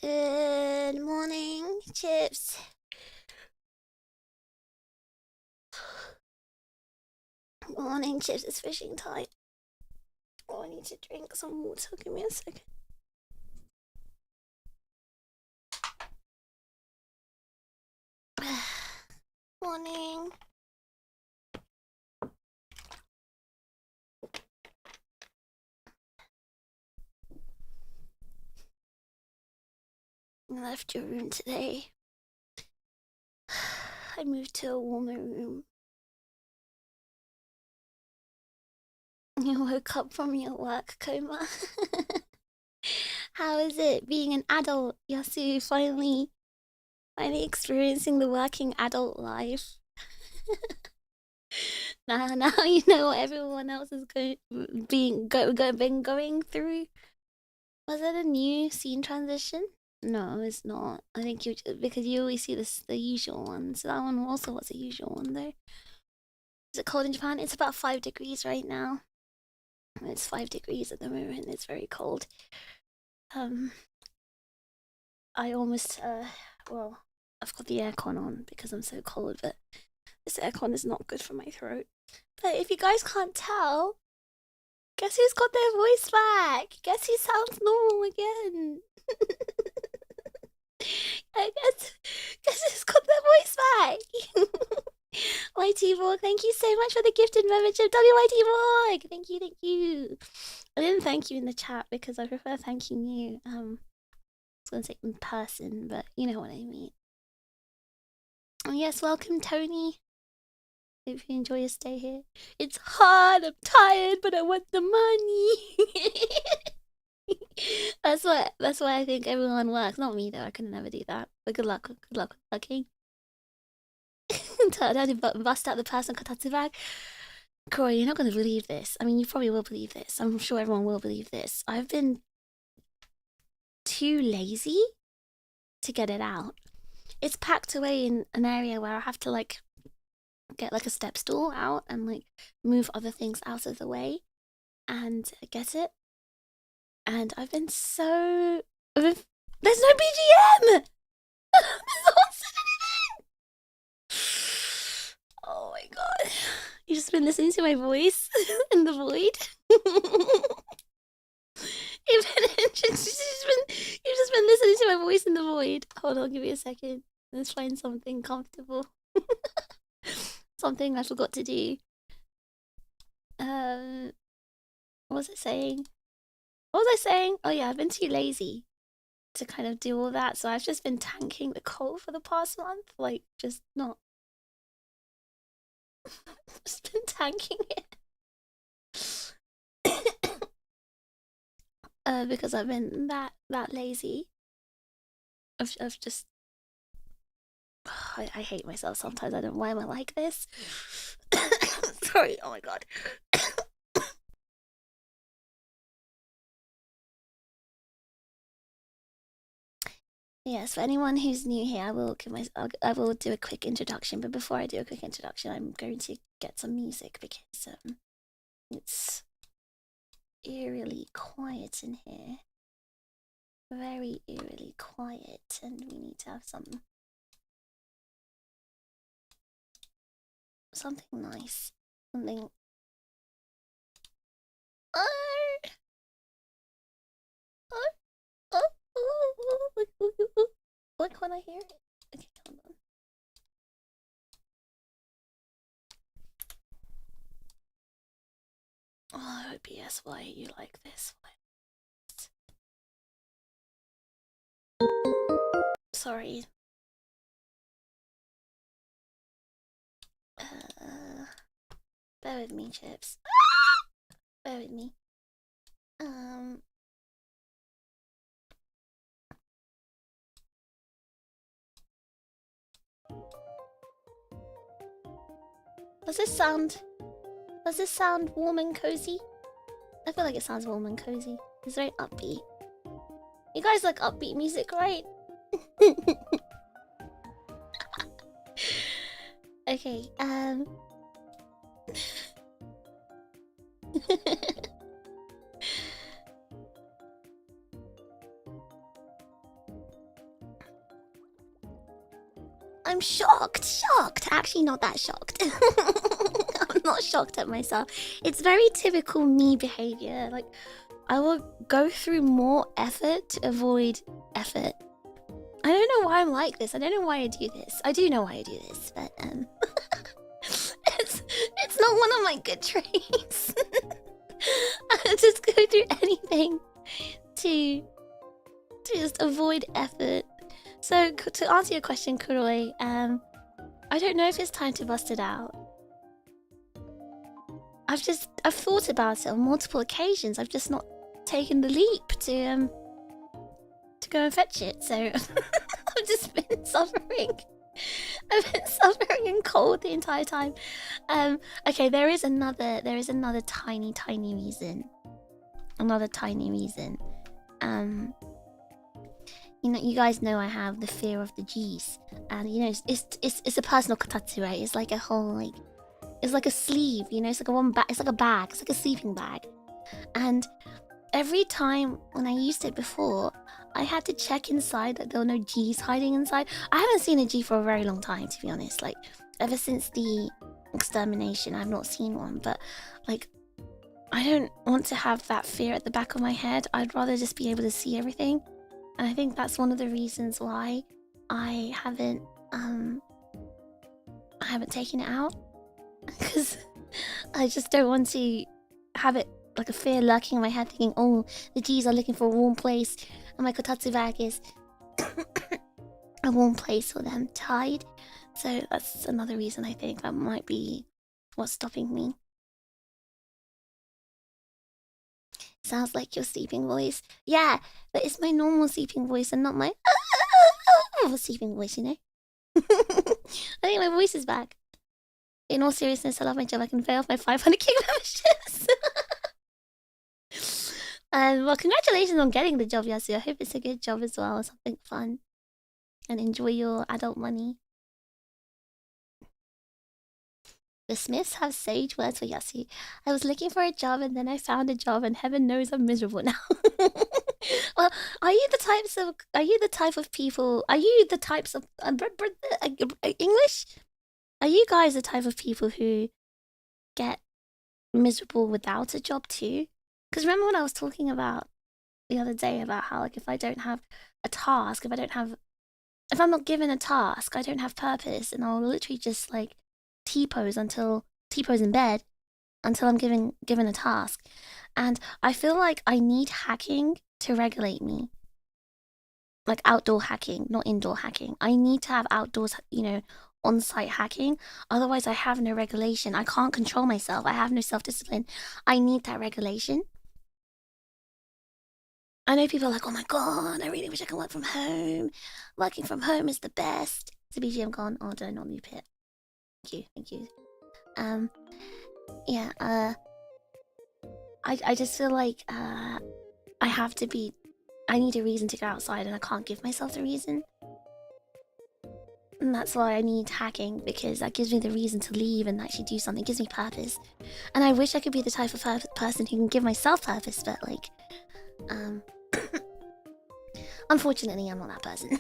Good morning, Chips. Morning, Chips. It's fishing time. Oh, I need to drink some water. Give me a second. Morning. I left your room today. I moved to a warmer room. You woke up from your work coma. How is it being an adult, Yasu? Finally experiencing the working adult life. Now you know what everyone else is been going through. Was it a new scene transition? No, it's not. I think you because you always see the usual one. So that one also was a usual one though. Is it cold in Japan? It's about 5 degrees right now. It's 5 degrees at the moment. It's very cold. I almost well, I've got the aircon on because I'm so cold, but this aircon is not good for my throat. But if you guys can't tell, guess who's got their voice back? Guess who sounds normal again? guess who's got their voice back? YT Borg, thank you so much for the gifted membership. WYT Borg, thank you. I didn't thank you in the chat because I prefer thanking you. I was gonna say in person, but you know what I mean. Oh yes, welcome Tony. Hope you enjoy your stay here. It's hard, I'm tired, but I want the money. That's why I think everyone works. Not me though, I could never do that. But good luck with working. Don't bust out the person kotatsu bag. Corey, you're not gonna believe this. I mean, you probably will believe this. I'm sure everyone will believe this. I've been too lazy to get it out. It's packed away in an area where I have to like get like a step stool out and like move other things out of the way and get it. And I've been so... There's no BGM! No one said anything! Oh my god. You've just been listening to my voice in the void. You've just been listening to my voice in the void. Hold on, give me a second. Let's find something comfortable. Something I forgot to do. What was I saying? What was I saying? Oh yeah, I've been too lazy to kind of do all that, so I've just been tanking the cold for the past month. Like, just not. Just been tanking it. Because I've been that lazy. I've just. I hate myself sometimes. I don't know why am I like this. Sorry. Oh my god. Yes, for anyone who's new here, I will do a quick introduction. But before I do a quick introduction, I'm going to get some music because it's eerily quiet in here. Very eerily quiet, and we need to have something nice, something. Like when I hear it. Okay, hold on. Oh, OBS, why you like this? Sorry. Bear with me, Chips. Bear with me. Does this sound warm and cozy? I feel like it sounds warm and cozy. It's very upbeat. You guys like upbeat music, right? Okay, I'm shocked. Actually, not that shocked. I'm not shocked at myself. It's very typical me behavior. Like, I will go through more effort to avoid effort. I don't know why I'm like this. I don't know why I do this. I do know why I do this, but it's not one of my good traits. I just go through anything to just avoid effort. So to answer your question, Kuroi, I don't know if it's time to bust it out. I've thought about it on multiple occasions. I've just not taken the leap to go and fetch it. So I've just been suffering. I've been suffering in cold the entire time. Okay, there is another tiny reason. Another tiny reason. You know, you guys know I have the fear of the G's, and you know it's a personal kotatsu, right? It's like a whole it's like a sleeve, you know, it's like a bag, it's like a sleeping bag. And every time when I used it before, I had to check inside that there were no G's hiding inside. I haven't seen a G for a very long time, to be honest. Like, ever since the extermination, I've not seen one. But, like, I don't want to have that fear at the back of my head. I'd rather just be able to see everything. And I think that's one of the reasons why I haven't taken it out. Because I just don't want to have it like a fear lurking in my head, thinking, oh, the G's are looking for a warm place, and my kotatsu bag is a warm place for them to hide. So that's another reason I think that might be what's stopping me. Sounds like your sleeping voice. Yeah, but it's my normal sleeping voice and not my sleeping voice, you know? I think my voice is back. In all seriousness, I love my job. I can pay off my 500 gig memberships. Well, congratulations on getting the job, Yasu. I hope it's a good job as well, something fun. And enjoy your adult money. The Smiths have sage words for Yasu. I was looking for a job and then I found a job, and heaven knows I'm miserable now. Well, are you the type of people? Are you the types of English? Are you guys the type of people who get miserable without a job too? Because remember when I was talking about the other day about how, like, if I don't have a task, if I'm not given a task, I don't have purpose, and I'll literally just like T-pose in bed until I'm given a task. And I feel like I need hacking to regulate me. Like outdoor hacking, not indoor hacking. I need to have outdoors, you know, on-site hacking. Otherwise I have no regulation. I can't control myself. I have no self-discipline. I need that regulation. I know people are like, oh my god, I really wish I could work from home. Working from home is the best. Is the BGM gone? Oh, did I not loop it? Thank you. Yeah, I just feel like, I need a reason to go outside, and I can't give myself the reason. And that's why I need hacking, because that gives me the reason to leave and actually do something. It gives me purpose. And I wish I could be the type of person who can give myself purpose, but like, unfortunately, I'm not that person.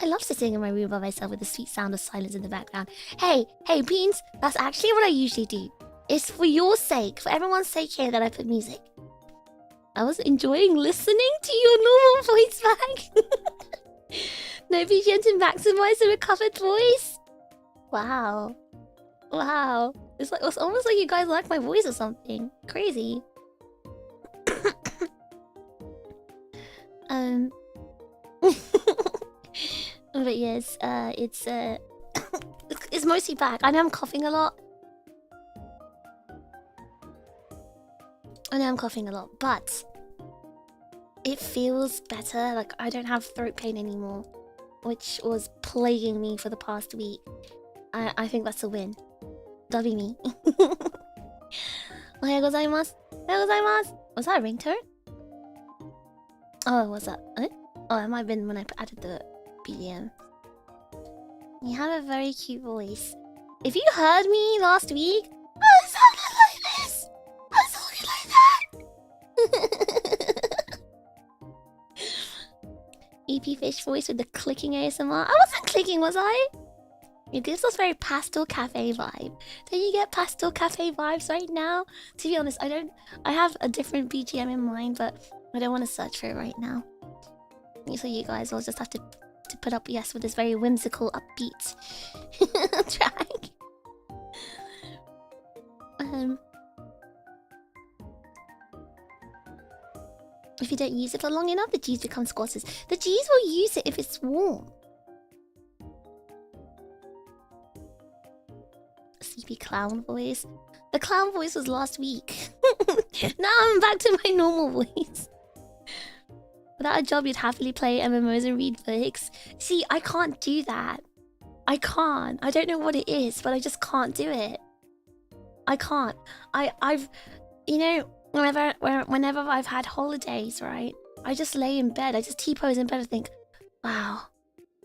I love sitting in my room by myself with the sweet sound of silence in the background. Hey, Beans, that's actually what I usually do. It's for your sake, for everyone's sake here, that I put music. I was enjoying listening to your normal voice back. No BGM to maximize the recovered voice. Wow. It's almost like you guys like my voice or something. Crazy. But yes, it's mostly back. I know I'm coughing a lot. But it feels better. Like, I don't have throat pain anymore, which was plaguing me for the past week. I think that's a win. Dabi me. Ohayou gozaimasu. Was that a ringtone? Oh, what's that? Oh, it might have been when I added the BGM. You have a very cute voice. If you heard me last week, I sounded like this. I sounded like that. eepy voice with the clicking ASMR. I wasn't clicking, was I? It gives us very pastel cafe vibe. Don't you get pastel cafe vibes right now? To be honest, I don't. I have a different BGM in mind, but I don't want to search for it right now. So you guys will just have to put up yes with this very whimsical, upbeat track. If you don't use it for long enough, the G's become squatters. The G's will use it if it's warm. Sleepy clown voice. The clown voice was last week. Now I'm back to my normal voice. Without a job, you'd happily play MMOs and read books. See, I can't do that. I can't. I don't know what it is, but I just can't do it. I can't. I've, you know, whenever I've had holidays, right? I just lay in bed. I just T-pose in bed and think, wow,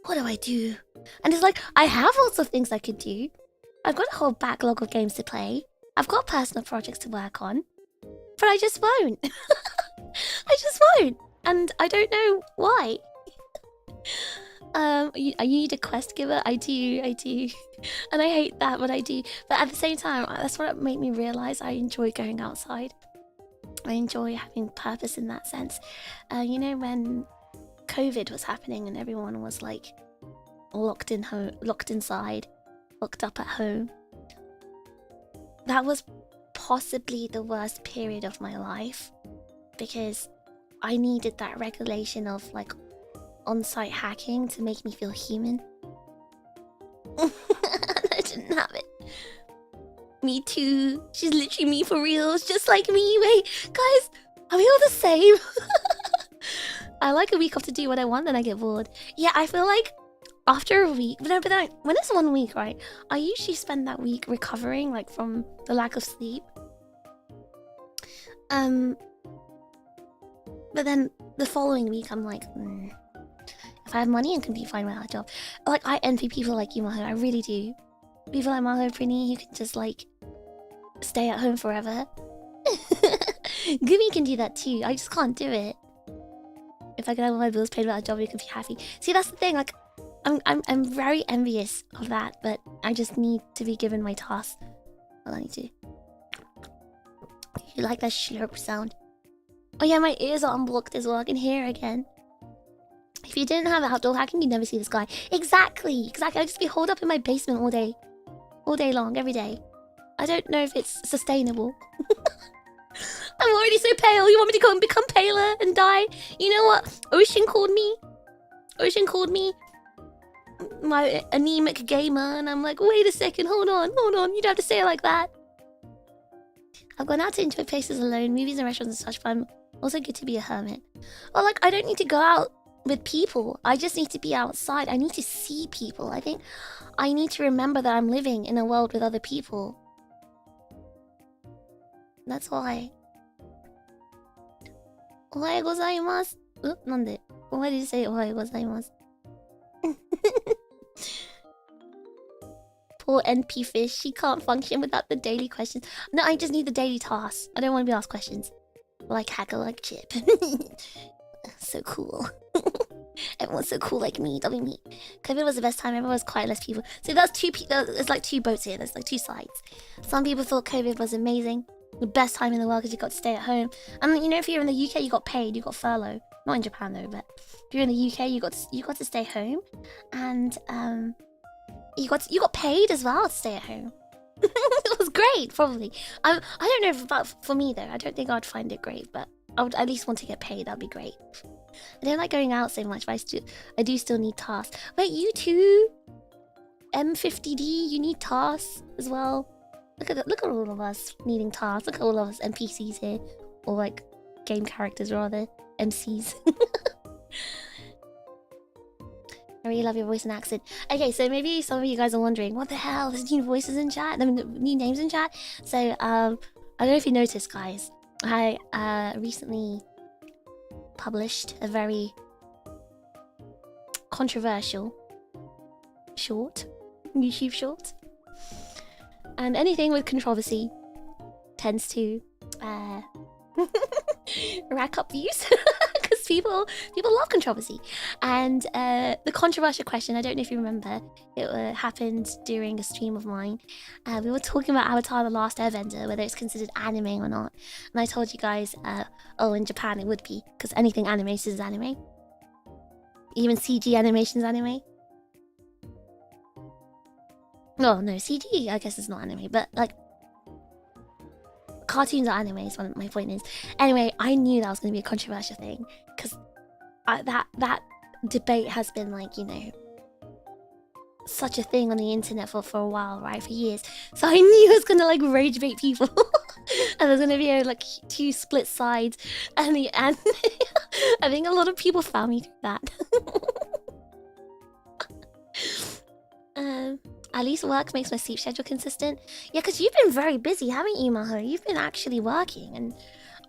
what do I do? And it's like, I have lots of things I could do. I've got a whole backlog of games to play. I've got personal projects to work on. But I just won't. I just won't. And I don't know why. You need a quest giver? I do. And I hate that, but I do. But at the same time, that's what made me realize I enjoy going outside. I enjoy having purpose in that sense. You know, when COVID was happening and everyone was like locked inside, locked up at home. That was possibly the worst period of my life because I needed that regulation of like on-site hacking to make me feel human. I didn't have it. Me too. She's literally me for real. It's just like me. Wait, guys, are we all the same? I like a week off to do what I want, then I get bored. Yeah, I feel like after a week, but then when it's 1 week, right? I usually spend that week recovering, like from the lack of sleep. But then the following week, I'm like, if I have money, I can be fine without a job. Like, I envy people like you, Maho. I really do. People like Maho, Prinny, who can just like stay at home forever. Gumi can do that too. I just can't do it. If I can have all my bills paid without a job, you can be happy. See, that's the thing. Like, I'm very envious of that, but I just need to be given my tasks. Well, I need to. You like that slurp sound? Oh yeah, my ears are unblocked as well. I can hear again. If you didn't have outdoor hacking, you'd never see the sky. Exactly. I'd just be holed up in my basement all day long, every day. I don't know if it's sustainable. I'm already so pale. You want me to go and become paler and die? You know what? Ocean called me. My anemic gamer, and I'm like, wait a second, hold on. You don't have to say it like that. I've gone out to enjoy places alone, movies and restaurants and such, but I'm also good to be a hermit. Well, like, I don't need to go out with people. I just need to be outside. I need to see people. I think I need to remember that I'm living in a world with other people. That's why. Ohayo gozaimasu. Nande? Why did you say ohayo gozaimasu? Poor NP fish, she can't function without the daily questions. No, I just need the daily tasks. I don't want to be asked questions. Like hacker, like Chip. So cool. Everyone's so cool like me, don't be me. COVID was the best time, everyone was quiet, less people. So that's there's like two boats here, there's like two sides. Some people thought COVID was amazing. The best time in the world because you got to stay at home. And you know, if you're in the UK, you got paid, you got furlough. Not in Japan though, but if you're in the UK, you got to stay home. And you got paid as well to stay at home. It was great, probably. I don't know about for me though. I don't think I'd find it great, but I would at least want to get paid. That'd be great. I don't like going out so much, but I do still need tasks. Wait, you too? M50D, you need tasks as well. Look at all of us needing tasks. Look at all of us NPCs here, or like game characters rather, MCs. I really love your voice and accent. Okay, so maybe some of you guys are wondering, what the hell? There's new voices in chat? I mean, new names in chat? So, I don't know if you noticed, guys. I recently published a very controversial YouTube short. And anything with controversy tends to rack up views. Because because people love controversy. And the controversial question, I don't know if you remember, it happened during a stream of mine. We were talking about Avatar: The Last Airbender, whether it's considered anime or not. And I told you guys, oh, in Japan it would be, because anything animated is anime. Even CG animation is anime. Oh no, CG I guess it's not anime, but like cartoons are anime is what my point is. Anyway, I knew that was going to be a controversial thing because that debate has been like, you know, such a thing on the internet for a while, right? For years. So I knew it was going to like rage bait people. And there's going to be like two split sides. And I think a lot of people found me through that. At least work makes my sleep schedule consistent. Yeah, because you've been very busy, haven't you, Maho? You've been actually working, and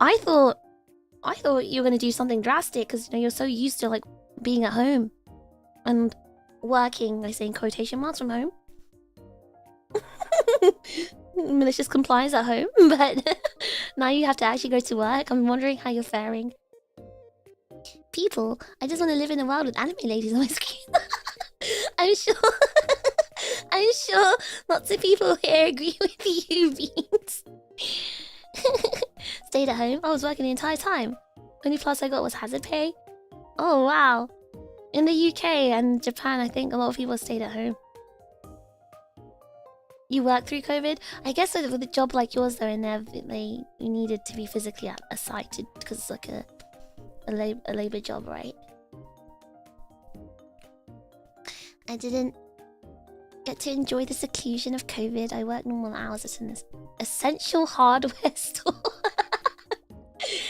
I thought you were gonna do something drastic because, you know, you're so used to like being at home and working. I say in quotation marks from home. Malicious compliance at home, but now you have to actually go to work. I'm wondering how you're faring. People, I just want to live in a world with anime ladies on my screen. I'm sure lots of people here agree with you, Beans. Stayed at home. I was working the entire time. Only plus I got was hazard pay. Oh, wow. In the UK and Japan, I think a lot of people stayed at home. You worked through COVID? I guess with a job like yours, though, inevitably you needed to be physically at a site because it's like a labor job, right? I didn't get to enjoy the seclusion of COVID. I work normal hours at an essential hardware store.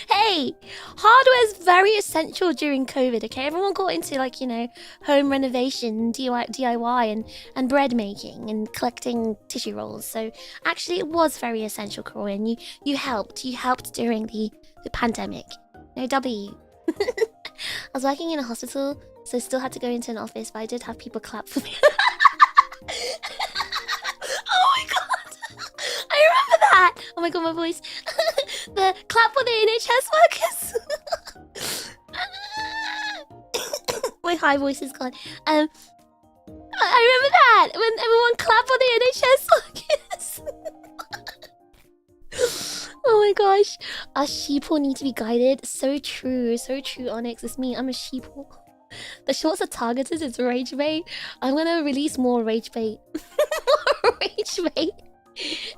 Hey, hardware is very essential during COVID, okay? Everyone got into, like, you know, home renovation, DIY and bread making and collecting tissue rolls. So actually it was very essential, Corey, and you helped during the pandemic. No W. I was working in a hospital, so I still had to go into an office, but I did have people clap for me. Oh my god! I remember that! Oh my god, my voice. The clap for the NHS workers. My high voice is gone. I remember that! When everyone clapped for the NHS workers. Oh my gosh. Us sheeple need to be guided. So true, Onyx. It's me, I'm a sheeple. The shorts are targeted, it's rage bait. I'm gonna release more rage bait.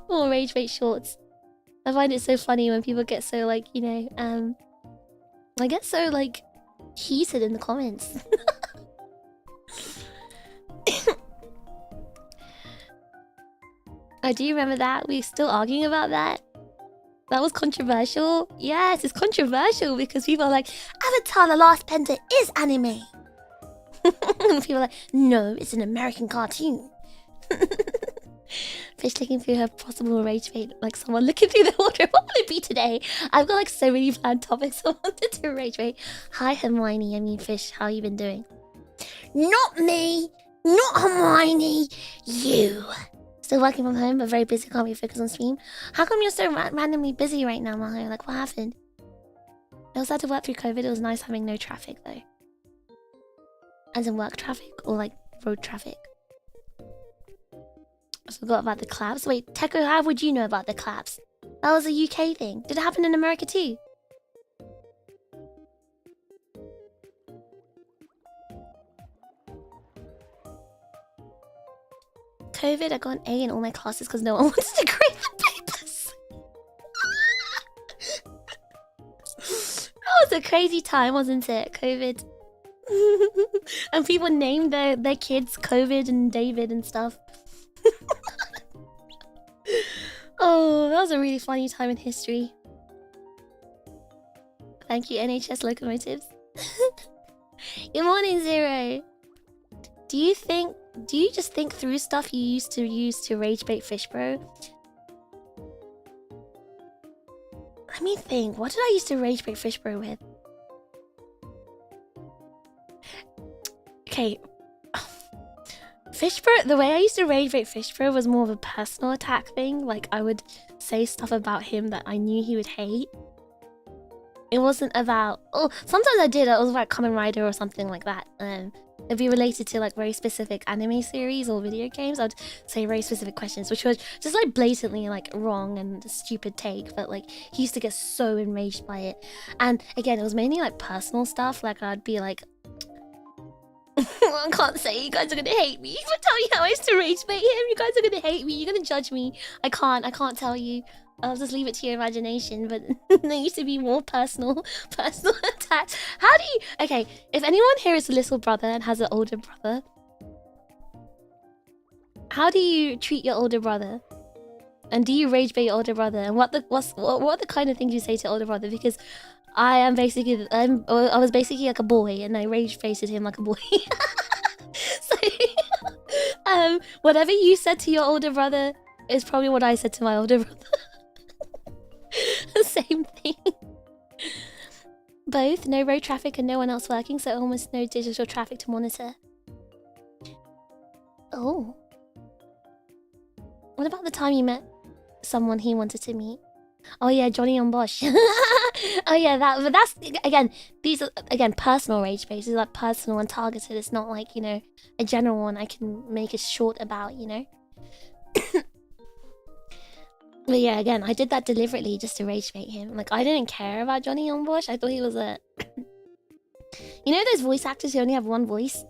More rage bait shorts. I find it so funny when people get so, like, you know, I get so, like, heated in the comments. I do remember that. We're still arguing about that. That was controversial. Yes, it's controversial because people are like, Avatar: The Last Airbender is anime. And people are like, no, it's an American cartoon. Fish looking through her possible rage bait, like someone looking through the wardrobe. What will it be today? I've got like so many planned topics I wanted to rage bait. Hi Hermione, I mean Fish, how you been doing? Not me, not Hermione, you. Still working from home, but very busy, can't be focused on stream. How come you're so randomly busy right now, Maho? Like, what happened? I also had to work through COVID. It was nice having no traffic, though. As in work traffic, or like road traffic. I forgot about the claps. Wait, Teko, how would you know about the claps? That was a UK thing. Did it happen in America too? COVID, I got an A in all my classes because no one wants to grade the papers. That was a crazy time, wasn't it? COVID. And people named their kids COVID and David and stuff. Oh, that was a really funny time in history. Thank you, NHS locomotives. Good morning, Zero. Do you just think through stuff you used to use to rage bait Fish, bro? Let me think. What did I used to rage bait Fish, bro with? Okay. Fishbro, the way I used to rage bait Fishbro was more of a personal attack thing. Like, I would say stuff about him that I knew he would hate. It wasn't about. Oh, sometimes I did. It was about Kamen Rider or something like that. It'd be related to like very specific anime series or video games. I'd say very specific questions, which was just like blatantly like wrong and a stupid take. But like he used to get so enraged by it. And again, it was mainly like personal stuff. Like I'd be like, I can't say, you guys are gonna hate me. If I tell you how I used to rage bait him, you guys are gonna hate me. You're gonna judge me. I can't tell you. I'll just leave it to your imagination. But there used to be more personal attacks. How do you? Okay, if anyone here is a little brother and has an older brother, how do you treat your older brother? And do you rage bait your older brother? And what are the kind of things you say to your older brother? Because I was basically like a boy, and I rage baited him like a boy. So, whatever you said to your older brother is probably what I said to my older brother. Same thing. Both, no road traffic and no one else working, so almost no digital traffic to monitor. Oh. What about the time you met someone he wanted to meet? Oh yeah, Johnny on Bosch. Oh yeah, but that's again, these are again personal rage baits. It's like personal and targeted. It's not like, you know, a general one I can make it short about, you know. But yeah, again, I did that deliberately just to rage bait him. Like I didn't care about Johnny on Bosch. I thought he was a you know those voice actors who only have one voice?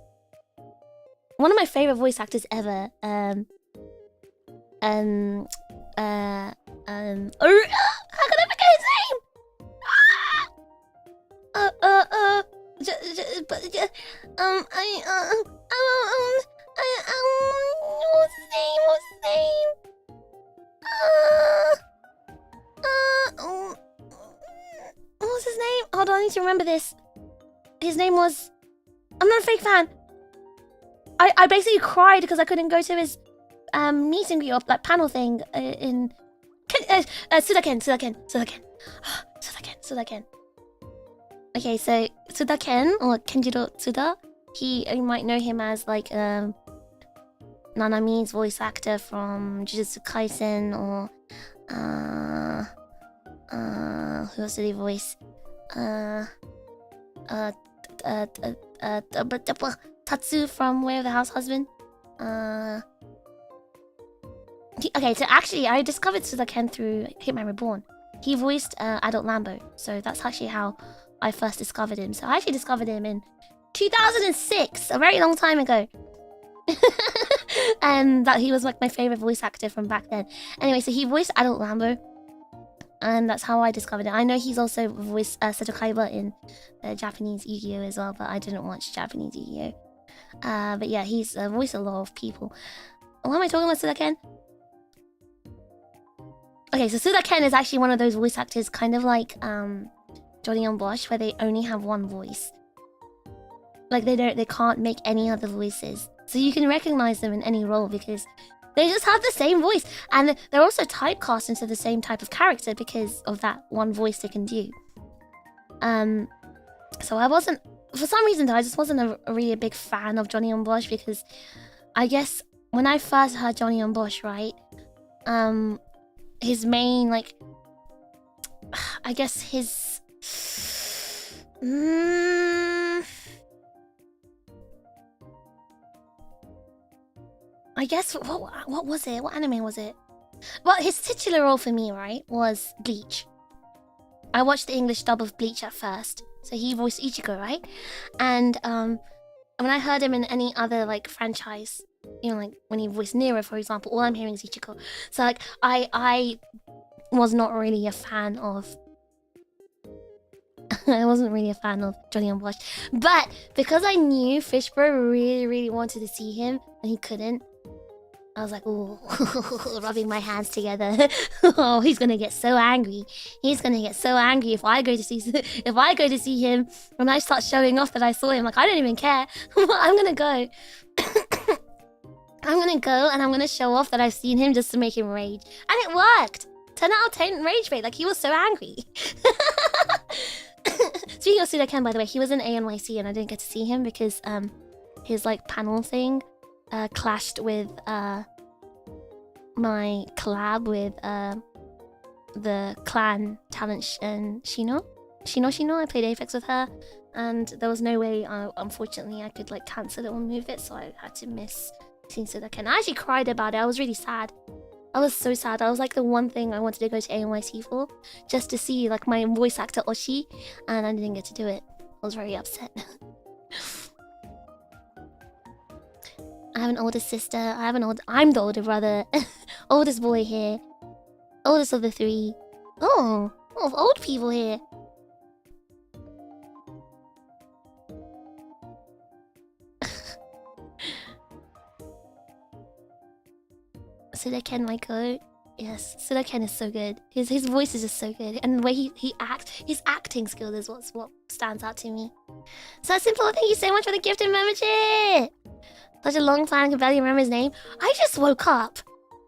One of my favorite voice actors ever, how can I forget his name? What's his name? What's his name? Hold on, I need to remember this. His name was... I'm not a fake fan. I basically cried because I couldn't go to his meeting or like panel thing in... Sudaken. Okay, so Sudaken, or Kenjiro Tsuda, you might know him as like Nanami's voice actor from Jujutsu Kaisen, or who else did he voice? Tatsu from Way of the House Husband. Okay, so actually, I discovered Sudaken through Hitman Reborn. He voiced Adult Lambo, so that's actually how I first discovered him. So I actually discovered him in 2006, a very long time ago. And that he was like my favorite voice actor from back then. Anyway, so he voiced Adult Lambo, and that's how I discovered it. I know he's also voiced Seto Kaiba in Japanese Yu-Gi-Oh as well, but I didn't watch Japanese Yu-Gi-Oh. But yeah, he's voiced a lot of people. What am I talking about, Sudaken? Okay, so Sudaken is actually one of those voice actors, kind of like Johnny on Bosch, where they only have one voice. Like they can't make any other voices, so you can recognize them in any role because they just have the same voice, and they're also typecast into the same type of character because of that one voice they can do. So I wasn't, for some reason though, I just wasn't really a big fan of Johnny on Bosch, because I guess when I first heard Johnny on Bosch, right, his main, like, I guess his I guess what was it? What anime was it? Well, his titular role for me, right, was Bleach. I watched the English dub of Bleach at first, so he voiced Ichigo, right? And when I heard him in any other like franchise, you know, like when he voiced Nero, for example, all I'm hearing is Ichigo. So like I was not really a fan of. I wasn't really a fan of Johnny on Bosch, but because I knew Fishbro really wanted to see him and he couldn't, I was like, oh, rubbing my hands together. Oh, he's gonna get so angry. He's gonna get so angry if I go to see him when I start showing off that I saw him. Like, I don't even care. I'm gonna go. I'm gonna go and I'm gonna show off that I've seen him just to make him rage, and it worked. 10 out of 10 rage bait. Like, he was so angry. Speaking of Sudaken, by the way, he was in ANYC and I didn't get to see him because his like panel thing clashed with my collab with the clan talent and Shino. Shino. I played Apex with her, and there was no way, unfortunately, I could like cancel it or move it, so I had to miss seeing Sudaken. I actually cried about it. I was really sad. I was so sad. I was like the one thing I wanted to go to ANYC for, just to see like my voice actor Oshi, and I didn't get to do it. I was very upset. I have an older sister. I'm the older brother. Oldest boy here. Oldest of the three. Oh, of old people here. Sudaken, my goat. Yes, Sudaken is so good. His voice is just so good, and the way he acts, his acting skill is what stands out to me. So simple. Thank you so much for the gifted membership. Such a long time, I can barely remember his name. I just woke up.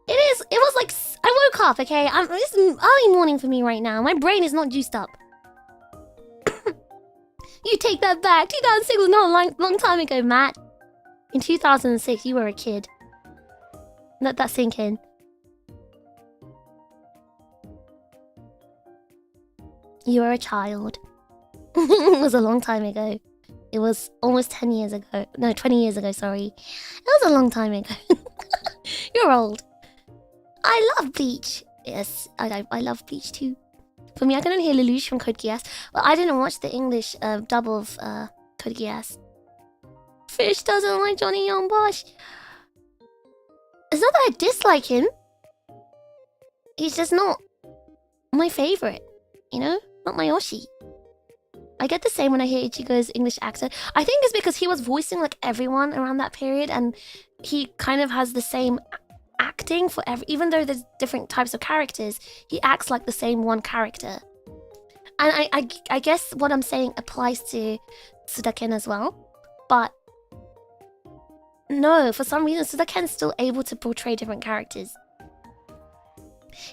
It was like I woke up. Okay, it's early morning for me right now. My brain is not juiced up. You take that back. 2006 was not a long time ago, Matt. In 2006, you were a kid. Let that sink in. You were a child. It was a long time ago. It was almost 10 years ago. No, 20 years ago, sorry. It was a long time ago. You're old. I love Bleach. Yes, I love Bleach too. For me, I can only hear Lelouch from Code Geass. Well, I didn't watch the English dub of Code Geass. Fish doesn't like Johnny Young Bosch. It's not that I dislike him. He's just not my favorite. You know? Not my Oshi. I get the same when I hear Ichigo's English accent. I think it's because he was voicing like everyone around that period, and he kind of has the same acting for even though there's different types of characters, he acts like the same one character. And I guess what I'm saying applies to Sudaken as well. But no, for some reason Sudaken's still able to portray different characters.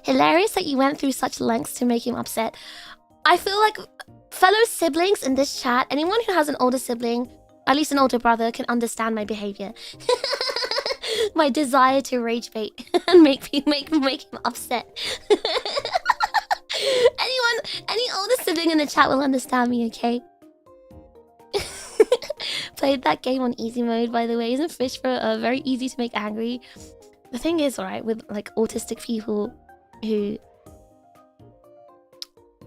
Hilarious that you went through such lengths to make him upset. I feel like fellow siblings in this chat, anyone who has an older sibling, at least an older brother, can understand my behavior. My desire to rage bait and make him upset. Any older sibling in the chat will understand me, okay? Played that game on easy mode, by the way. Isn't Fish very easy to make angry? The thing is, right, with like autistic people who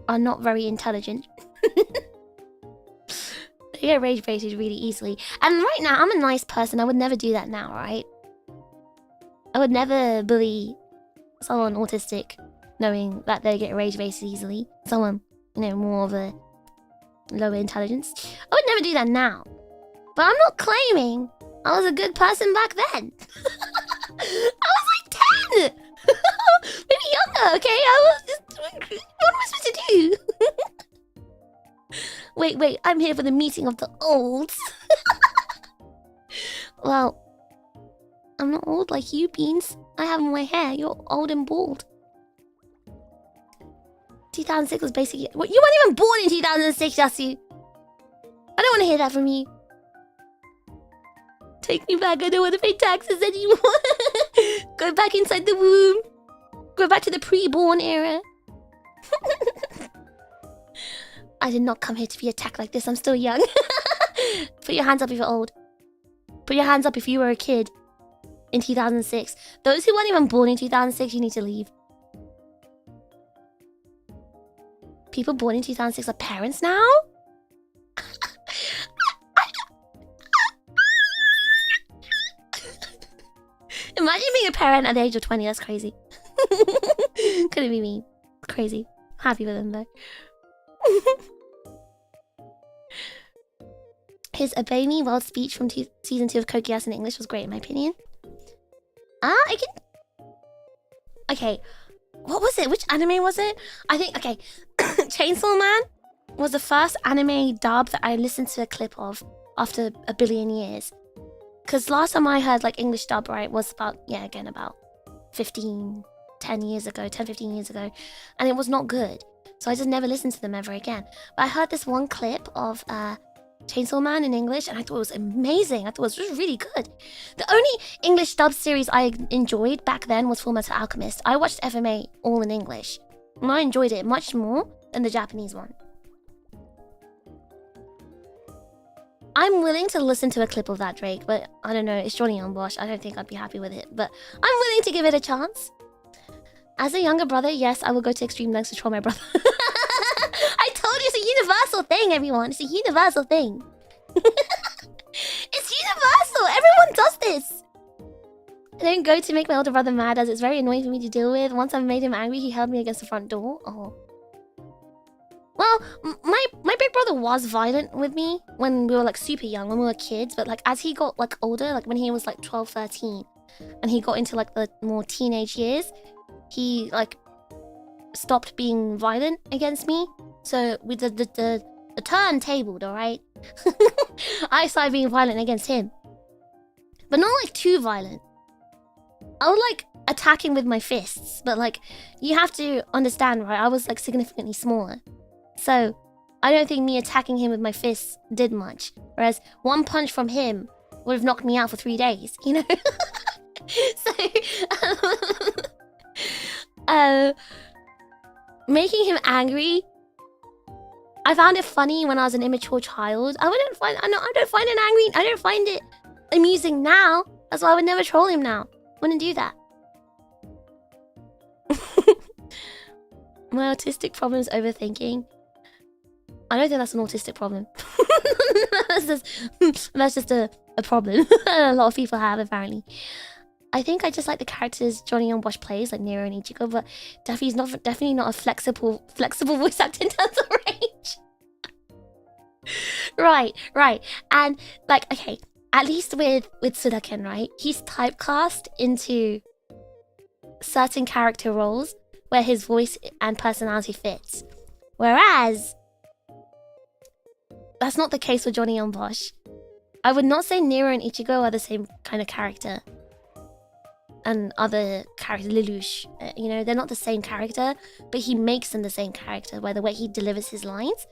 are not very intelligent, they get rage baited really easily. And right now, I'm a nice person. I would never do that now, right? I would never bully someone autistic knowing that they get rage baited easily. Someone, you know, more of a lower intelligence. I would never do that now. But I'm not claiming I was a good person back then. I was like 10! Maybe younger, okay? I was just... What am I supposed to do? Wait, I'm here for the meeting of the olds. Well, I'm not old like you, Beans. I have my hair. You're old and bald. 2006 was basically... Well, you weren't even born in 2006, Yasu. I don't want to hear that from you. Take me back. I don't want to pay taxes anymore. Go back inside the womb. Go back to the pre-born era. I did not come here to be attacked like this. I'm still young. Put your hands up if you're old. Put your hands up if you were a kid in 2006. Those who weren't even born in 2006, you need to leave. People born in 2006 are parents now? Imagine being a parent at the age of 20. That's crazy. Couldn't be me. Crazy. Happy with them though. His Obey Me World speech from season 2 of Code Geass in English was great in my opinion. Okay. What was it? Which anime was it? I think, okay. Chainsaw Man was the first anime dub that I listened to a clip of after a billion years. Because last time I heard like English dub, right, was about, yeah, again, about 10 years ago. And it was not good. So I just never listened to them ever again. But I heard this one clip of Chainsaw Man in English and I thought it was amazing. I thought it was just really good. The only English dub series I enjoyed back then was Fullmetal Alchemist. I watched FMA all in English. And I enjoyed it much more than the Japanese one. I'm willing to listen to a clip of that, Drake, but I don't know, it's Johnny on Bosch. I don't think I'd be happy with it, but I'm willing to give it a chance. As a younger brother, yes, I will go to extreme lengths to troll my brother. I told you it's a universal thing, everyone. It's a universal thing. It's universal. Everyone does this. I don't go to make my older brother mad, as it's very annoying for me to deal with. Once I made him angry, he held me against the front door. Oh. Well, my big brother was violent with me when we were like super young, when we were kids. But like as he got like older, like when he was like 12, 13, and he got into like the more teenage years, he like stopped being violent against me. So with the turn tabled, all right. I started being violent against him, but not like too violent. I would like attack him with my fists, but like you have to understand, right? I was like significantly smaller, so I don't think me attacking him with my fists did much. Whereas one punch from him would have knocked me out for 3 days, you know. So making him angry, I found it funny when I was an immature child. I don't find it angry. I don't find it amusing now. That's why I would never troll him now. Wouldn't do that. My autistic problem is overthinking. I don't think that's an autistic problem. that's just a problem a lot of people have, apparently. I think I just like the characters Johnny on Bosch plays, like Nero and Ichigo, but definitely not a flexible voice actor in terms of range. Right. And like, okay, at least with Sudaken, right? He's typecast into certain character roles where his voice and personality fits. Whereas that's not the case with Johnny on Bosch. I would not say Nero and Ichigo are the same kind of character. And other characters, Lelouch, you know, they're not the same character, but he makes them the same character by the way he delivers his lines,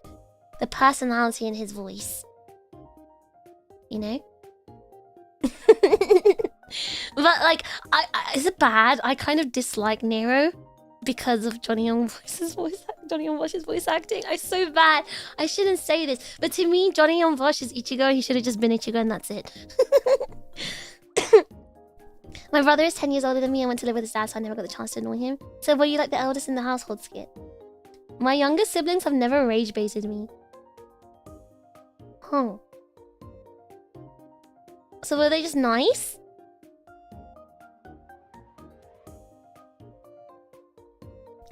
the personality in his voice, you know. But like, is it bad? I kind of dislike Nero because of Johnny on Bosch's voice acting. I'm so bad. I shouldn't say this, but to me, Johnny on Bosch is Ichigo. He should have just been Ichigo, and that's it. My brother is 10 years older than me. I went to live with his dad, so I never got the chance to annoy him. So were you like the eldest in the household, Skit? My younger siblings have never rage-baited me. Huh. So were they just nice?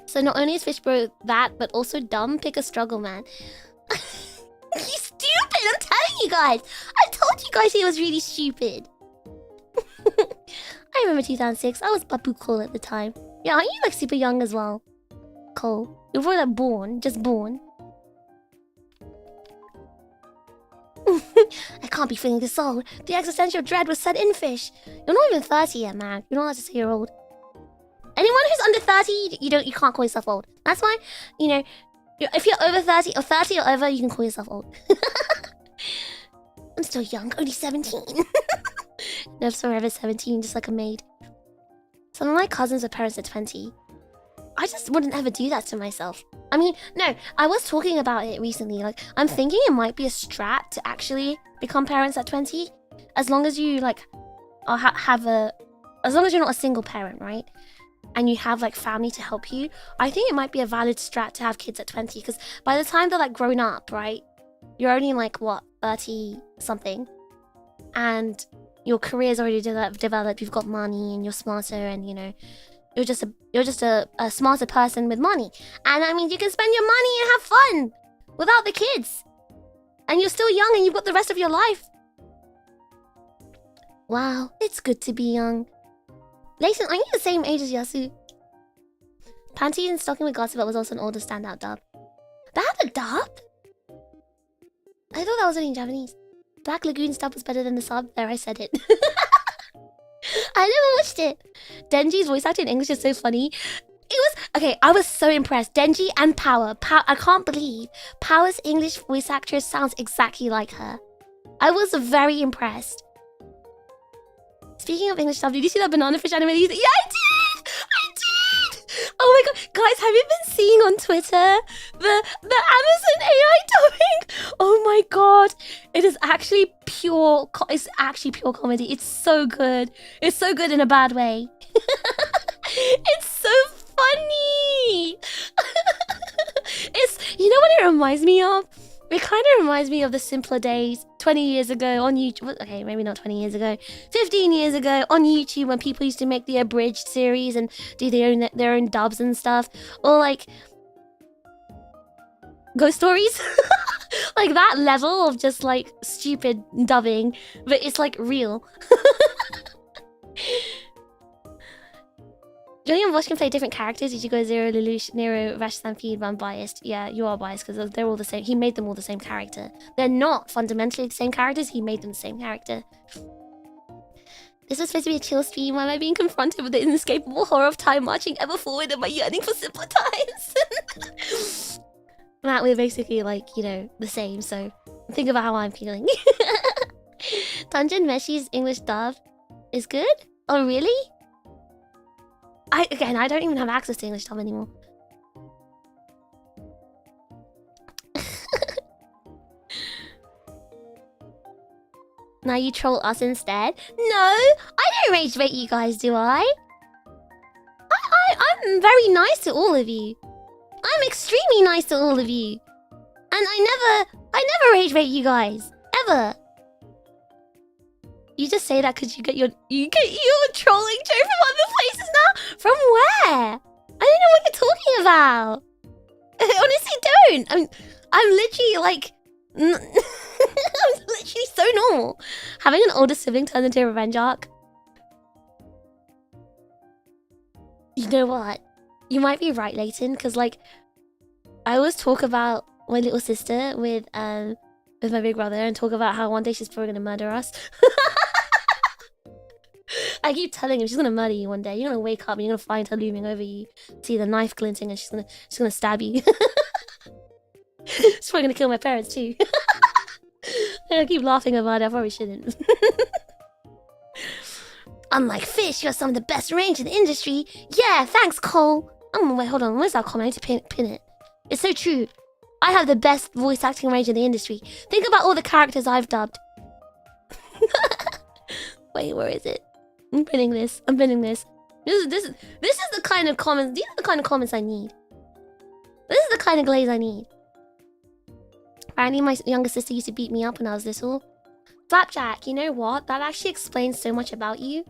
So not only is Fishbro that, but also dumb? Pick a struggle, man. He's stupid, I'm telling you guys. I told you guys he was really stupid. I remember 2006. I was Babu Cole at the time. Yeah, aren't you like super young as well? Cole. You're probably like born. Just born. I can't be feeling this old. The existential dread was set in, Fish. You're not even 30 yet, man. You're not allowed to say you're old. Anyone who's under 30, you can't call yourself old. That's why, you know, if you're over 30 or 30 or over, you can call yourself old. I'm still young, only 17. Never forever 17, just like a maid. Some of my cousins are parents at 20. I just wouldn't ever do that to myself. I mean, no, I was talking about it recently. Like, I'm thinking it might be a strat to actually become parents at 20. As long as you, like, as long as you're not a single parent, right? And you have, like, family to help you. I think it might be a valid strat to have kids at 20. Because by the time they're, like, grown up, right? You're only, like, what, 30-something? And your career's already developed. You've got money and you're smarter and, you know, you're just a smarter person with money. And I mean, you can spend your money and have fun without the kids. And you're still young and you've got the rest of your life. Wow, it's good to be young. Layton, are you the same age as Yasu? Panty and Stalking with Gossip was also an older standout dub. That had a dub? I thought that was only in Japanese. Black Lagoon's dub was better than the sub. There, I said it. I never watched it. Denji's voice acting in English is so funny. It was... Okay, I was so impressed. Denji and Power. I can't believe Power's English voice actress sounds exactly like her. I was very impressed. Speaking of English stuff, did you see that banana fish anime? Yeah, I did! I did! Oh my god, guys, have you been seeing on Twitter the Amazon AI dubbing? Oh my god, it is actually pure. It's actually pure comedy. It's so good. It's so good in a bad way. It's so funny. It's, you know what it reminds me of? It kind of reminds me of the simpler days 20 years ago on YouTube. Okay, maybe not 20 years ago, 15 years ago on YouTube, when people used to make the abridged series and do their own dubs and stuff, or like ghost stories. Like that level of just like stupid dubbing, but it's like real. Johnny and Vosh can play different characters. Did you go Zero, Lelouch, Nero, Vash, Stampede, but I'm biased. Yeah, you are biased because they're all the same. He made them all the same character. They're not fundamentally the same characters. He made them the same character. This was supposed to be a chill stream. Why am I being confronted with the inescapable horror of time marching ever forward and my yearning for simpler times? Matt, we're basically like, you know, the same, so think about how I'm feeling. Dungeon Meshi's English dub is good? Oh, really? I don't even have access to English dub anymore. Now you troll us instead? No, I don't rage bait you guys, do I? I'm very nice to all of you. I'm extremely nice to all of you. And I never rage bait you guys. Ever. You just say that because you get your trolling joke from other places now? From where? I don't know what you're talking about. I honestly don't. I'm literally like I'm literally so normal. Having an older sibling turn into a revenge arc. You know what? You might be right, Leighton, because like I always talk about my little sister with my big brother and talk about how one day she's probably gonna murder us. I keep telling him she's gonna murder you one day. You're gonna wake up and you're gonna find her looming over you, see the knife glinting, and she's gonna stab you. She's probably gonna kill my parents too. I keep laughing about it. I probably shouldn't. Unlike Fish, you have some of the best range in the industry. Yeah, thanks, Cole. Oh wait, hold on. Where's that comment? I need to pin it. It's so true. I have the best voice acting range in the industry. Think about all the characters I've dubbed. Wait, where is it? I'm pinning this. I'm pinning this. This is the kind of comments. These are the kind of comments I need. This is the kind of glaze I need. Apparently, my younger sister used to beat me up when I was little. Flapjack, you know what? That actually explains so much about you.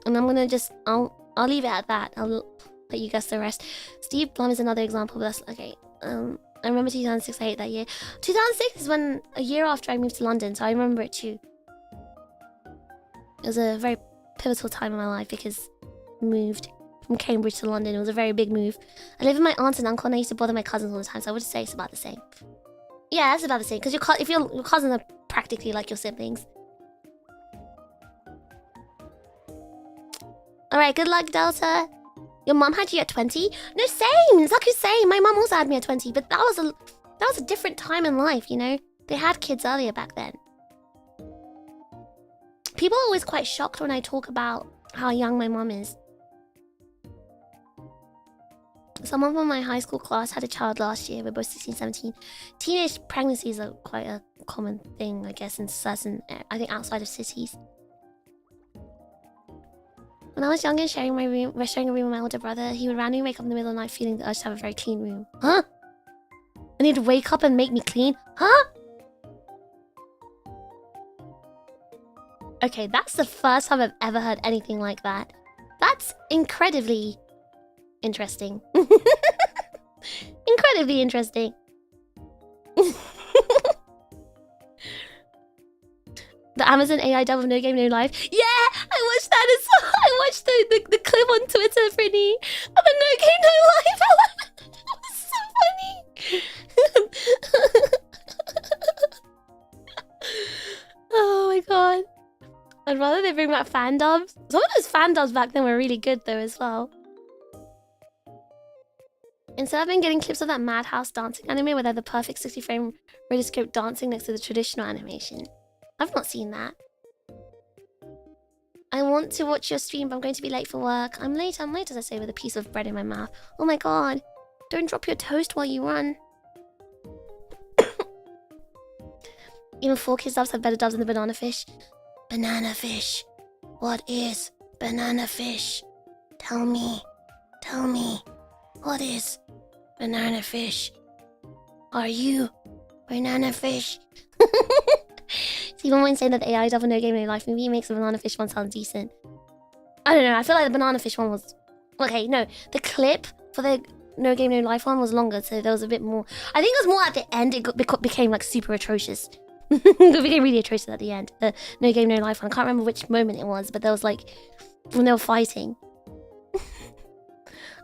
And I'm gonna just I'll leave it at that. I'll let you guess the rest. Steve Blum is another example, but that's okay. I remember 2006. I hate that year. 2006 is when a year after I moved to London, so I remember it too. It was a very pivotal time in my life because I moved from Cambridge to London. It was a very big move. I live with my aunt and uncle, and I used to bother my cousins all the time, so I would say it's about the same. Yeah, it's about the same because if your cousins are practically like your siblings. All right, good luck, Delta. Your mom had you at 20? No, same. Zaku's same. My mom also had me at 20, but that was a different time in life, you know. They had kids earlier back then. People are always quite shocked when I talk about how young my mom is. Someone from my high school class had a child last year. We're both 16, 17. Teenage pregnancies are quite a common thing, I guess, in certain, I think, outside of cities. When I was younger, sharing a room with my older brother, he would randomly wake up in the middle of the night feeling the urge to have a very clean room. Huh? And he'd wake up and make me clean? Huh? Okay, that's the first time I've ever heard anything like that. That's incredibly interesting. Incredibly interesting. The Amazon AI dub of No Game No Life. Yeah, I watched that as well. I watched the clip on Twitter, Brittany, of the No Game No Life. That was so funny. Oh my god. I'd rather they bring back fan dubs. Some of those fan dubs back then were really good though as well. Instead, I've been getting clips of that Madhouse dancing anime where they have the perfect 60-frame rotoscope dancing next to the traditional animation. I've not seen that. I want to watch your stream, but I'm going to be late for work. I'm late, as I say, with a piece of bread in my mouth. Oh my god. Don't drop your toast while you run. Even 4 kids doves have better doves than the banana fish. Banana fish. What is banana fish? Tell me. Tell me. What is banana fish? Are you banana fish? See, even when saying that the AI dove a No Game No Life movie makes the banana fish one sound decent. I don't know, I feel like the banana fish one was... Okay, no. The clip for the No Game No Life one was longer, so there was a bit more... I think it was more at the end, it became like super atrocious. It became really atrocious at the end. The No Game No Life one. I can't remember which moment it was, but there was like... when they were fighting.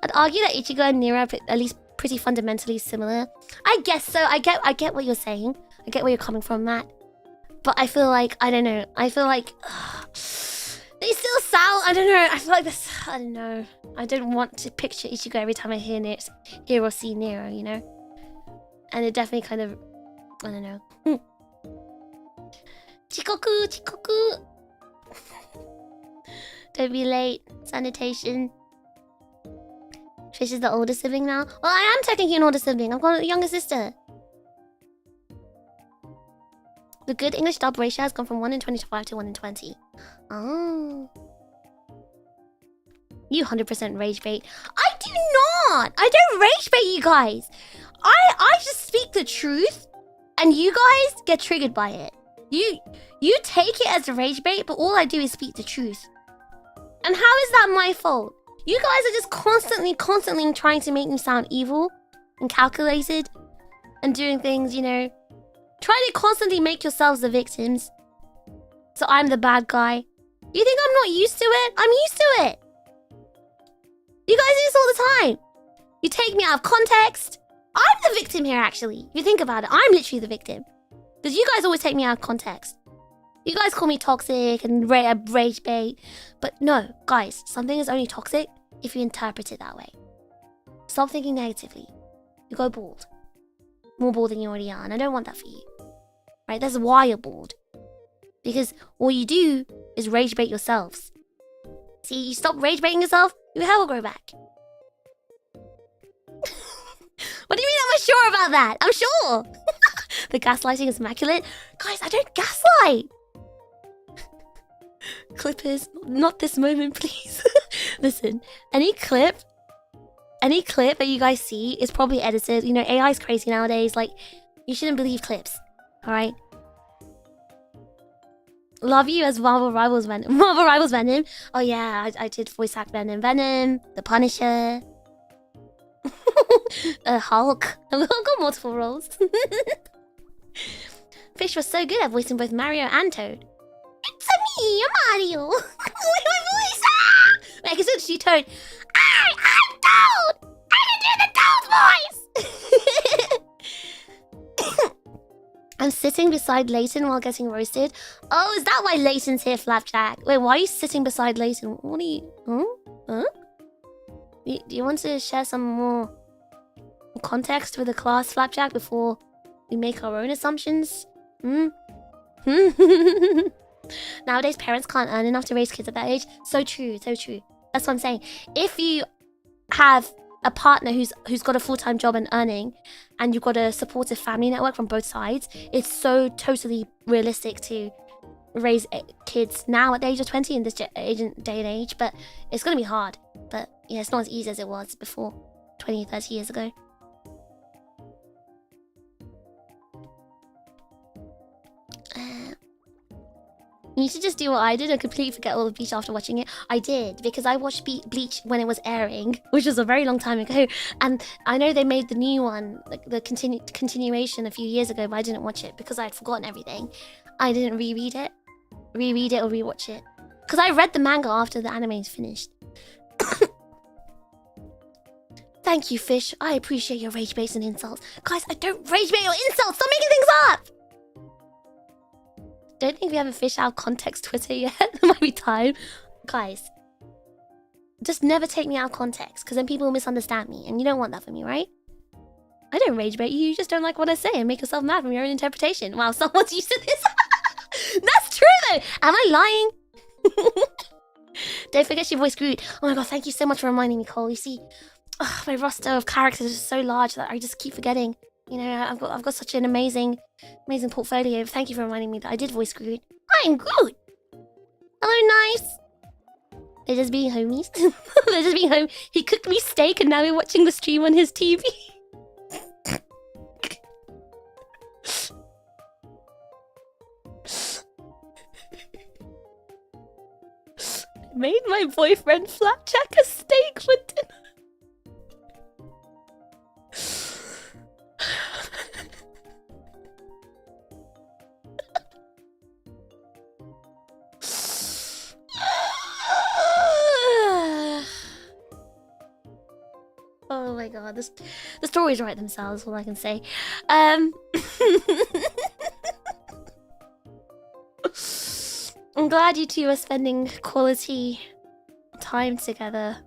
I'd argue that Ichigo and Nero are at least pretty fundamentally similar. I guess so. I get what you're saying. I get where you're coming from, Matt. But I feel like, I don't know. I feel like... they still sound... I don't know. I feel like this... I don't know. I don't want to picture Ichigo every time I hear or see Nero, you know? And it definitely kind of... I don't know. Chikoku! Chikoku! Don't be late. Sanitation. Fish is the older sibling now. Well, I am technically an older sibling. I've got a younger sister. The good English dub ratio has gone from 1 in 25 to 1 in 20. Oh. You 100% rage bait. I do not! I don't rage bait, you guys. I just speak the truth, and you guys get triggered by it. You take it as a rage bait, but all I do is speak the truth. And how is that my fault? You guys are just constantly trying to make me sound evil and calculated and doing things, you know. Trying to constantly make yourselves the victims. So I'm the bad guy. You think I'm not used to it? I'm used to it. You guys do this all the time. You take me out of context. I'm the victim here, actually. If you think about it, I'm literally the victim. Because you guys always take me out of context. You guys call me toxic and rage bait. But no, guys, something is only toxic if you interpret it that way. Stop thinking negatively. You go bald. More bald than you already are, and I don't want that for you. Right? That's why you're bald. Because all you do is rage bait yourselves. See, you stop rage baiting yourself, your hair will grow back. What do you mean I'm sure about that? I'm sure. The gaslighting is immaculate. Guys, I don't gaslight. Clippers, not this moment, please. Listen, any clip that you guys see is probably edited. You know, AI is crazy nowadays. Like, you shouldn't believe clips. Alright? Love you as Marvel Rivals Venom. Marvel Rivals Venom? Oh yeah, I did voice act Venom. Venom, The Punisher, Hulk. I've got multiple roles. Fish was so good at voicing both Mario and Toad. It's me, Mario. With my voice. Ah! Wait, I can still see Toad. I'm Toad. I can do the Toad voice. I'm sitting beside Leighton while getting roasted. Oh, is that why Leighton's here, Flapjack? Wait, why are you sitting beside Leighton? What are you... Huh? Do you want to share some more context with the class, Flapjack, before we make our own assumptions? Nowadays, parents can't earn enough to raise kids at that age. So true, so true. That's what I'm saying. If you have a partner who's got a full-time job and earning, and you've got a supportive family network from both sides, it's so totally realistic to raise kids now at the age of 20 in this day and age. But it's going to be hard. But yeah, it's not as easy as it was before, 20, 30 years ago. You should just do what I did and completely forget all of Bleach after watching it. I did, because I watched Bleach when it was airing, which was a very long time ago. And I know they made the new one, like the continuation a few years ago, but I didn't watch it because I had forgotten everything. I didn't reread it or rewatch it. Because I read the manga after the anime is finished. Thank you, Fish. I appreciate your rage baits and insults. Guys, I don't rage bait or insults. Stop making things up! Don't think we have a Fish out of context Twitter yet. There might be time. Guys, just never take me out of context, because then people will misunderstand me, and you don't want that for me, right? I don't rage bait you. You just don't like what I say and make yourself mad from your own interpretation. Wow, someone's used to this. That's true, though. Am I lying? Don't forget she voiced Groot. Oh my god, thank you so much for reminding me, Cole. You see, my roster of characters is so large that I just keep forgetting. You know, I've got such an amazing portfolio. Thank you for reminding me that I did voice Groot. I am Groot. Hello, nice. They're just being homies. They're just being home. He cooked me steak and now we're watching the stream on his TV. Made my boyfriend flat check a steak for dinner. Oh my god, the stories write themselves, all I can say. I'm glad you two are spending quality time together.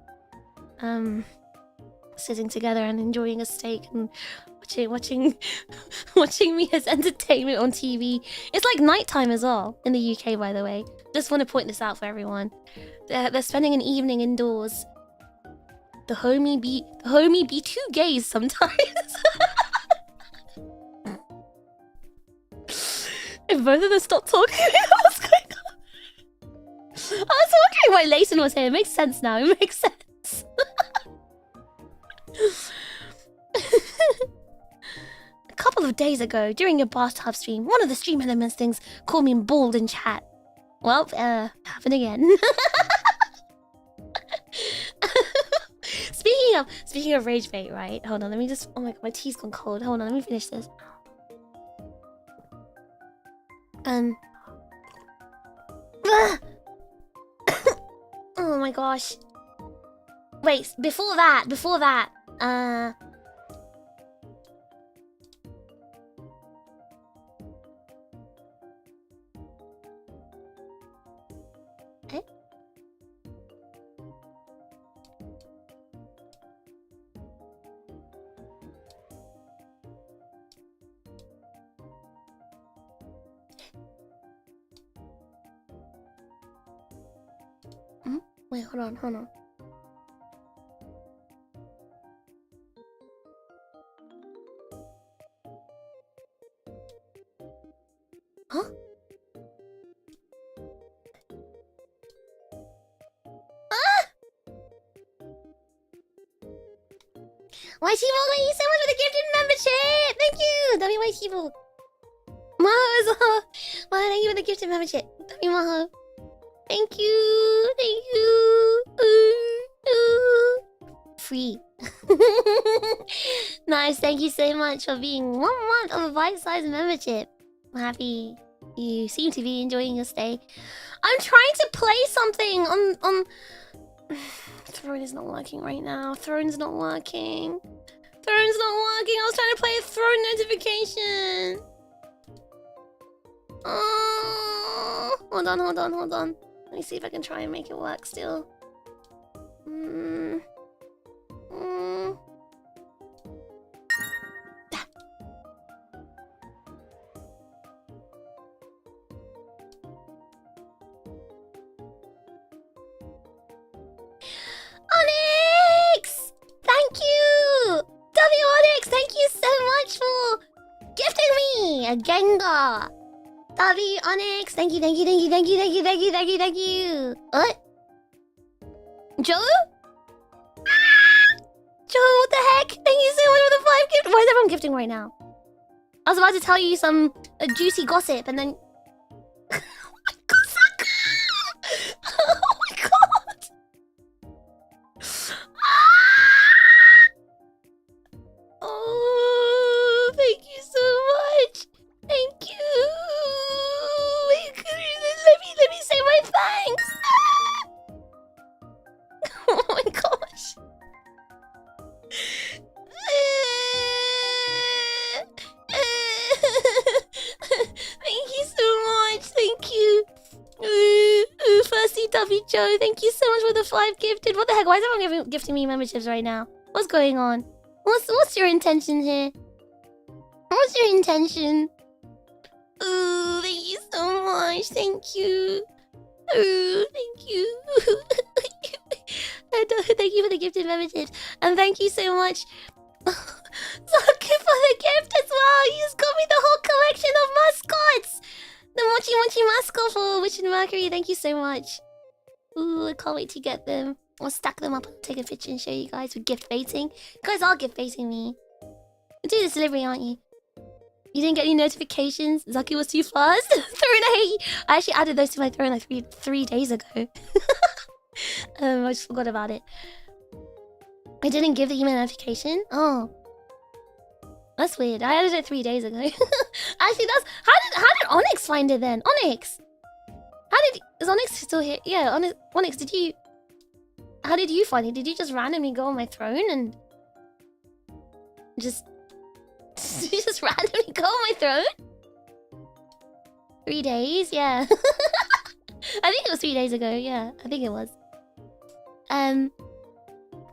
Sitting together and enjoying a steak and watching me as entertainment on TV. It's like nighttime as well in the UK, by the way. Just want to point this out for everyone. They're spending an evening indoors. The homie be too gays sometimes. If both of them stop talking, what's going on? I was wondering why Layton was here. It makes sense now. It makes sense. A couple of days ago, during your bathtub stream, one of the stream elements things called me bald in chat. Well, happened again. Speaking of rage bait, right? Hold on, let me just. Oh my god, my tea's gone cold. Hold on, let me finish this. Oh my gosh. Wait, before that. Eh? Wait, hold on. Huh? White Evil, thank you so much for the gifted membership! Thank you! W White Evil. Maho as well. Maho, thank you for the gifted membership. W Maho. Thank you! Thank you! Free. Nice, thank you so much for being 1 month of a bite-sized membership. I'm happy you seem to be enjoying your stay. I'm trying to play something on... Throne is not working right now. Throne's not working. I was trying to play a Throne notification. Oh, hold on. Let me see if I can try and make it work still. Onyx! Thank you! Onyx, thank you so much for gifting me a Gengar. Onyx, thank you. What? Joe? Joe, what the heck? Thank you so much for the 5 gift. Why is everyone gifting right now? I was about to tell you some juicy gossip and then... Oh my god! Oh, thank you so much. Thank you. Let me say my thanks. Oh my gosh. Thank you so much. Thank you. Firstly, Duffy Joe, thank you so much for the 5 gifted. What the heck? Why is everyone gifting me memberships right now? What's going on? What's your intention here? What's your intention? Ooh, thank you so much. Thank you. Ooh, thank you. Thank you for the gifted membership. And thank you so much, Zaki, for the gift as well. You just got me the whole collection of mascots. The Mochi Mochi mascot for Witch and Mercury. Thank you so much. Ooh, I can't wait to get them. I'll stack them up and take a picture and show you guys with gift baiting. You guys are gift baiting me. You're doing this delivery, aren't you? You didn't get any notifications? Zaki was too fast? Throne, I actually added those to my throne like three days ago. I just forgot about it. I didn't give the email notification? Oh. That's weird. I added it 3 days ago. Actually, that's... How did Onyx find it then? Onyx! Is Onyx still here? Yeah, Onyx, did you... How did you find it? Did you just randomly go on my throne and... Just... Did you just randomly go on my throne? 3 days? Yeah. I think it was 3 days ago. Yeah, I think it was.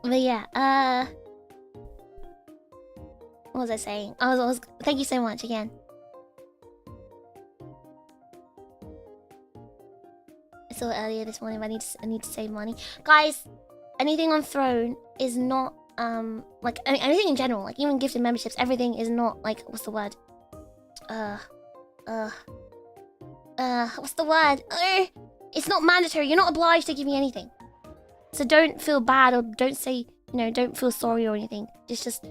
But yeah, what was I saying? I was thank you so much again. I saw it earlier this morning, but I need to save money. Guys, anything on Throne is not like anything in general, like even gifted memberships, everything is not like what's the word? What's the word? It's not mandatory. You're not obliged to give me anything. So don't feel bad or don't say, you know, don't feel sorry or anything. It's just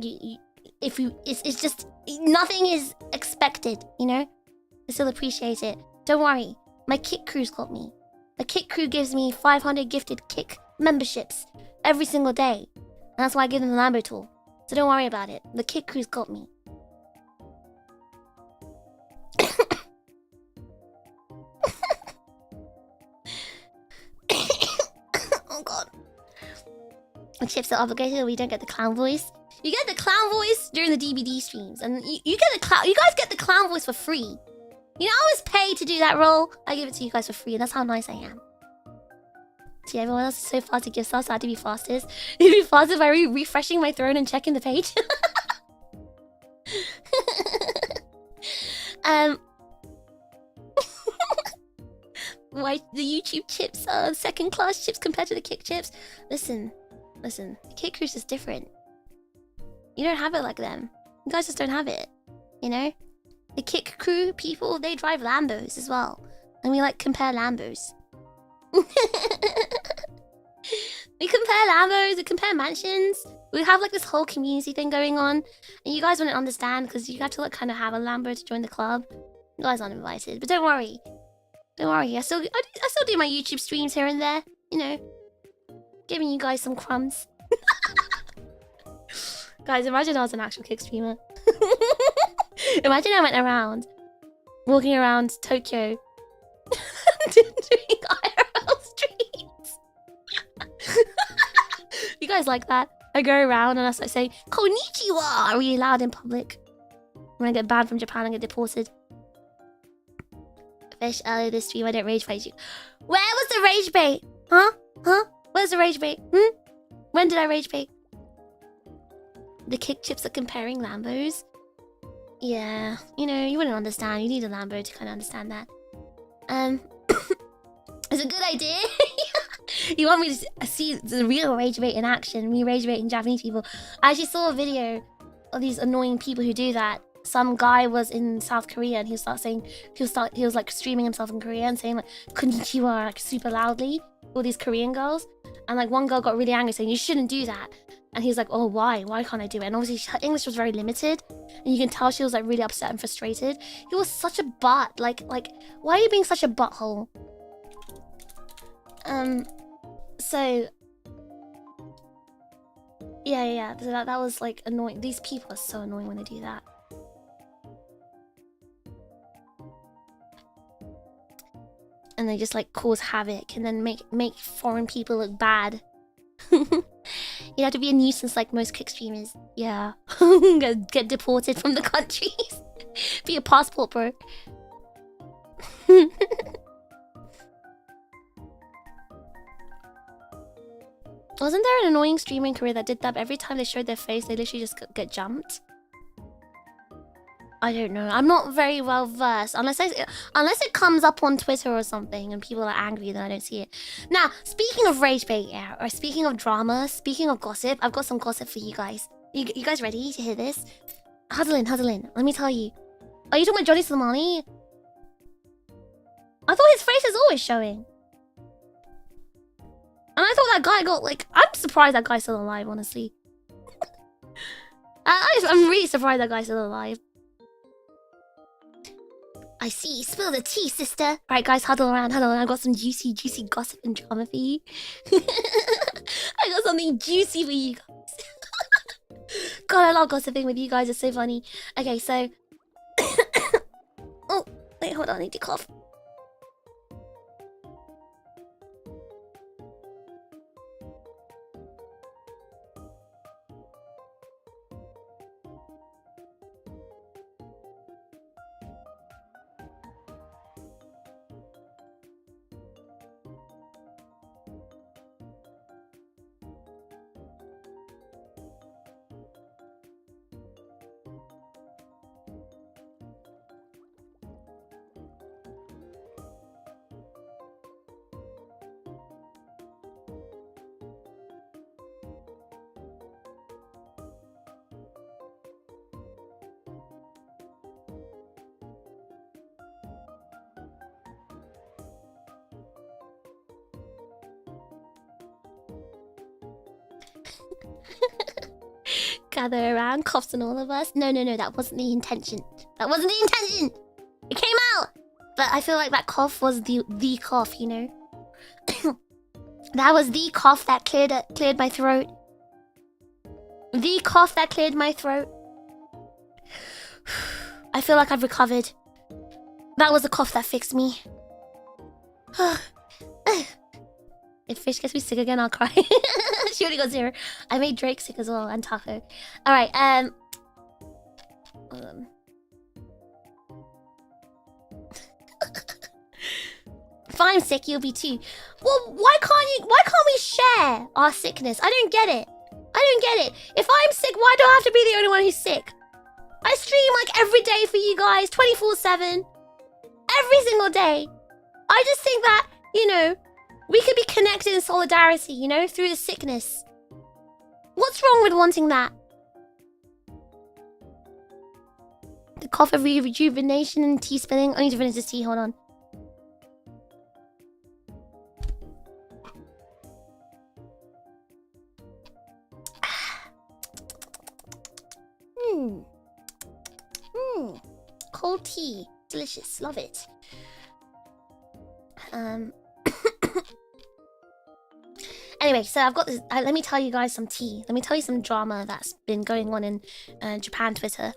it's just nothing is expected, you know? I still appreciate it. Don't worry. My Kick crew's got me. My Kick crew gives me 500 gifted Kick memberships every single day. And that's why I give them the Lambo tool. So don't worry about it. The Kick crew's got me. Oh god. The chips are obligated, we don't get the clown voice. You get the clown voice during the DBD streams, and you get the clown. You guys get the clown voice for free. You know, I was paid to do that role. I give it to you guys for free, and that's how nice I am. See, everyone else is so fast to give stuff, so I had to be fastest. You be fastest by refreshing my throne and checking the page. Why the YouTube chips are second-class chips compared to the Kick chips? Listen, the Kick crew's just different. You don't have it like them. You guys just don't have it. You know? The Kick crew people, they drive Lambos as well. And we like compare Lambos. We compare Lambos, we compare mansions. We have like this whole community thing going on. And you guys wouldn't understand because you have to like kind of have a Lambo to join the club. You guys aren't invited. But don't worry. Don't worry. I still do my YouTube streams here and there. You know. Giving you guys some crumbs. Guys, imagine I was an actual Kick streamer. Imagine I went around, walking around Tokyo, doing IRL streams. You guys like that? I go around and I start saying "Konnichiwa" really loud in public. When I get banned from Japan and get deported. Fish, earlier this stream I didn't rage bait you. Where was the rage bait? Huh? Where's the rage bait? When did I rage bait? The Kick chips are comparing Lambos. Yeah, you know, you wouldn't understand. You need a Lambo to kind of understand that. It's a good idea. You want me to see the real rage bait in action? Me rage baiting Japanese people. I actually saw a video of these annoying people who do that. Some guy was in South Korea and he was like streaming himself in Korea and saying like "Konnichiwa" like super loudly. All these Korean girls, and like one girl got really angry saying you shouldn't do that. And he's like, oh, why? Why can't I do it? And obviously her English was very limited. And you can tell she was like really upset and frustrated. He was such a butt. Like, why are you being such a butthole? So... Yeah. So that was like annoying. These people are so annoying when they do that. And they just like cause havoc and then make foreign people look bad. You have to be a nuisance like most Kick streamers. Yeah. Get deported from the countries. Be a passport, bro. Wasn't there an annoying streamer in Korea that did that? Every time they showed their face, they literally just get jumped. I don't know. I'm not very well versed. Unless it comes up on Twitter or something and people are angry, then I don't see it. Now, speaking of rage bait, yeah, or speaking of drama, speaking of gossip, I've got some gossip for you guys. You guys ready to hear this? Huddle in, huddle in. Let me tell you. Are you talking about Johnny Salmani? I thought his face is always showing. And I thought that guy got, like... I'm surprised that guy's still alive, honestly. I'm really surprised that guy's still alive. I see. Spill the tea, sister. Alright, guys, huddle around, huddle around. I've got some juicy, juicy gossip and drama for you. I got something juicy for you guys. God, I love gossiping with you guys. It's so funny. Okay, so... Oh, wait, hold on. I need to cough. Gather around, coughs on all of us. No, that wasn't the intention. That wasn't the intention! It came out! But I feel like that cough was the cough, you know? That was the cough that cleared my throat. The cough that cleared my throat. I feel like I've recovered. That was the cough that fixed me. If Fish gets me sick again, I'll cry. She already got 0. I made Drake sick as well, and Taco. Alright, if I'm sick, you'll be too. Well, why can't we share our sickness? I don't get it. If I'm sick, why do I have to be the only one who's sick? I stream like every day for you guys, 24/7. Every single day. I just think that, you know, we could be connected in solidarity, you know, through the sickness. What's wrong with wanting that? The cough of rejuvenation and tea spilling. I need to finish this tea, hold on. Cold tea. Delicious. Love it. Anyway, so I've got this. Let me tell you guys some tea. Let me tell you some drama that's been going on in Japan Twitter.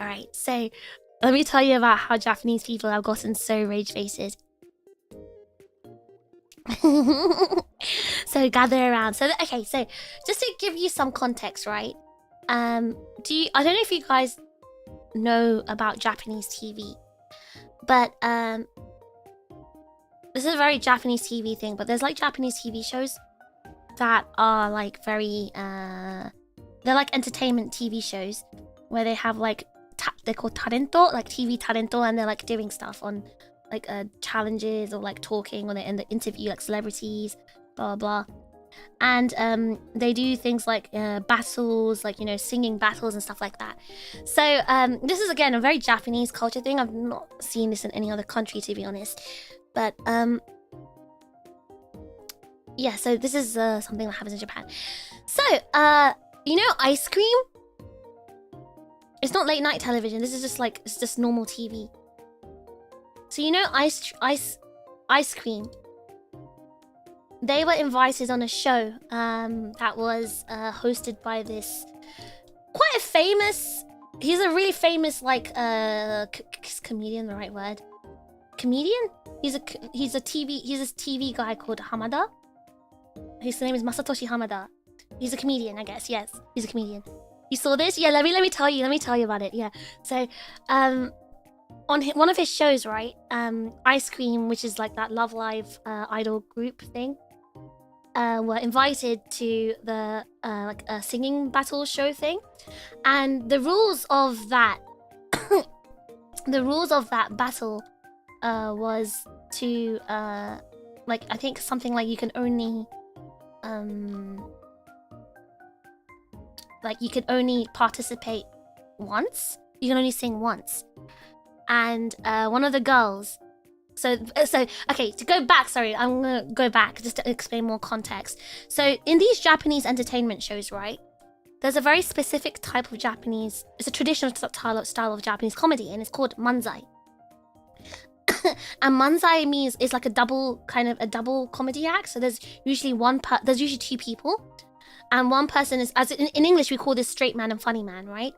Alright, so let me tell you about how Japanese people have gotten so rage-faced. So gather around. So okay, so just to give you some context, right? I don't know if you guys know about Japanese TV, but this is a very Japanese TV thing, but there's like Japanese TV shows that are like very they're like entertainment TV shows where they have like they're called talento, like TV talento, and they're like doing stuff on like challenges or like talking, or they're in the interview like celebrities, blah blah blah. And they do things like battles, like, you know, singing battles and stuff like that. So this is again a very Japanese culture thing. I've not seen this in any other country, to be honest. But yeah, so this is something that happens in Japan. So you know, ice cream. It's not late night television. This is just like, it's just normal TV. So you know, ice cream. They were invited on a show that was hosted by this quite a famous. He's a really famous like comedian, the right word? Comedian? He's a TV guy called Hamada. His name is Masatoshi Hamada. He's a comedian, I guess. Yes, he's a comedian. You saw this? Yeah, let me tell you about it. Yeah. So on one of his shows, right? Ice Cream, which is like that Love Live idol group thing, were invited to the like a singing battle show thing, and the rules of that the rules of that battle was to like, I think something like you can only like you can only participate once. You can only sing once. And one of the girls, so okay, to go back, sorry, I'm gonna go back just to explain more context. So in these Japanese entertainment shows, right, there's a very specific type of Japanese, it's a traditional style of Japanese comedy, and it's called manzai. And manzai means it's like a double comedy act. So there's usually there's usually two people, and one person is, as in English we call this straight man and funny man, right?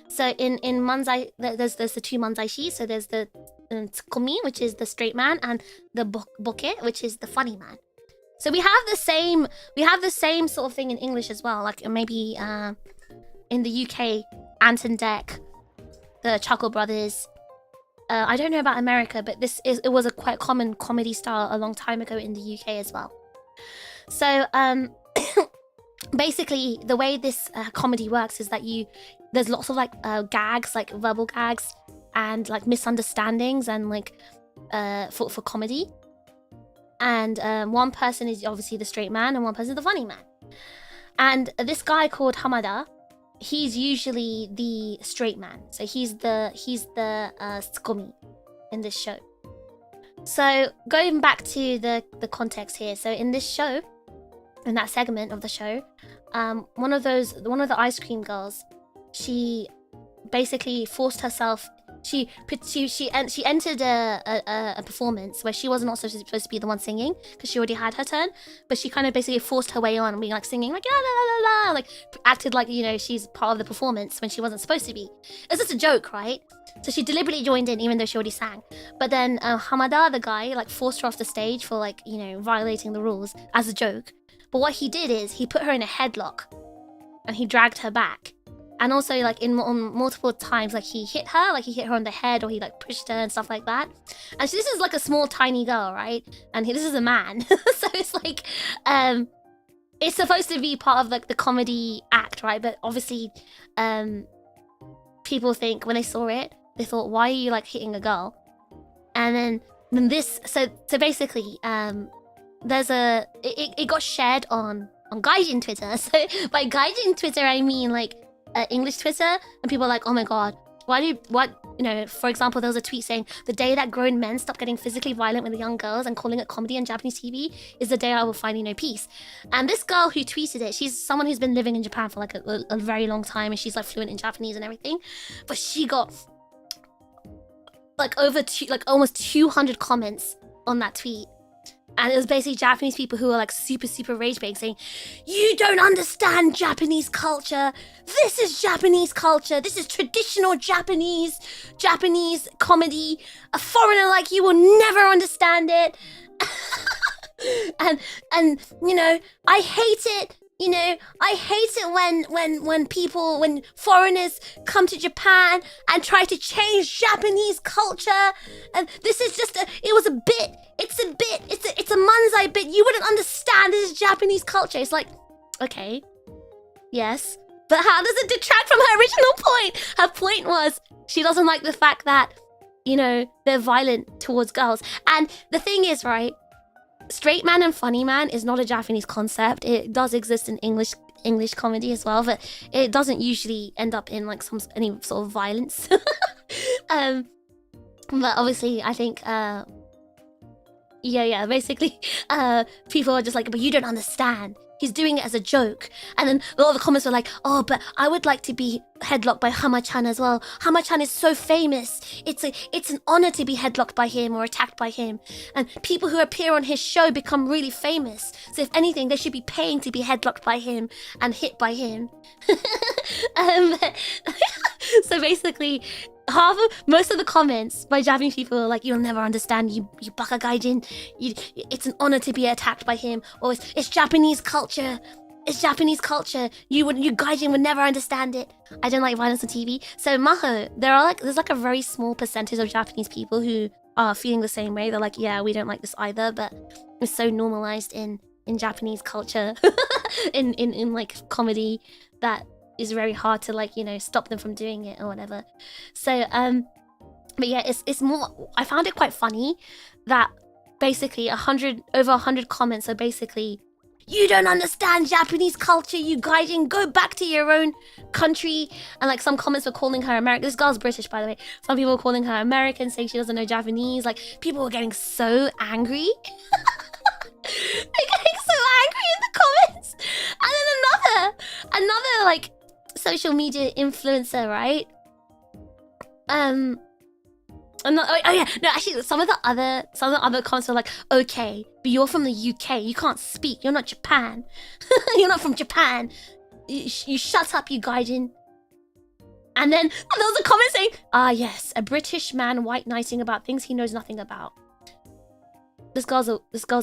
So in manzai, there's the two manzai-shi. So there's the tsukomi, which is the straight man, and the boke, which is the funny man. So we have the same sort of thing in English as well. Like maybe in the UK, Ant and Dec, the Chuckle Brothers. I don't know about America, but it was a quite common comedy style a long time ago in the UK as well. So basically, the way this comedy works is that there's lots of like gags, like verbal gags, and like misunderstandings, and like for comedy. And one person is obviously the straight man, and one person is the funny man. And this guy called Hamada, he's usually the straight man. So he's the tsukomi in this show. So going back to the context here. So in this show, in that segment of the show, one of the ice cream girls, she basically forced herself. She entered a performance where she wasn't also supposed to be the one singing, because she already had her turn, but she kind of basically forced her way on, being like singing like la la la la, like acted like, you know, she's part of the performance when she wasn't supposed to be. It's just a joke, right? So she deliberately joined in even though she already sang. But then Hamada, the guy, like forced her off the stage for, like, you know, violating the rules as a joke. But what he did is he put her in a headlock and he dragged her back. And also, like, on multiple times, like, he hit her on the head, or he, like, pushed her and stuff like that. And this is, like, a small, tiny girl, right? And this is a man. So it's, like, it's supposed to be part of, like, the comedy act, right? But obviously, people think, when they saw it, they thought, why are you, like, hitting a girl? And then this, so basically, it got shared on Gaijin Twitter. So by Gaijin Twitter, I mean, like, English Twitter, and people are like, oh my god, you know, for example, there was a tweet saying, the day that grown men stop getting physically violent with the young girls and calling it comedy on Japanese TV is the day I will finally know peace. And this girl who tweeted it, she's someone who's been living in Japan for like a very long time, and she's like fluent in Japanese and everything, but she got like almost 200 comments on that tweet. And it was basically Japanese people who were like super rage baiting, saying, you don't understand Japanese culture. This is Japanese culture. This is traditional Japanese comedy. A foreigner like you will never understand it. and you know, I hate it. You know, I hate it when foreigners come to Japan and try to change Japanese culture. And this is just it was a bit. It's a manzai bit. You wouldn't understand this is Japanese culture. It's like, okay, yes, but how does it detract from her original point? Her point was she doesn't like the fact that, you know, they're violent towards girls. And the thing is, right, straight man and funny man is not a Japanese concept. It does exist in English comedy as well, but it doesn't usually end up in like any sort of violence. But obviously, I think basically people are just like, but you don't understand. He's doing it as a joke. And then a lot of the comments were like, oh, but I would like to be headlocked by Hama-chan as well. Hama-chan is so famous. It's an honor to be headlocked by him or attacked by him. And people who appear on his show become really famous. So if anything, they should be paying to be headlocked by him and hit by him. So basically, most of the comments by Japanese people are like, you'll never understand, you baka gaijin. It's an honor to be attacked by him. Or it's Japanese culture. It's Japanese culture. You gaijin would never understand it. I don't like violence on TV. So Maho, there's like a very small percentage of Japanese people who are feeling the same way. They're like, yeah, we don't like this either, but it's so normalized in Japanese culture, in like comedy, that is very hard to, like, you know, stop them from doing it or whatever. So But yeah, it's more. I found it quite funny that basically over 100 comments are basically, you don't understand Japanese culture, you gaijin, go back to your own country. And like some comments were calling her American. This girl's British, by the way. Some people were calling her American, saying she doesn't know Japanese. Like, people were getting so angry. They're getting so angry in the comments. And then another like social media influencer, right? Actually, some of the other comments were like, okay, but you're from the UK, you can't speak, you're not Japan. You're not from Japan. You shut up, you gaijin. And then there was a comment saying, yes, a British man white knighting about things he knows nothing about. This girl's a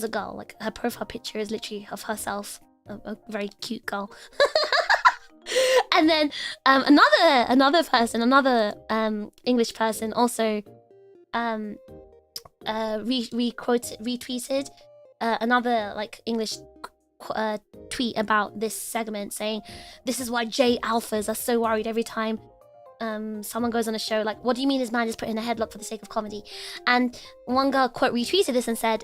girl. Like, her profile picture is literally of herself, a very cute girl. And then another person, English person also retweeted another like English tweet about this segment, saying this is why J alphas are so worried every time someone goes on a show. Like, what do you mean this man just put in a headlock for the sake of comedy? And one girl quote retweeted this and said,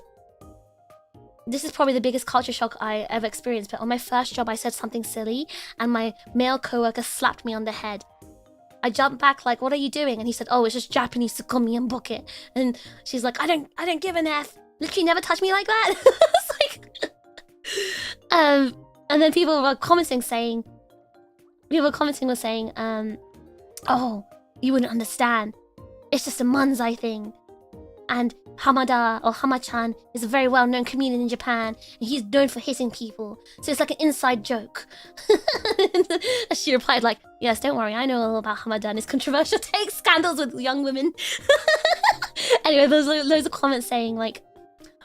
this is probably the biggest culture shock I ever experienced, but on my first job I said something silly and my male coworker slapped me on the head. I jumped back like, what are you doing? And he said, oh, it's just Japanese Tsukumi and book it. And she's like, I don't give an F. Literally never touch me like that. It's like and then people were commenting were saying, oh, you wouldn't understand. It's just a manzai thing. And Hamada or Hama-chan is a very well-known comedian in Japan, and he's known for hitting people. So it's like an inside joke. And she replied like, yes, don't worry, I know all about Hamada and his controversial takes, scandals with young women. Anyway, there's loads of comments saying like,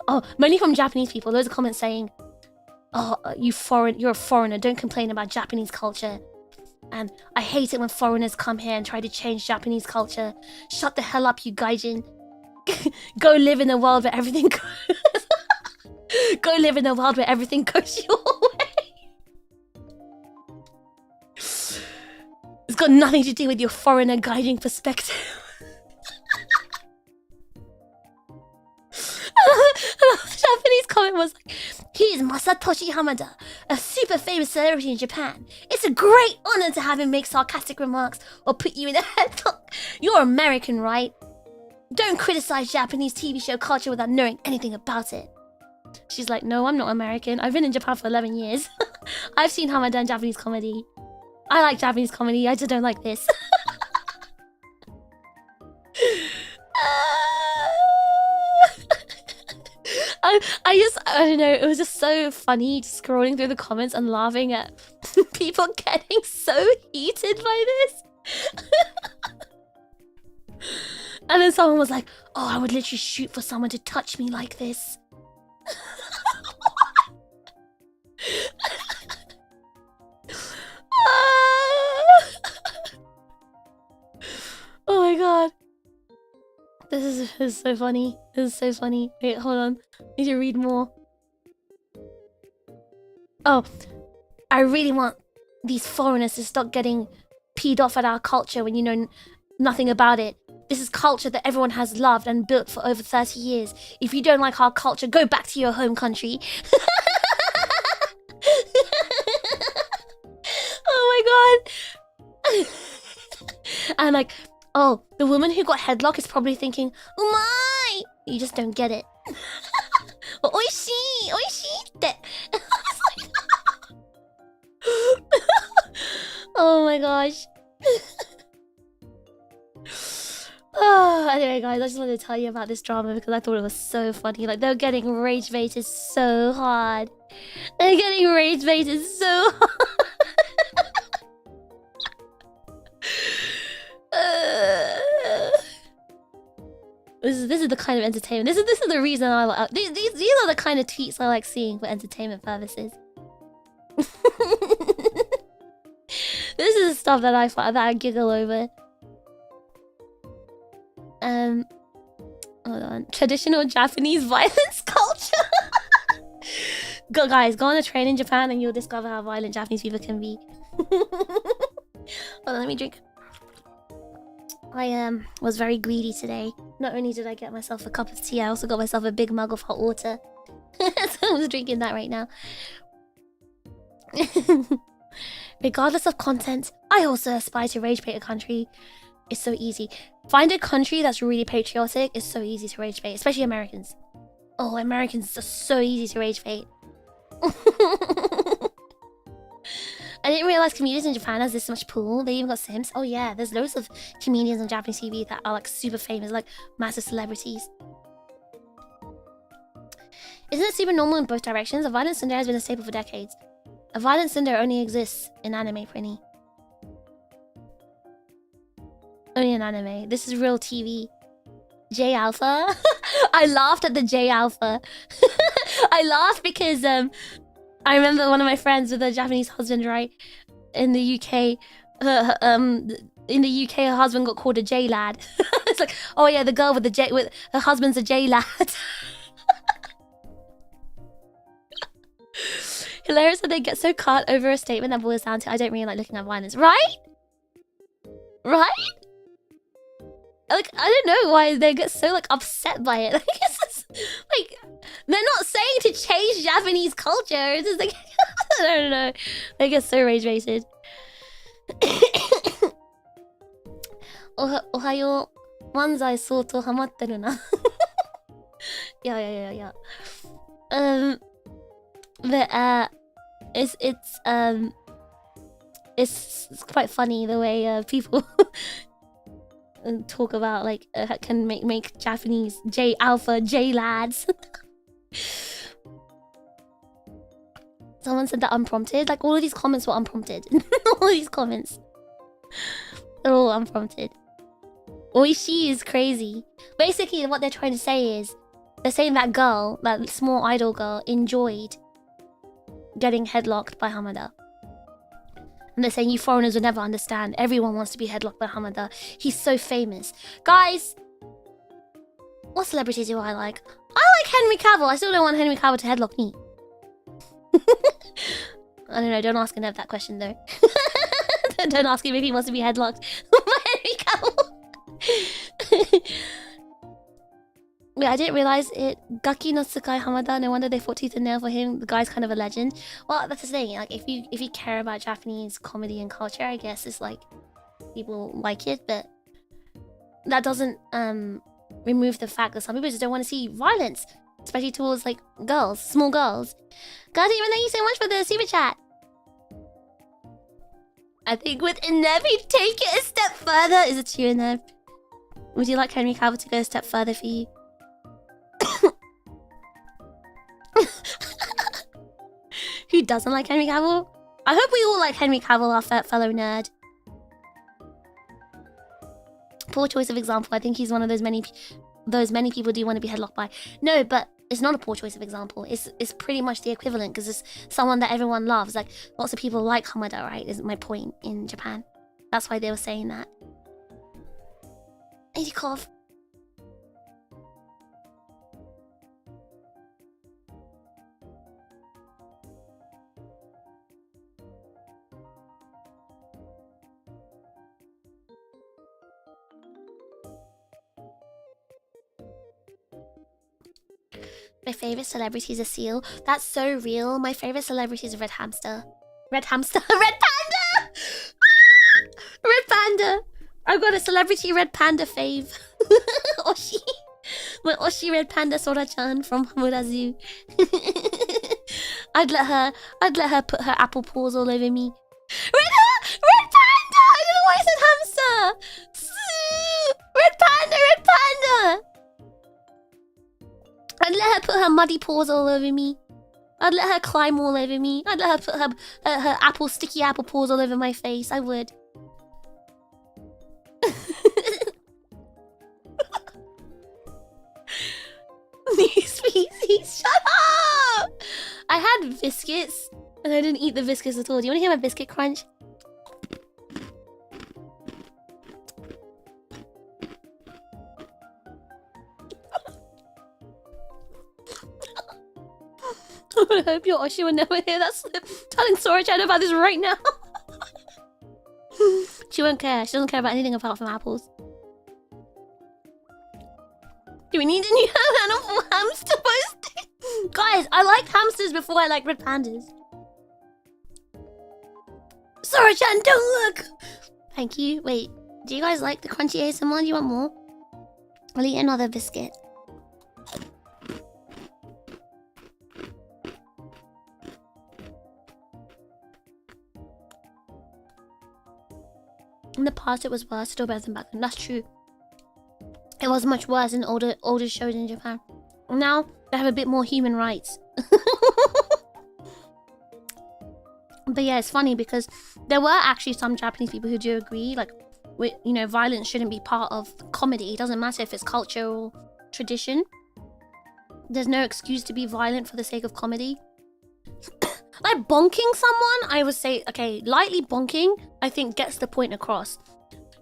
oh, mainly from Japanese people, loads of comments saying, oh, you're a foreigner, don't complain about Japanese culture. And I hate it when foreigners come here and try to change Japanese culture. Shut the hell up, you gaijin. Go live in a world where everything goes... Go live in a world where everything goes your way. It's got nothing to do with your foreigner guiding perspective. The Japanese comment was like, he's Masatoshi Hamada, a super famous celebrity in Japan. It's a great honor to have him make sarcastic remarks or put you in a headlock. You're American, right? Don't criticize Japanese TV show culture without knowing anything about it. She's like, no, I'm not American. I've been in Japan for 11 years. I've seen Hamada in Japanese comedy. I like Japanese comedy. I just don't like this. I don't know. It was just so funny just scrolling through the comments and laughing at people getting so heated by this. And then someone was like, oh, I would literally shoot for someone to touch me like this. Oh my god. This is so funny. This is so funny. Wait, hold on. I need to read more. Oh, I really want these foreigners to stop getting peed off at our culture when you know nothing about it. This is culture that everyone has loved and built for over 30 years. If you don't like our culture, go back to your home country. Oh my god. And like, oh, the woman who got headlock is probably thinking, umai! You just don't get it. Oishii! Oishii! Oh my gosh. Oh, anyway, guys, I just wanted to tell you about this drama because I thought it was so funny. Like, they're getting rage baited so hard. They're getting rage baited so hard. This is the kind of entertainment. This is the reason I like. These are the kind of tweets I like seeing for entertainment purposes. This is the stuff that I giggle over. Hold on. Traditional Japanese violence culture. Guys, go on a train in Japan and you'll discover how violent Japanese people can be. Hold on, let me drink. I was very greedy today. Not only did I get myself a cup of tea, I also got myself a big mug of hot water. So I'm drinking that right now. Regardless of content, I also aspire to rage bait a country. It's so easy. Find a country that's really patriotic. It's so easy to rage bait, especially Americans. Oh, Americans are so easy to rage bait. I didn't realize comedians in Japan has this much pool. They even got Sims. Oh yeah, there's loads of comedians on Japanese TV that are like super famous, like massive celebrities. Isn't it super normal in both directions? A violent tsundere has been a staple for decades. A violent tsundere only exists in anime, Prinny. Only in anime. This is real TV. J Alpha. I laughed at the J Alpha. I laughed because I remember one of my friends with a Japanese husband, right? In the UK, her husband got called a J lad. It's like, oh yeah, the girl with the J, with her husband's a J lad. Hilarious that they get so cut over a statement that boils down to, I don't really like looking at violence, right? Right? Like, I don't know why they get so like upset by it. Like, it's just, like, they're not saying to change Japanese culture. It's just like, I don't know. They get so rage baited. Ohayo, manzai soto hamatte na. Yeah. But it's quite funny the way people talk about like can make Japanese J Alpha J lads. Someone said that unprompted. Like all of these comments were unprompted. All of these comments, they're all unprompted. Oishi is crazy. Basically, what they're trying to say is they're saying that girl, that small idol girl, enjoyed getting headlocked by Hamada. And they're saying you foreigners would never understand. Everyone wants to be headlocked by Hamada. He's so famous. Guys, what celebrity do I like? I like Henry Cavill. I still don't want Henry Cavill to headlock me. I don't know. Don't ask Nev that question though. Don't ask him if he wants to be headlocked by Henry Cavill. Wait, I didn't realize it. Gaki no Tsukai Hamada. No wonder they fought tooth and nail for him. The guy's kind of a legend. Well, that's the thing. Like, if you care about Japanese comedy and culture, I guess it's like people like it, but that doesn't remove the fact that some people just don't want to see violence, especially towards like girls, small girls. Guys, even thank you so much for the super chat. I think with Nev, he'd take it a step further. Is it true, Nev? Would you like Henry Cavill to go a step further for you? Who doesn't like Henry Cavill? I hope we all like Henry Cavill, our fellow nerd. Poor choice of example. I think he's one of those many people do want to be headlocked by. No, but it's not a poor choice of example. It's pretty much the equivalent because it's someone that everyone loves. Like lots of people like Hamada, right? Is my point in Japan. That's why they were saying that. Cough. My favorite celebrity is a seal. That's so real. My favorite celebrity is a red hamster. Red hamster. Red panda! Red panda! I've got a celebrity red panda fave. Oshi. My Oshi red panda Sora-chan from Hamura Zoo. I'd let her put her apple paws all over me. Red panda! I don't know why I said hamster! Red panda! Red panda! I'd let her put her muddy paws all over me. I'd let her climb all over me. I'd let her put her sticky apple paws all over my face. I would. New species, shut up! I had biscuits and I didn't eat the biscuits at all. Do you want to hear my biscuit crunch? I hope your Oshi will never hear that slip. Telling Sora-chan about this right now. She won't care. She doesn't care about anything apart from apples. Do we need a new animal hamster post? Guys, I liked hamsters before I liked red pandas. Sora-chan, don't look! Thank you. Wait, do you guys like the crunchy ASMR? Do you want more? I'll eat another biscuit. In the past, it was worse. Still better than back then. That's true. It was much worse in older shows in Japan. Now they have a bit more human rights. But yeah, it's funny because there were actually some Japanese people who do agree, like, you know, violence shouldn't be part of comedy. It doesn't matter if it's culture or tradition. There's no excuse to be violent for the sake of comedy. Like bonking someone, I would say, okay, lightly bonking, I think gets the point across.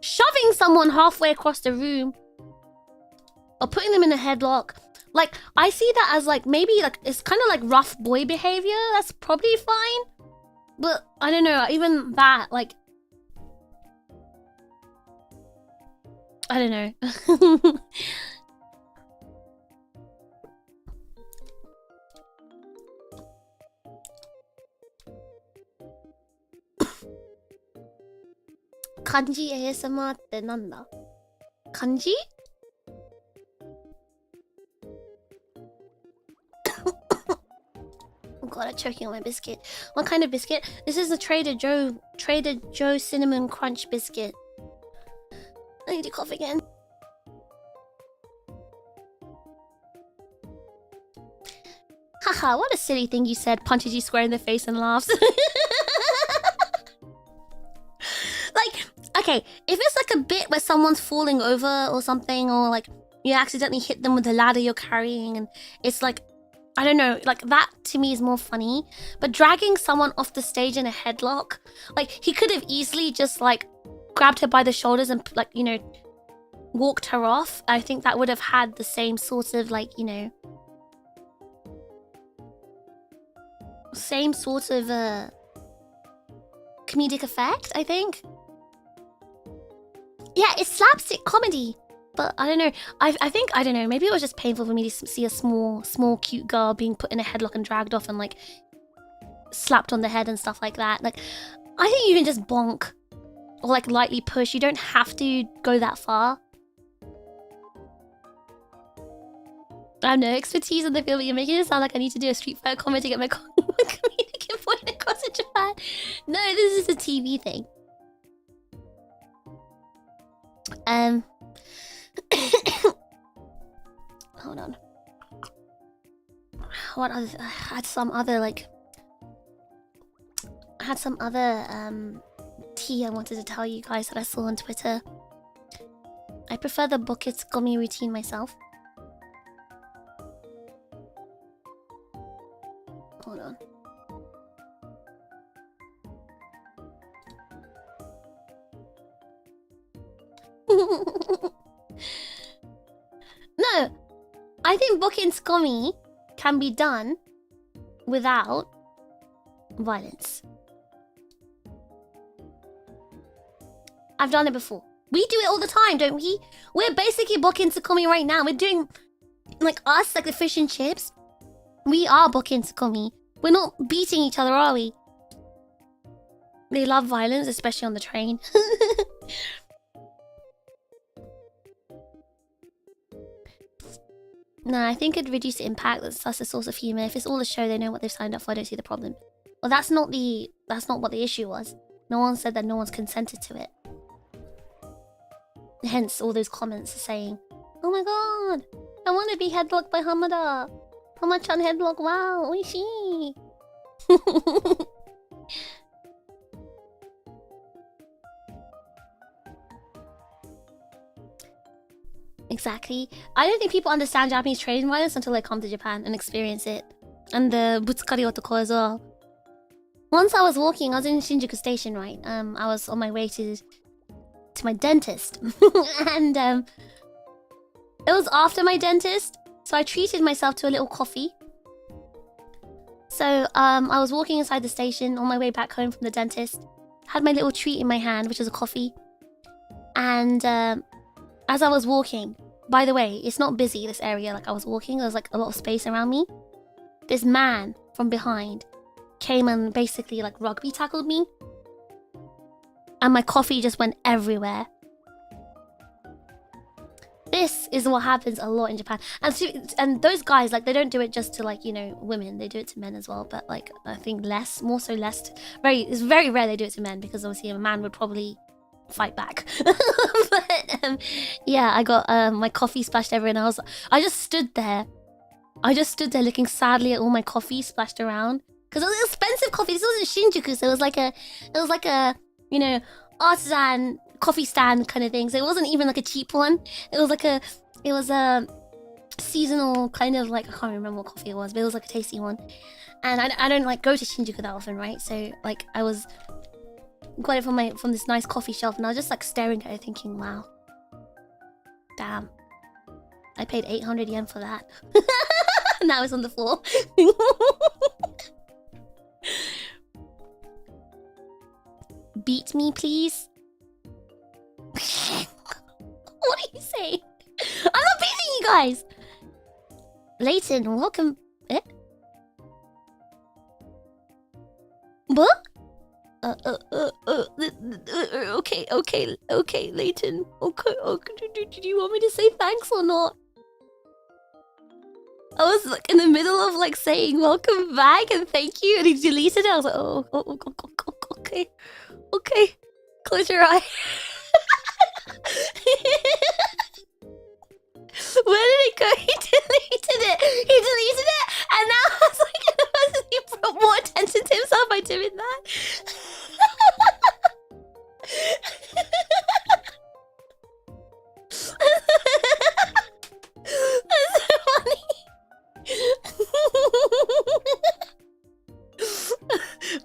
Shoving someone halfway across the room or putting them in a headlock, like, I see that as like, maybe like, it's kind of like rough boy behavior. That's probably fine. But I don't know, even that, like, I don't know. Kanji ASMR ってなんだ? Kanji? Oh god, I'm choking on my biscuit. What kind of biscuit? This is the Trader Joe Cinnamon Crunch biscuit. I need to cough again. Haha, what a silly thing you said. Punches you square in the face and laughs. Like, okay, if it's like a bit where someone's falling over or something, or like you accidentally hit them with the ladder you're carrying, and it's like, I don't know, like that to me is more funny. But dragging someone off the stage in a headlock, like he could have easily just like grabbed her by the shoulders and like, you know, walked her off. I think that would have had the same sort of like, you know, same sort of comedic effect, I think. Yeah, it's slapstick comedy. But I don't know. I think, I don't know, maybe it was just painful for me to see a small, cute girl being put in a headlock and dragged off and like slapped on the head and stuff like that. Like, I think you can just bonk or like lightly push. You don't have to go that far. I have no expertise in the field, but you're making it sound like I need to do a street fight comment to get my comedic point across in Japan. No, this is a TV thing. Hold on. What other? I had some other tea I wanted to tell you guys that I saw on Twitter. I prefer the buckets gummy routine myself. Hold on. No, I think booking scummy can be done without violence. I've done it before. We do it all the time, don't we? We're basically booking Tsukumi right now. We're doing, like us, like the fish and chips. We are booking Tsukumi. We're not beating each other, are we? They love violence, especially on the train. No, I think it'd reduce the impact. That's the source of humor. If it's all a show, they know what they've signed up for. I don't see the problem. Well, that's not what the issue was. No one said that no one's consented to it. Hence, all those comments saying, "Oh my god, I want to be headlocked by Hamada. Hama-chan headlock, wow, oishii." Exactly. I don't think people understand Japanese train violence until they come to Japan and experience it. And the butsukari otoko as well. Once I was walking, I was in Shinjuku Station, right? I was on my way to my dentist. And it was after my dentist, so I treated myself to a little coffee. So I was walking inside the station on my way back home from the dentist. Had my little treat in my hand, which was a coffee. And as I was walking, By the way, it's not busy, this area. Like, I was walking, there was like a lot of space around me. This man from behind came and basically like rugby tackled me. And my coffee just went everywhere. This is what happens a lot in Japan. And those guys, like, they don't do it just to, like, you know, women. They do it to men as well. But, like, I think more so less. It's very rare they do it to men, because obviously a man would probably fight back. But, yeah, I got my coffee splashed everywhere, and I just stood there. I just stood there looking sadly at all my coffee splashed around. Because it was expensive coffee. This wasn't Shinjuku, so it was like a, you know, artisan coffee stand kind of thing. So it wasn't even like a cheap one. It was a seasonal kind of, like, I can't remember what coffee it was, but it was like a tasty one. And I don't like go to Shinjuku that often, right? So like I got it from this nice coffee shelf, and I was just like staring at it thinking, wow, damn, I paid 800 yen for that. Now it's on the floor. Beat me, please. What do you say? I'm not beating you guys. Leighton, welcome. Eh? What? Okay, Leighton. Okay. Did you want me to say thanks or not? I was like in the middle of like saying welcome back and thank you, and he deleted it. I was like, okay. Close your eye. Where did it go? He deleted it, and now I was like, he brought more attention to himself by doing that. That's so funny.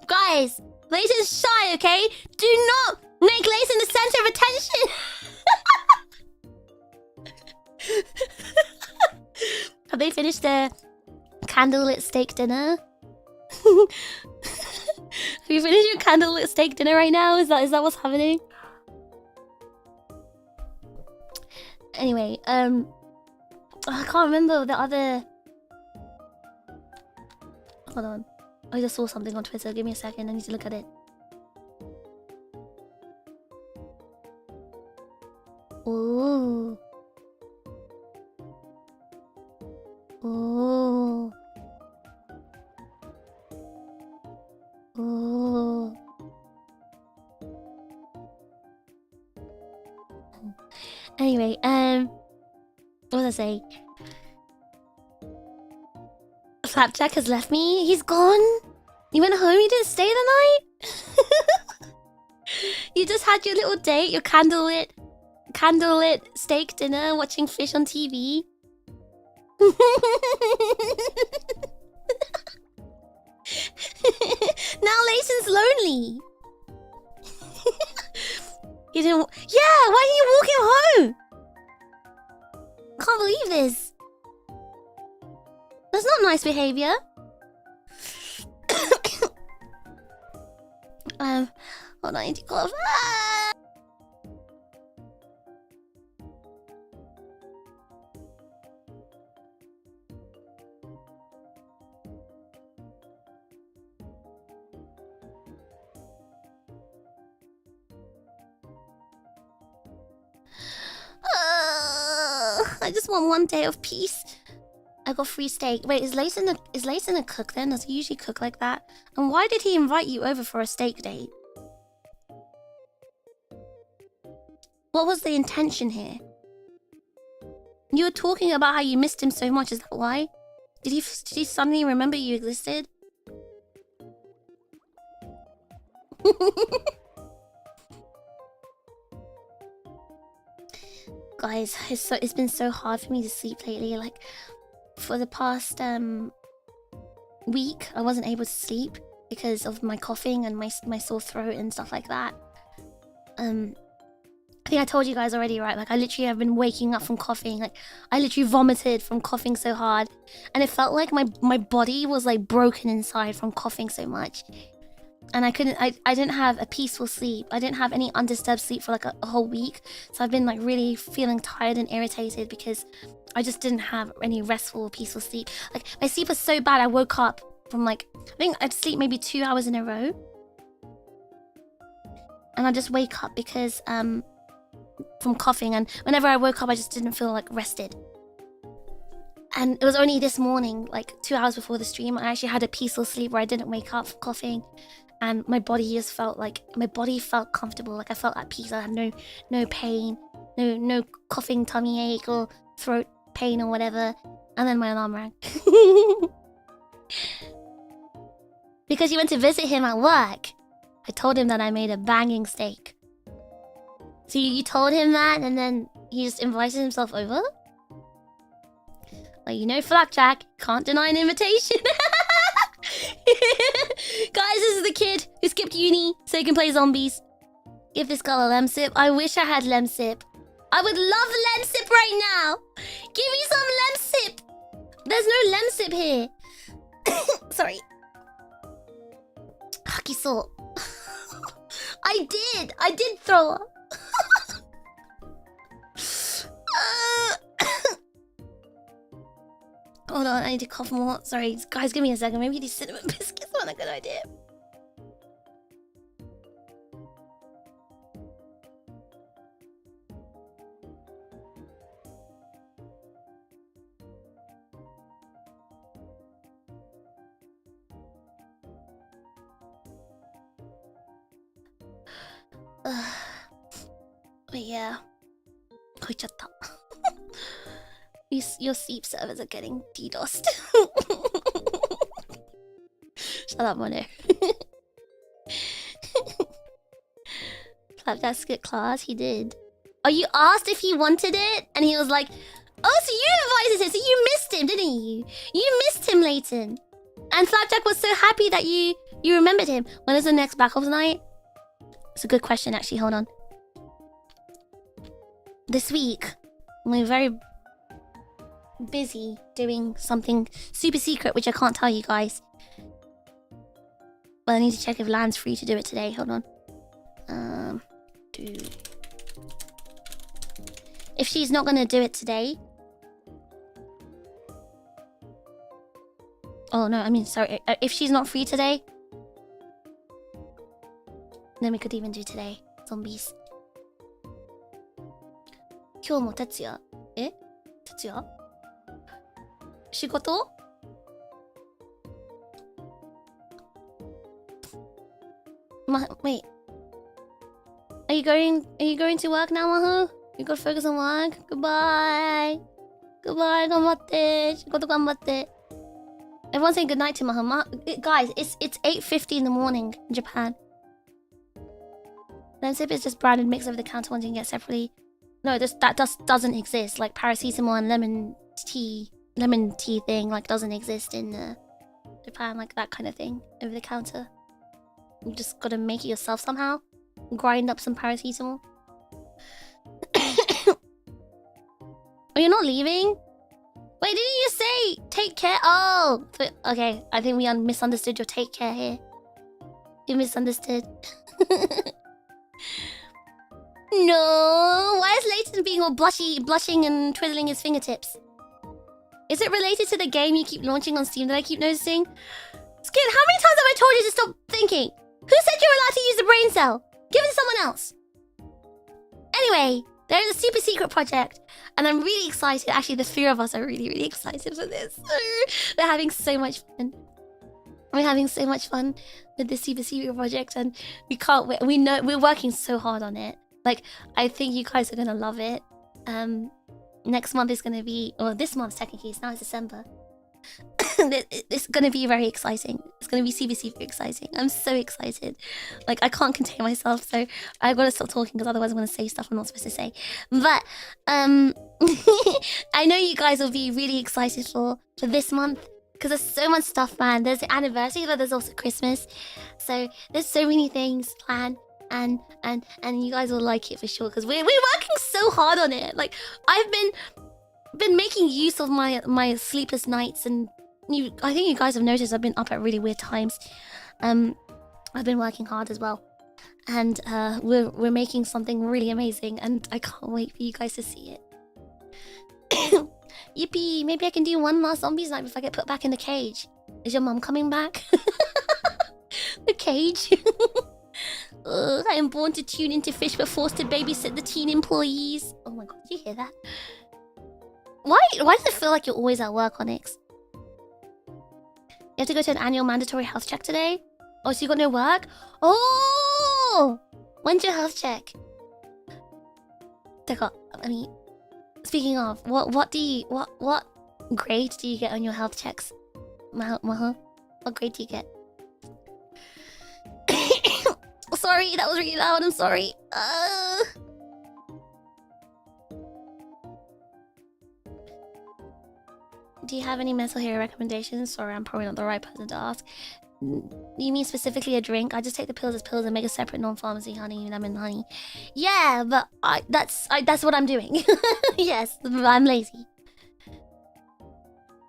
Guys, Layton's shy, okay? Do not make Layton the center of attention. Have they finished their candlelit steak dinner? Have you finished your candlelit steak dinner right now? Is that what's happening? Anyway, I can't remember the other. Hold on, I just saw something on Twitter. Give me a second. I need to look at it. Ooh. Ooh. Ooh. Anyway, what was I saying? Flapjack has left me. He's gone. You went home. You didn't stay the night. You just had your little date, your candlelit steak dinner, watching fish on TV. Now Layton's lonely. You didn't. Yeah, why didn't you walk him home? Can't believe this. That's not nice behavior. Hold on, I need to cough. I just want one day of peace. I got free steak. Wait, is Layton a cook then? Does he usually cook like that? And why did he invite you over for a steak date? What was the intention here? You were talking about how you missed him so much. Is that why? Did he suddenly remember you existed? Guys, it's been so hard for me to sleep lately. Like, for the past week, I wasn't able to sleep because of my coughing and my sore throat and stuff like that. I think I told you guys already, right? Like, I literally have been waking up from coughing. Like, I literally vomited from coughing so hard, and it felt like my body was like broken inside from coughing so much. And I didn't have a peaceful sleep. I didn't have any undisturbed sleep for like a whole week. So I've been like really feeling tired and irritated because I just didn't have any restful, peaceful sleep. Like my sleep was so bad, I woke up from like, I think I'd sleep maybe 2 hours in a row. And I just wake up because, from coughing, and whenever I woke up, I just didn't feel like rested. And it was only this morning, like 2 hours before the stream, I actually had a peaceful sleep where I didn't wake up from coughing. And my body just felt like, my body felt comfortable. Like I felt at peace. I had no pain, no coughing tummy ache or throat pain or whatever. And then my alarm rang. Because you went to visit him at work. I told him that I made a banging steak. So you told him that and then he just invited himself over? Well, you know, Flapjack can't deny an invitation. Guys, this is the kid who skipped uni so he can play zombies. Give this girl a lemsip. I wish I had lemsip. I would love lemsip right now. Give me some lemsip. There's no lemsip here. Sorry. Hakiso. I did throw up. Hold on, I need to cough more. Sorry, guys, give me a second. Maybe these cinnamon biscuits aren't a good idea. But yeah. こいちゃった。Your sleep servers are getting DDoSed. Shut up, Mono. Flapjack skip class, he did. Oh, you asked if he wanted it? And he was like, oh, so you invited him, so you missed him, didn't you? You missed him, Leighton. And Flapjack was so happy that you remembered him. When is the next Black Ops night? It's a good question, actually. Hold on. This week, we're very busy doing something super secret, which I can't tell you guys. But I need to check if Land's free to do it today. Hold on. If she's not gonna do it today... Oh, no, I mean, sorry. If she's not free today... Then we could even do today. Zombies. 今日も徹夜？え？徹夜？仕事？ Wait. Are you going to work now, Mahu? You gotta focus on work. Goodbye. Goodbye. 頑張って。仕事頑張って。Everyone's saying goodnight to Mahu. Guys, it's 8:50 in the morning in Japan. Lemsip is just branded mix over the counter ones you can get separately. No, that doesn't exist. Like paracetamol and lemon tea thing like doesn't exist in Japan, like that kind of thing over the counter. You just gotta make it yourself somehow. Grind up some paracetamol. Oh, you're not leaving? Wait, didn't you say take care? Oh, okay. I think we misunderstood your take care here. You misunderstood. No, why is Leighton being all blushing and twiddling his fingertips? Is it related to the game you keep launching on Steam that I keep noticing? Skin, how many times have I told you to stop thinking? Who said you're allowed to use the brain cell? Give it to someone else. Anyway, there is a super secret project, and I'm really excited. Actually, the three of us are really, really excited for this. We're having so much fun. We're having so much fun with this super secret project, and we can't wait. We know we're working so hard on it. Like, I think you guys are gonna love it. Next month is gonna be, or this month technically, it's now December. It's gonna be very exciting. It's gonna be super, super exciting. I'm so excited. Like, I can't contain myself, so I've got to stop talking because otherwise I'm gonna say stuff I'm not supposed to say. But, I know you guys will be really excited for this month because there's so much stuff planned. There's the anniversary, but there's also Christmas. So, there's so many things planned. And you guys will like it for sure because we're working so hard on it. Like, I've been making use of my sleepless nights, and I think you guys have noticed I've been up at really weird times. I've been working hard as well. And we're making something really amazing, and I can't wait for you guys to see it. Yippee! Maybe I can do one last zombie snipe if I get put back in the cage. Is your mum coming back? The cage. I am born to tune into fish, but forced to babysit the teen employees. Oh my god, did you hear that? Why does it feel like you're always at work, Onyx? You have to go to an annual mandatory health check today? Oh, so you got no work? Oh! When's your health check? I mean, speaking of, what grade do you get on your health checks? What grade do you get? Sorry, that was really loud. I'm sorry. Do you have any mental health recommendations? Sorry, I'm probably not the right person to ask. You mean specifically a drink? I just take the pills as pills and make a separate non-pharmacy honey lemon honey. Yeah, but that's what I'm doing. Yes, I'm lazy.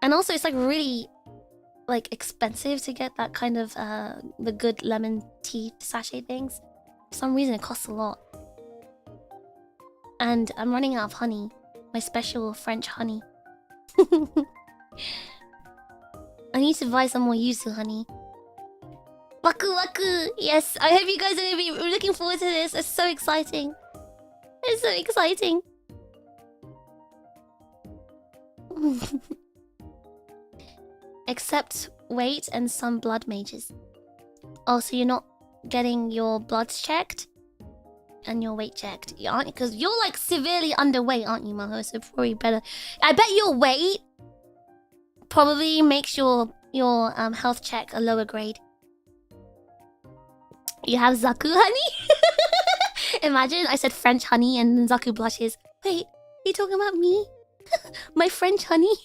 And also, it's like really like expensive to get that kind of the good lemon tea sachet things. For some reason, it costs a lot. And I'm running out of honey, my special French honey. I need to buy some more yuzu honey. Waku waku! Yes, I hope you guys are gonna be looking forward to this. It's so exciting. It's so exciting. Except weight and some blood mages. Oh, so you're not getting your bloods checked? And your weight checked, aren't you? Because you're like severely underweight, aren't you, Maho? So probably better. I bet your weight probably makes your health check a lower grade. You have Zaku honey? Imagine I said French honey and then Zaku blushes. Wait, are you talking about me? My French honey?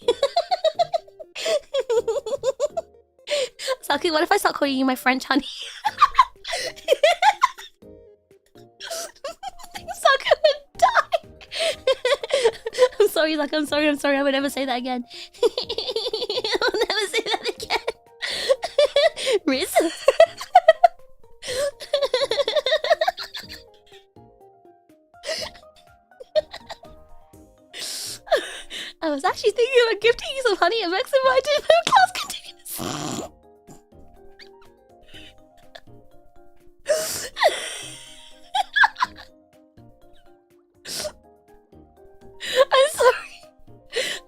Zaku, what if I start calling you my French honey? Zaku would die. I'm sorry, Zaku, I'm sorry. I would never say that again. I'll never say that again. Riz? I was actually thinking about gifting you some honey and Maxim, but I didn't know class continues.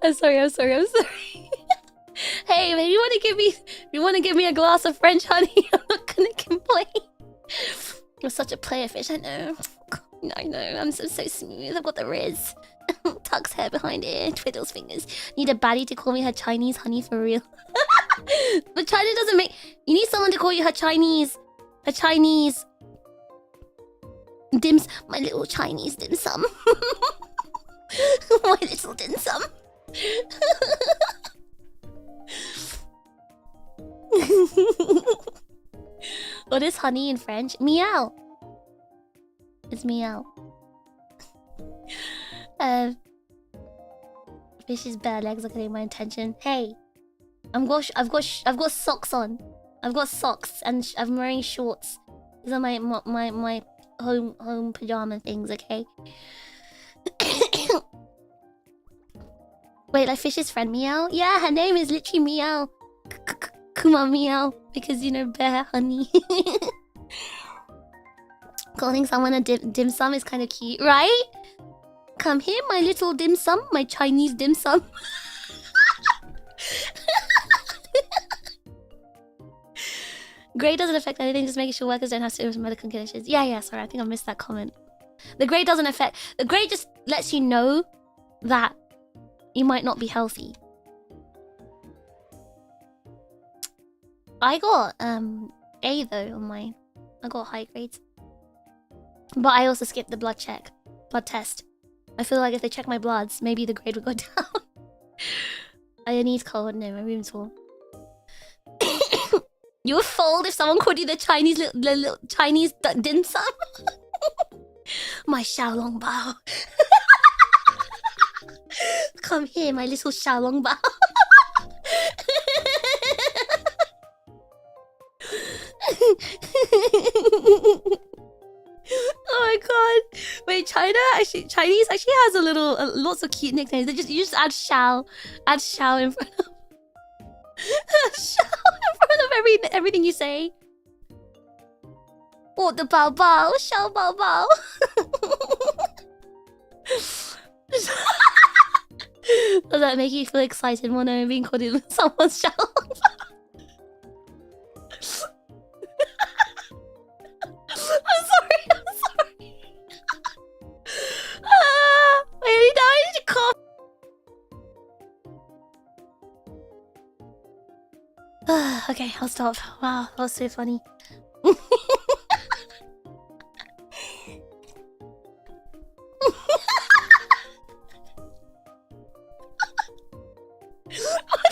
I'm sorry. Hey, maybe you wanna give me a glass of French honey? I'm not gonna complain. I'm such a player fish, I know. I know, I'm so smooth. I've got the Riz. Tucks hair behind it, twiddles fingers. Need a baddie to call me her Chinese honey for real. But China doesn't make... You need someone to call you her Chinese dims... My little Chinese dim sum. My little dim sum. What is honey in French? Meow. It's meow. Fish's bare legs are getting my attention. Hey, I've got socks on. I've got socks and I'm wearing shorts. These are my home pajama things. Okay. Wait, like Fish's friend Meow? Yeah, her name is literally Meow. Kuma Meow, because you know bear honey. Calling someone a dim sum is kind of cute, right? Come here, my little dim sum, my Chinese dim sum. Grade doesn't affect anything, just making sure workers don't have serious medical conditions. Yeah, sorry, I think I missed that comment. The grade doesn't affect... The grade just lets you know that you might not be healthy. I got A though on mine. I got high grades. But I also skipped the blood test. I feel like if they check my bloods, maybe the grade would go down. I need cold. No, my room's warm. You would fold if someone called you the Chinese little Chinese dim sum? My Xiaolong Bao. Come here, my little Xiaolong Bao. Chinese actually has a little lots of cute nicknames. You just add shao in front of shao in front of everything you say. Oh, the bao bao, shao bao bao. Does that make you feel excited more knowing being called in someone's shao? I'm sorry. Wait, now I need to cough. Okay, I'll stop. Wow, that was so funny. What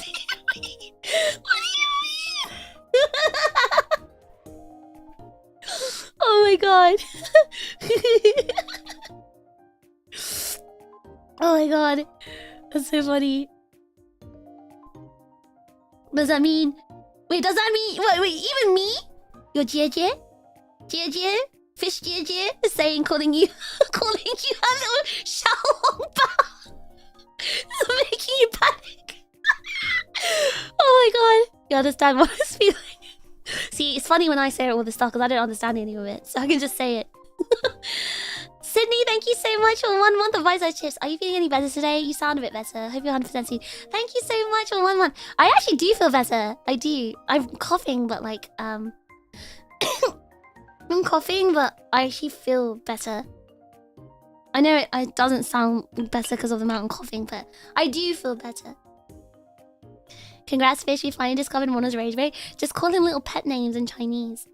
do you mean? Oh my god. Oh my god. That's so funny. Does that mean... Wait, does that mean... Wait, even me? Your Jie? Fish Jie is saying, calling you a little Xiaolong Bao. It's making you panic. Oh my god. You understand what I was feeling? See, it's funny when I say all this stuff because I don't understand any of it. So I can just say it. Sydney, thank you so much for 1 month of Visor Chips. Are you feeling any better today? You sound a bit better. Hope you're 100% soon. Thank you so much for 1 month. I actually do feel better. I do. I'm coughing, but like, I'm coughing, but I actually feel better. I know it doesn't sound better because of the amount I'm coughing, but I do feel better. Congrats, Fish. We finally discovered Mono's Rage Ray. Just call him little pet names in Chinese.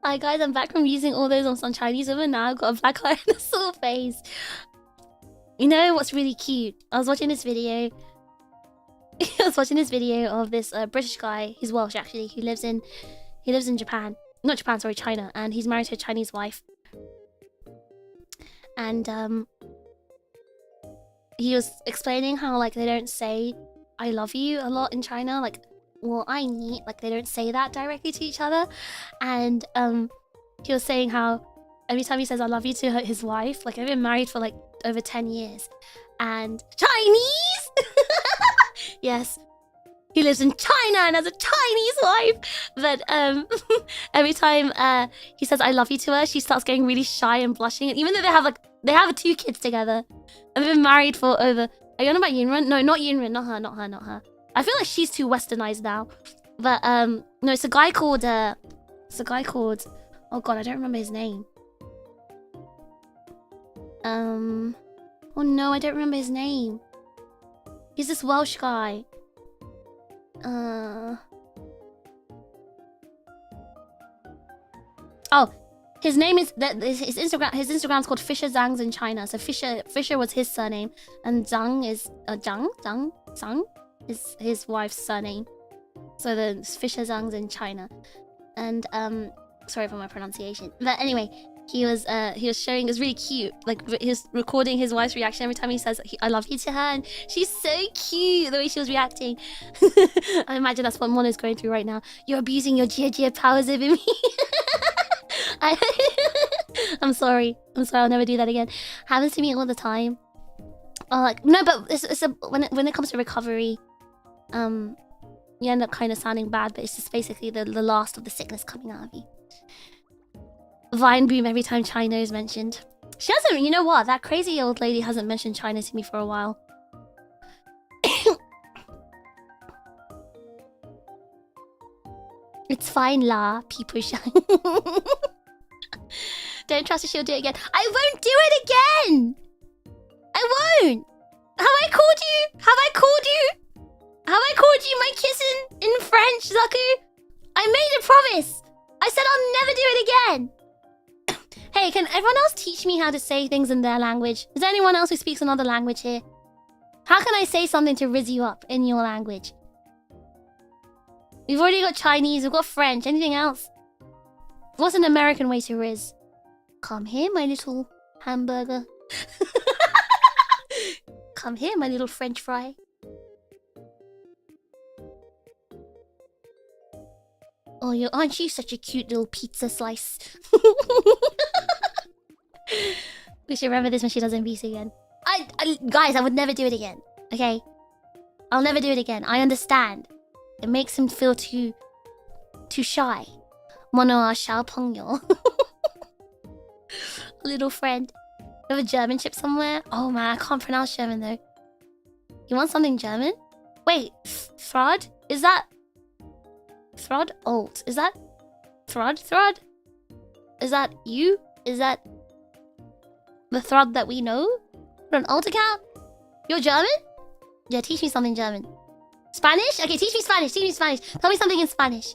Hi guys, I'm back from using all those on some Chinese women. Now I've got a black eye and a sore face. You know what's really cute? I was watching this video. Of this British guy. He's Welsh actually. He lives in Japan. Not Japan, sorry, China. And he's married to a Chinese wife. And he was explaining how like they don't say I love you a lot in China. Like, well, I need, like they don't say that directly to each other. And he was saying how every time he says I love you to his wife, like they've been married for like over 10 years. And Chinese? Yes. He lives in China and has a Chinese wife. But every time he says I love you to her, she starts getting really shy and blushing. And even though they have 2 kids together. And they've been married for over... Are you on about Yunren? No, not Yunren. Not her. I feel like she's too westernized now. But no, it's a guy called oh god, I don't remember his name. Oh no, I don't remember his name. He's this Welsh guy. Oh, his name is his Instagram's called Fisher Zhang's in China. So Fisher was his surname, and Zhang is Zhang is his wife's surname. So the Fisher Zhang's in China. And sorry for my pronunciation. But anyway, he was showing, it was really cute. Like he was recording his wife's reaction every time he says I love you to her, and she's so cute the way she was reacting. I imagine that's what Mono's going through right now. You're abusing your Jie powers over me. I'm sorry. I'll never do that again. Happens to me all the time. Like no, but when it comes to recovery, you end up kind of sounding bad, but it's just basically the last of the sickness coming out of you. Vine boom every time China is mentioned. She hasn't. You know what? That crazy old lady hasn't mentioned China to me for a while. It's fine, la. People shine. Don't trust her, she'll do it again. I won't do it again! I won't! Have I called you? Have I called you my kissing in French, Zaku? I made a promise! I said I'll never do it again! Hey, can everyone else teach me how to say things in their language? Is there anyone else who speaks another language here? How can I say something to rizz you up in your language? We've already got Chinese, we've got French, anything else? What's an American way to rizz? Come here, my little hamburger. Come here, my little French fry. Oh, aren't you such a cute little pizza slice? We should remember this when she does MVC again. Guys, I would never do it again. Okay? I'll never do it again. I understand. It makes him feel too shy. Mono Xiao Pengyo. Little friend. You have a German chip somewhere? Oh man, I can't pronounce German though. You want something German? Wait, Throd? Is that Throd? Alt? Is that Throd? Throd? Is that you? Is that the Throd that we know? For an alt account? You're German? Yeah, teach me something German. Spanish? Okay, teach me Spanish. Teach me Spanish. Tell me something in Spanish.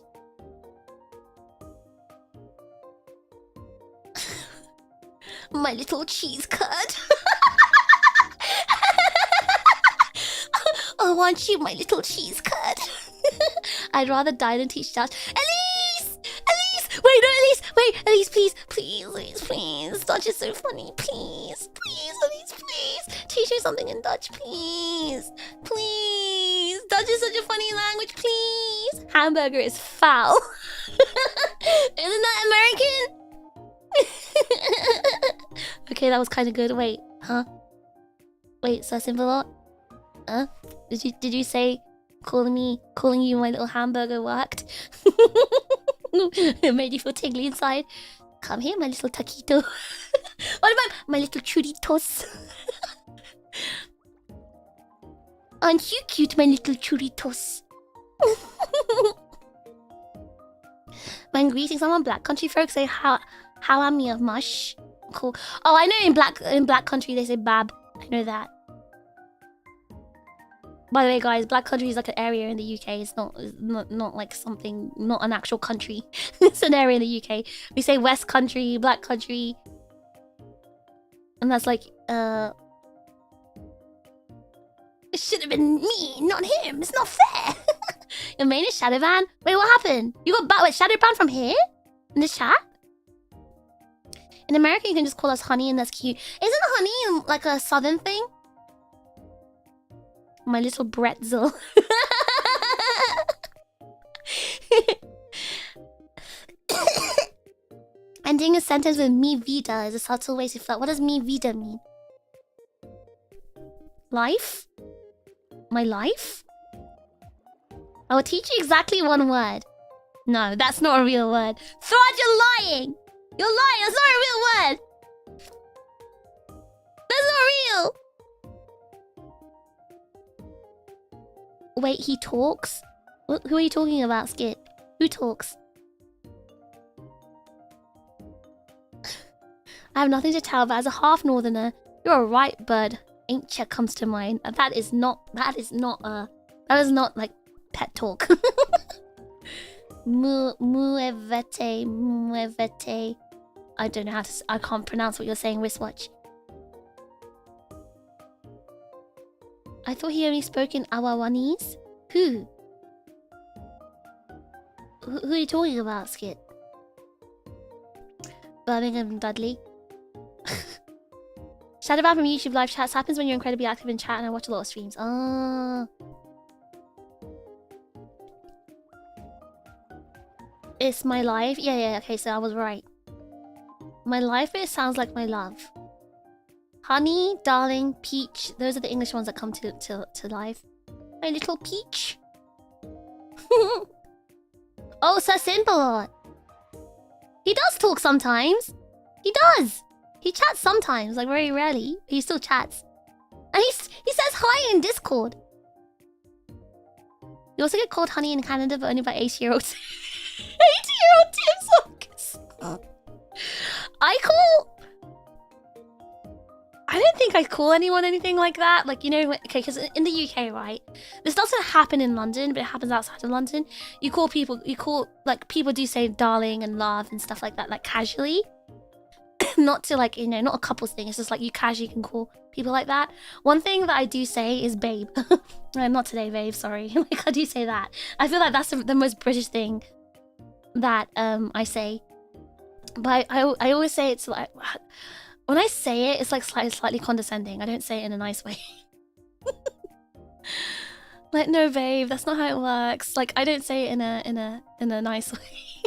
My little cheese curd. I want you, my little cheese curd. I'd rather die than teach Dutch. Elise! Elise! Wait, no, Elise! Wait, Elise, please. Please, Elise, please. Dutch is so funny. Please. Please, Elise, please. Teach me something in Dutch, please. Please. Dutch is such a funny language, please. Hamburger is foul. Isn't that American? Okay, that was kind of good. Wait, huh? Wait, Sassinvalot? Huh? Did you say calling you my little hamburger worked? It made you feel tingly inside. Come here, my little taquito. What about my little churritos? Aren't you cute, my little churritos? When greeting someone, Black Country folks say how am you mush? Cool. Oh, I know in Black Country they say bab. I know that. By the way, guys, Black Country is like an area in the UK. It's not like something, not an actual country. It's an area in the UK. We say West Country, Black Country, and that's like it should have been me, not him. It's not fair. Your main is Shadowban. Wait, what happened? You got Shadowban from here in the chat? In America, you can just call us honey, and that's cute. Isn't honey like a southern thing? My little bretzel. Ending a sentence with mi vida is a subtle way to flirt. What does mi vida mean? Life? My life? I will teach you exactly one word. No, that's not a real word. Throd, you're lying! You're lying! That's not a real word! That's not real! Wait, he talks? Who are you talking about, Skit? Who talks? I have nothing to tell, but as a half northerner, you're a right bird. Ain't comes to mind. That is not like pet talk. Muevete. I don't know how to. I can't pronounce what you're saying, wristwatch. I thought he only spoke in Awawanese. Who? Who are you talking about, Skit? Birmingham Dudley. Shadowban from YouTube live chats happens when you're incredibly active in chat, and I watch a lot of streams. Ah. It's my life. Yeah. Okay, so I was right. My life, it sounds like my love. Honey, darling, peach. Those are the English ones that come to life. My little peach. Oh, so simple. He does talk sometimes. He does. He chats sometimes, like very rarely. He still chats. And he says hi in Discord. You also get called honey in Canada, but only by 80-year-olds. 80-year-old Tim Sockers. I don't think I call anyone anything like that. Like, you know, okay, because in the UK, right? This doesn't happen in London, but it happens outside of London. People do say darling and love and stuff like that, like casually. Not to like, you know, not a couple's thing. It's just like you casually can call people like that. One thing that I do say is babe. Not today, babe, sorry. Like, I do say that. I feel like that's the most British thing that I say. But I always say it's like... When I say it, it's like slightly condescending. I don't say it in a nice way. Like, no, babe, that's not how it works. Like, I don't say it in a nice way.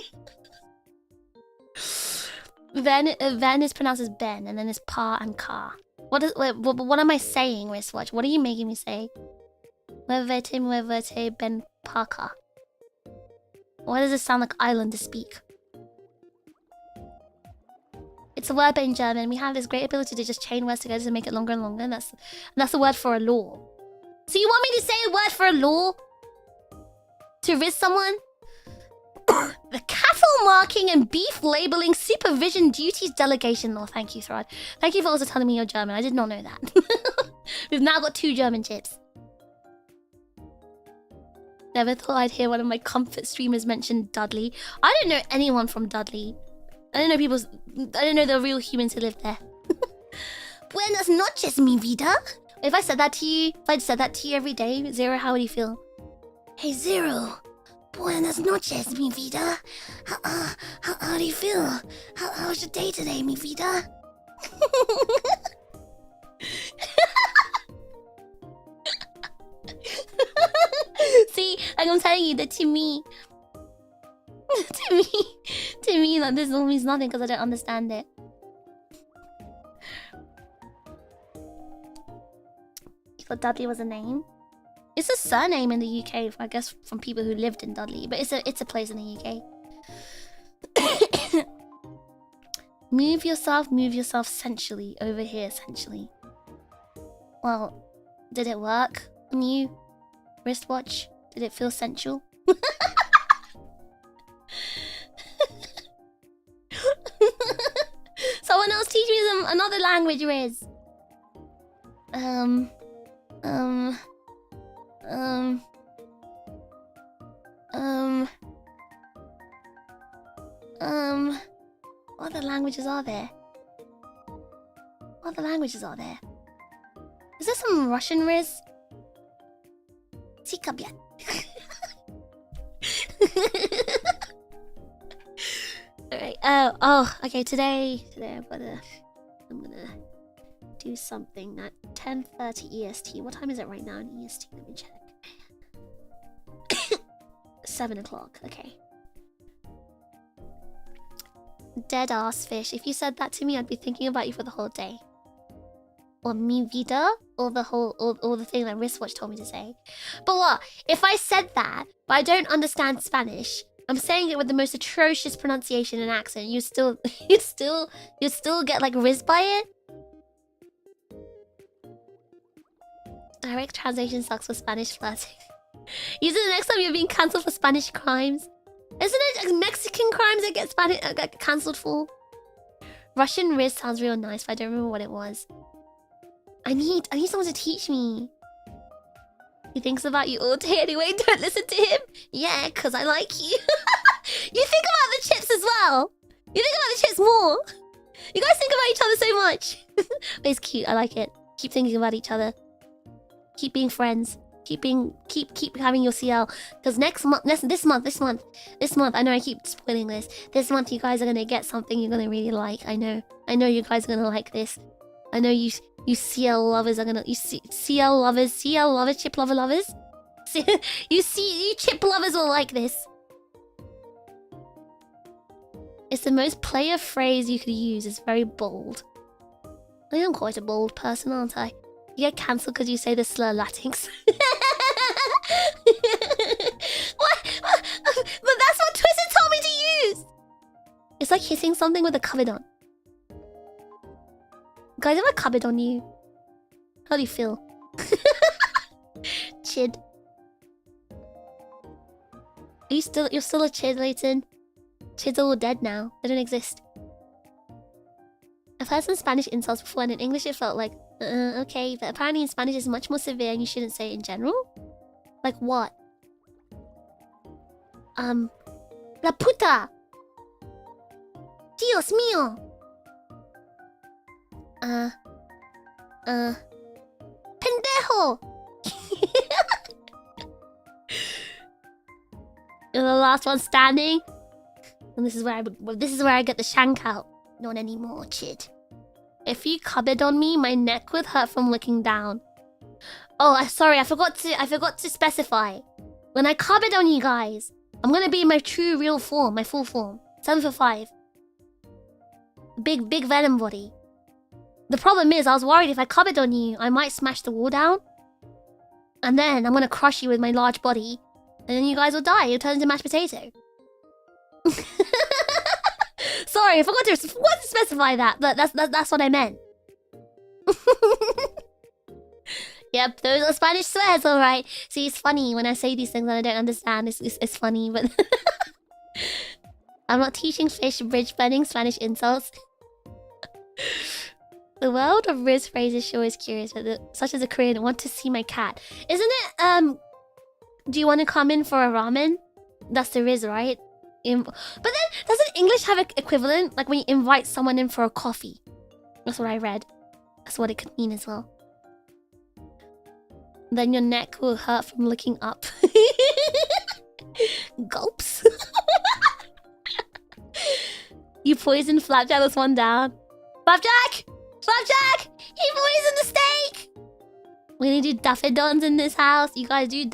Ven is pronounced as Ben, and then it's pa and ka. What am I saying, wristwatch? What are you making me say? Wevete ben paka. Why does it sound like Islanders speak? It's a word, but in German, we have this great ability to just chain words together to make it longer and longer, and that's a word for a law. So you want me to say a word for a law? To risk someone? The cattle marking and beef labeling supervision duties delegation law. Thank you, Throd. Thank you for also telling me you're German. I did not know that. We've now got 2 German chips. Never thought I'd hear one of my comfort streamers mention Dudley. I don't know anyone from Dudley. I don't know the real humans who live there. Buenas noches, mi vida. If I said that to you, every day, Zero, how would you feel? Hey, Zero. Buenas noches, mi vida. How do you feel? How's your day today, mi vida? See, like I'm telling you that to me, that this all means nothing because I don't understand it. You thought Dudley was a name? It's a surname in the UK, I guess, from people who lived in Dudley, but it's a place in the UK. Move yourself sensually over here, sensually. Well, did it work on you, wristwatch? Did it feel sensual? Someone else teach me another language, Riz. What other languages are there? What other languages are there? Is there some Russian, Riz? Sikabyan. Alright, oh, okay, today I'm gonna do something at 10:30 EST. What time is it right now in EST? Let me check. 7 o'clock, okay. Dead ass fish. If you said that to me, I'd be thinking about you for the whole day. Or mi vida, or the thing that wristwatch told me to say. But what? If I said that, but I don't understand Spanish, I'm saying it with the most atrocious pronunciation and accent, you still get like rizzed by it? Direct translation sucks for Spanish flirting. Use it the next time you're being cancelled for Spanish crimes. Isn't it Mexican crimes that get cancelled for? Russian Riz sounds real nice, but I don't remember what it was. I need someone to teach me. He thinks about you all day anyway. Don't listen to him. Yeah, because I like you. You think about the chips as well. You think about the chips more. You guys think about each other so much. But it's cute. I like it. Keep thinking about each other. Keep being friends. Keep having your CL. Because this month, I know I keep spoiling this. This month you guys are gonna get something you're gonna really like. I know you guys are gonna like this. I know you CL lovers are gonna CL lovers, chip lovers. You chip lovers will like this. It's the most player phrase you could use. It's very bold. I am quite a bold person, aren't I? You get cancelled because you say the slur Latinx. What? But that's what Twisted told me to use! It's like hitting something with a cupboard on. Guys, have a cupboard on you? How do you feel? Chid. You're still a chid, Leighton. Chids are all dead now. They don't exist. I've heard some Spanish insults before, and in English it felt like, okay, but apparently in Spanish it's much more severe and you shouldn't say it in general? Like what? La puta! Dios mío! Pendejo! You're the last one standing? And this is where I get the shank out. Not anymore, chid. If you cupboard on me, my neck would hurt from looking down. Oh, sorry, I forgot to specify. When I comment on you guys, I'm gonna be in my true real form, my full form. 7 for 5. Big venom body. The problem is, I was worried if I comment on you, I might smash the wall down. And then I'm gonna crush you with my large body. And then you guys will die. You'll turn into mashed potato. Sorry, I forgot to specify that, but that's what I meant. Yep, those are Spanish swears, alright. See, it's funny when I say these things and I don't understand. It's funny, but... I'm not teaching fish bridge burning Spanish insults. The world of Riz phrases sure is curious, but such as a Korean, want to see my cat. Isn't it, do you want to come in for a ramen? That's the Riz, right? But then, doesn't English have an equivalent? Like when you invite someone in for a coffee. That's what I read. That's what it could mean as well. Then your neck will hurt from looking up. Gulps. You poisoned Flapjack, that's one down. Flapjack! Flapjack! He poisoned the steak! We need to do daffodons in this house. You guys do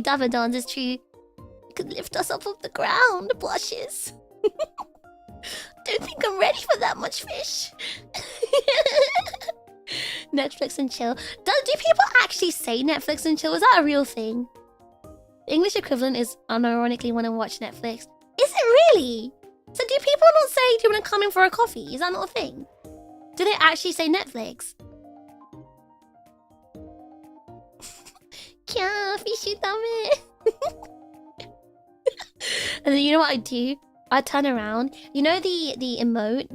daffodons, it's true. You could lift us up off the ground. Blushes. Don't think I'm ready for that much fish. Netflix and chill. Do people actually say Netflix and chill? Is that a real thing? The English equivalent is unironically want to watch Netflix. Is it really? So do people not say, do you want to come in for a coffee? Is that not a thing? Do they actually say Netflix? And then you know what I do? I turn around. You know the emote,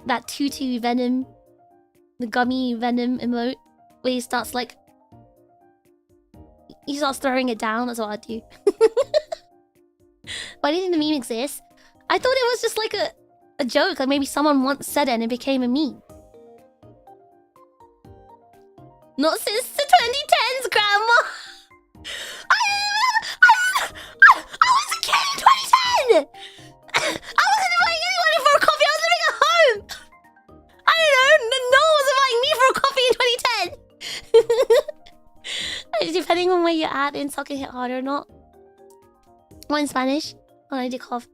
that tutu venom, the gummy venom emote, where he starts like, he starts throwing it down. That's what I do. Why do you think the meme exists? I thought it was just like a joke. Like maybe someone once said it and it became a meme. Not since the 2010s, Grandma. I was a kid in 2010. I wasn't inviting anyone for a coffee. I was living at home. I don't know. No one was inviting me for a coffee in 2010. Depending on where you're at, the insult can hit harder or not. One in Spanish. Oh, I did cough.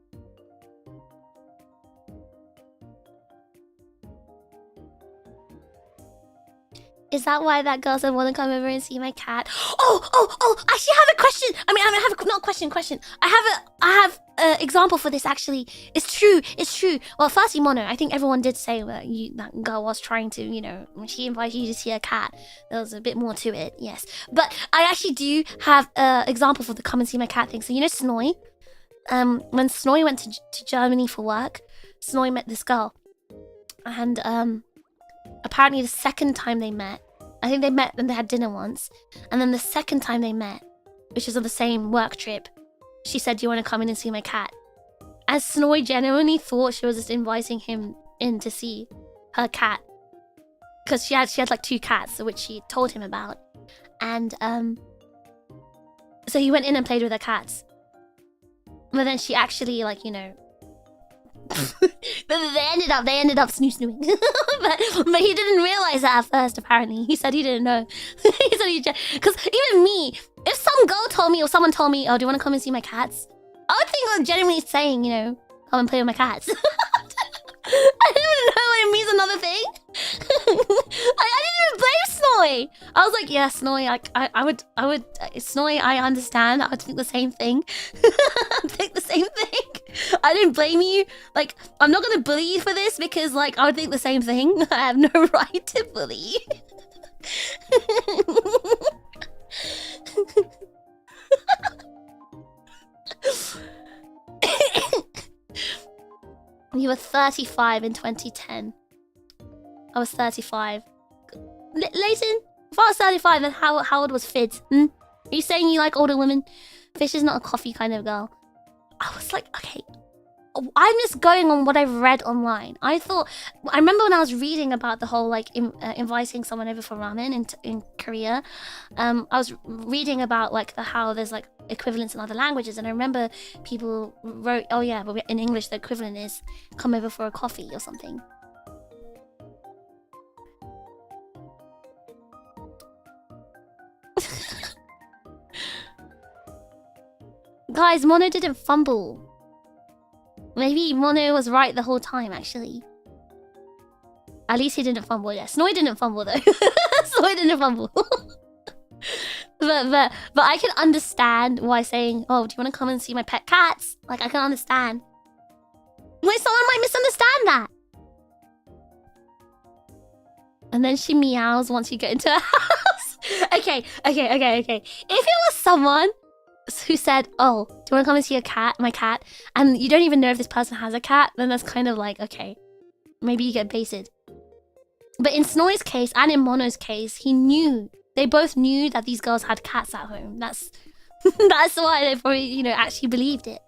Is that why that girl said want to come over and see my cat? Oh! I actually have a question. I mean, I have not a question. I have an example for this. Actually, it's true. Well, firstly, Mono, I think everyone did say that girl was trying to, you know, when she invited you to see a cat, there was a bit more to it. Yes, but I actually do have an example for the come and see my cat thing. So you know, Snoy. When Snoy went to Germany for work, Snoy met this girl, and apparently the second time they met, I think they met and they had dinner once, and then the second time they met, which was on the same work trip, she said, do you want to come in and see my cat? As Snoy genuinely thought she was just inviting him in to see her cat, because she had like 2 cats, which she told him about, and so he went in and played with her cats. But then she actually, like, you know, but they ended up snooing. but he didn't realize that at first. Apparently, he said he didn't know. He said because even me, if some girl told me or someone told me, "Oh, do you want to come and see my cats?" I would think I was genuinely saying, you know, come and play with my cats. I didn't even know what it means. Another thing. I didn't even blame Snoy. I was like, yeah, Snoy. I would. Snoy. I understand. I would think the same thing. I'd think the same thing. I didn't blame you. Like, I'm not gonna bully you for this because, like, I would think the same thing. I have no right to bully you. You were 35 in 2010. I was 35. Layton, if I was 35, then how old was Fid? Are you saying you like older women? Fish is not a coffee kind of girl. I was like, okay. I'm just going on what I've read online. I remember when I was reading about the whole, like, inviting someone over for ramen in Korea. I was reading about, like, how there's, like, equivalents in other languages. And I remember people wrote, oh yeah, but in English the equivalent is come over for a coffee or something. guys, Mono didn't fumble. Maybe Mono was right the whole time, actually. At least he didn't fumble. Yeah, Snoy didn't fumble though. Snoy didn't fumble. but I can understand why saying, "Oh, do you want to come and see my pet cats?" Like, I can understand. Wait, someone might misunderstand that. And then she meows once you get into her house. Okay. If it was someone who said, "Oh, do you want to come and see my cat?" and you don't even know if this person has a cat, then that's kind of like, okay, maybe you get baited. But in Snoy's case and in Mono's case, he knew. They both knew that these girls had cats at home. That's why they probably, you know, actually believed it.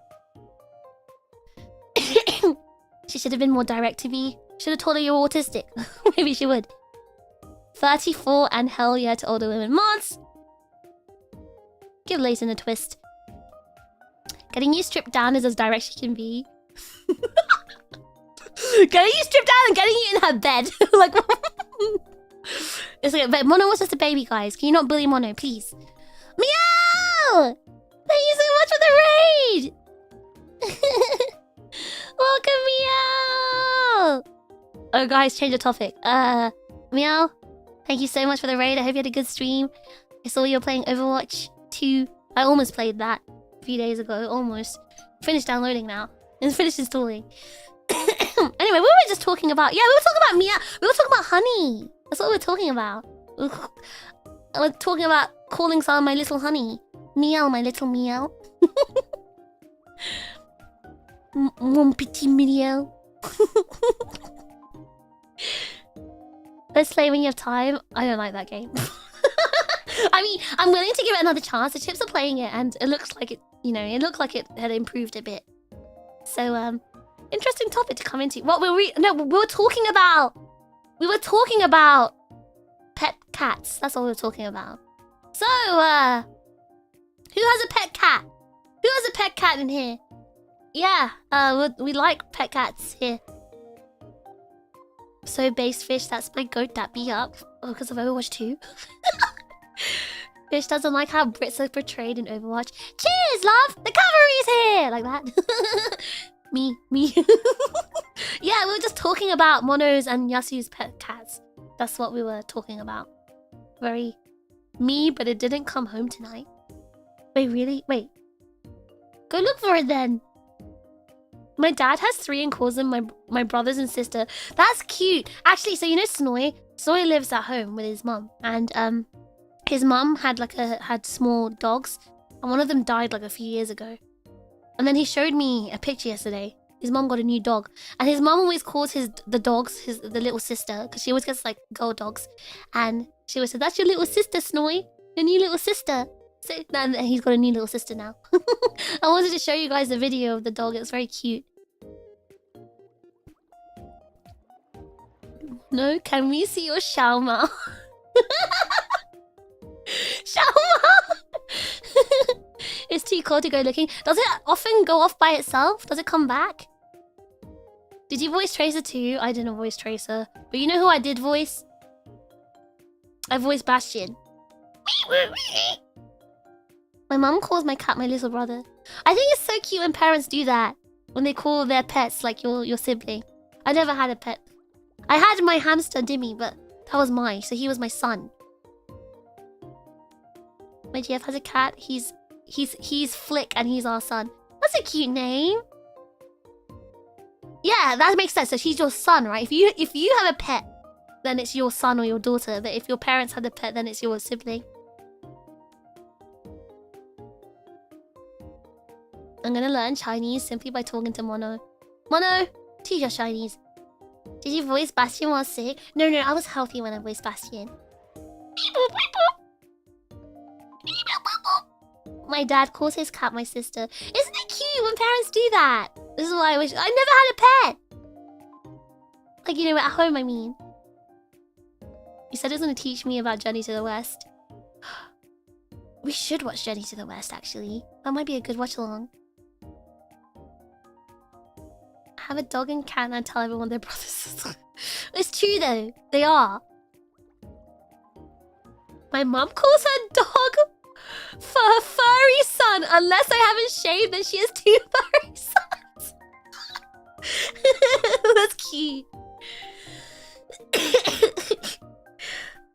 She should have been more direct to me. Should have told her you're autistic. Maybe she would. 34 and hell yeah to older women. Mods! Give Layton a twist. Getting you stripped down is as direct as she can be. Getting you stripped down and getting you in her bed. Like, it's okay, but Mono was just a baby, guys. Can you not bully Mono, please? Meow! Thank you so much for the raid! Welcome, Meow! Oh, guys, change the topic. Meow, thank you so much for the raid. I hope you had a good stream. I saw you were playing Overwatch 2. I almost played that a few days ago. Almost. Finished downloading now. And finished installing. Anyway, we were just talking about... Yeah, we were talking about Meow. We were talking about honey. That's what we were talking about. We're talking about calling someone my little honey. Meow, my little meow. Mon petit meow. Let's play when you have time. I don't like that game. I mean, I'm willing to give it another chance. The chips are playing it, and it looks like it. You know, it looked like it had improved a bit. So, interesting topic to come into. What were we? No, we were talking about. We were talking about pet cats. That's all we were talking about. So, who has a pet cat? Who has a pet cat in here? Yeah, we like pet cats here. So base fish, that's my goat that be up. Oh, because of Overwatch 2. Fish doesn't like how Brits are portrayed in Overwatch. Cheers, love! The cavalry's here! Like that. Me. Yeah, we were just talking about Mono's and Yasu's pet cats. That's what we were talking about. Very me, but it didn't come home tonight. Wait, really? Wait. Go look for it then. My dad has 3 and calls them my brothers and sister. That's cute. Actually, so you know Snoy? Snoy lives at home with his mum. And his mum had had small dogs. And one of them died like a few years ago. And then he showed me a picture yesterday. His mum got a new dog. And his mum always calls the dogs the little sister. Because she always gets like girl dogs. And she always said, "That's your little sister, Snoy. Your new little sister." So, and he's got a new little sister now. I wanted to show you guys the video of the dog. It was very cute. No, can we see your shawarma? Shawarma! It's too cold to go looking. Does it often go off by itself? Does it come back? Did you voice Tracer too? I didn't voice Tracer. But you know who I did voice? I voiced Bastion. My mum calls my cat my little brother. I think it's so cute when parents do that. When they call their pets like your sibling. I never had a pet. I had my hamster Dimmy, but that was mine, so he was my son. My GF has a cat. He's Flick and he's our son. That's a cute name. Yeah, that makes sense. So she's your son, right? If you have a pet, then it's your son or your daughter. But if your parents had a pet, then it's your sibling. I'm gonna learn Chinese simply by talking to Mono. Mono, teach us Chinese. Did you voice Bastion while sick? No, I was healthy when I voiced Bastion. My dad calls his cat my sister. Isn't it cute when parents do that? This is why I wish... I never had a pet! Like, you know, at home, I mean. You said it was going to teach me about Journey to the West. We should watch Journey to the West, actually. That might be a good watch-along. I have a dog and cat and I tell everyone they're brothers. It's true, though. They are. My mum calls her dog For her furry son. Unless I haven't shaved, then she has 2 furry sons. That's cute.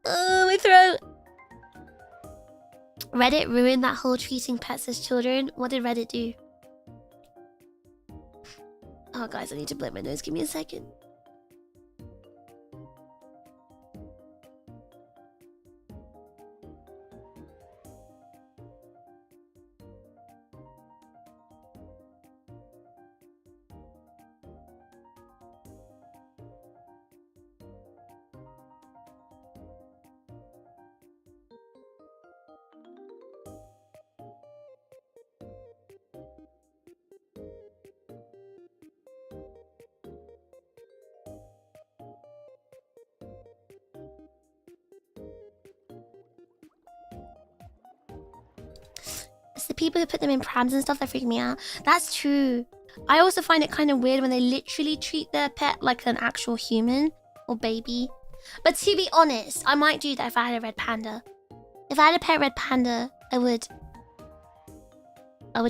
Oh, my throat. Reddit ruined that whole treating pets as children. What did Reddit do? Oh, guys, I need to blow my nose. Give me a second. The people who put them in prams and stuff that freak me out. That's true. I also find it kind of weird when they literally treat their pet like an actual human or baby. But to be honest, I might do that if I had a red panda. If I had a pet red panda, I would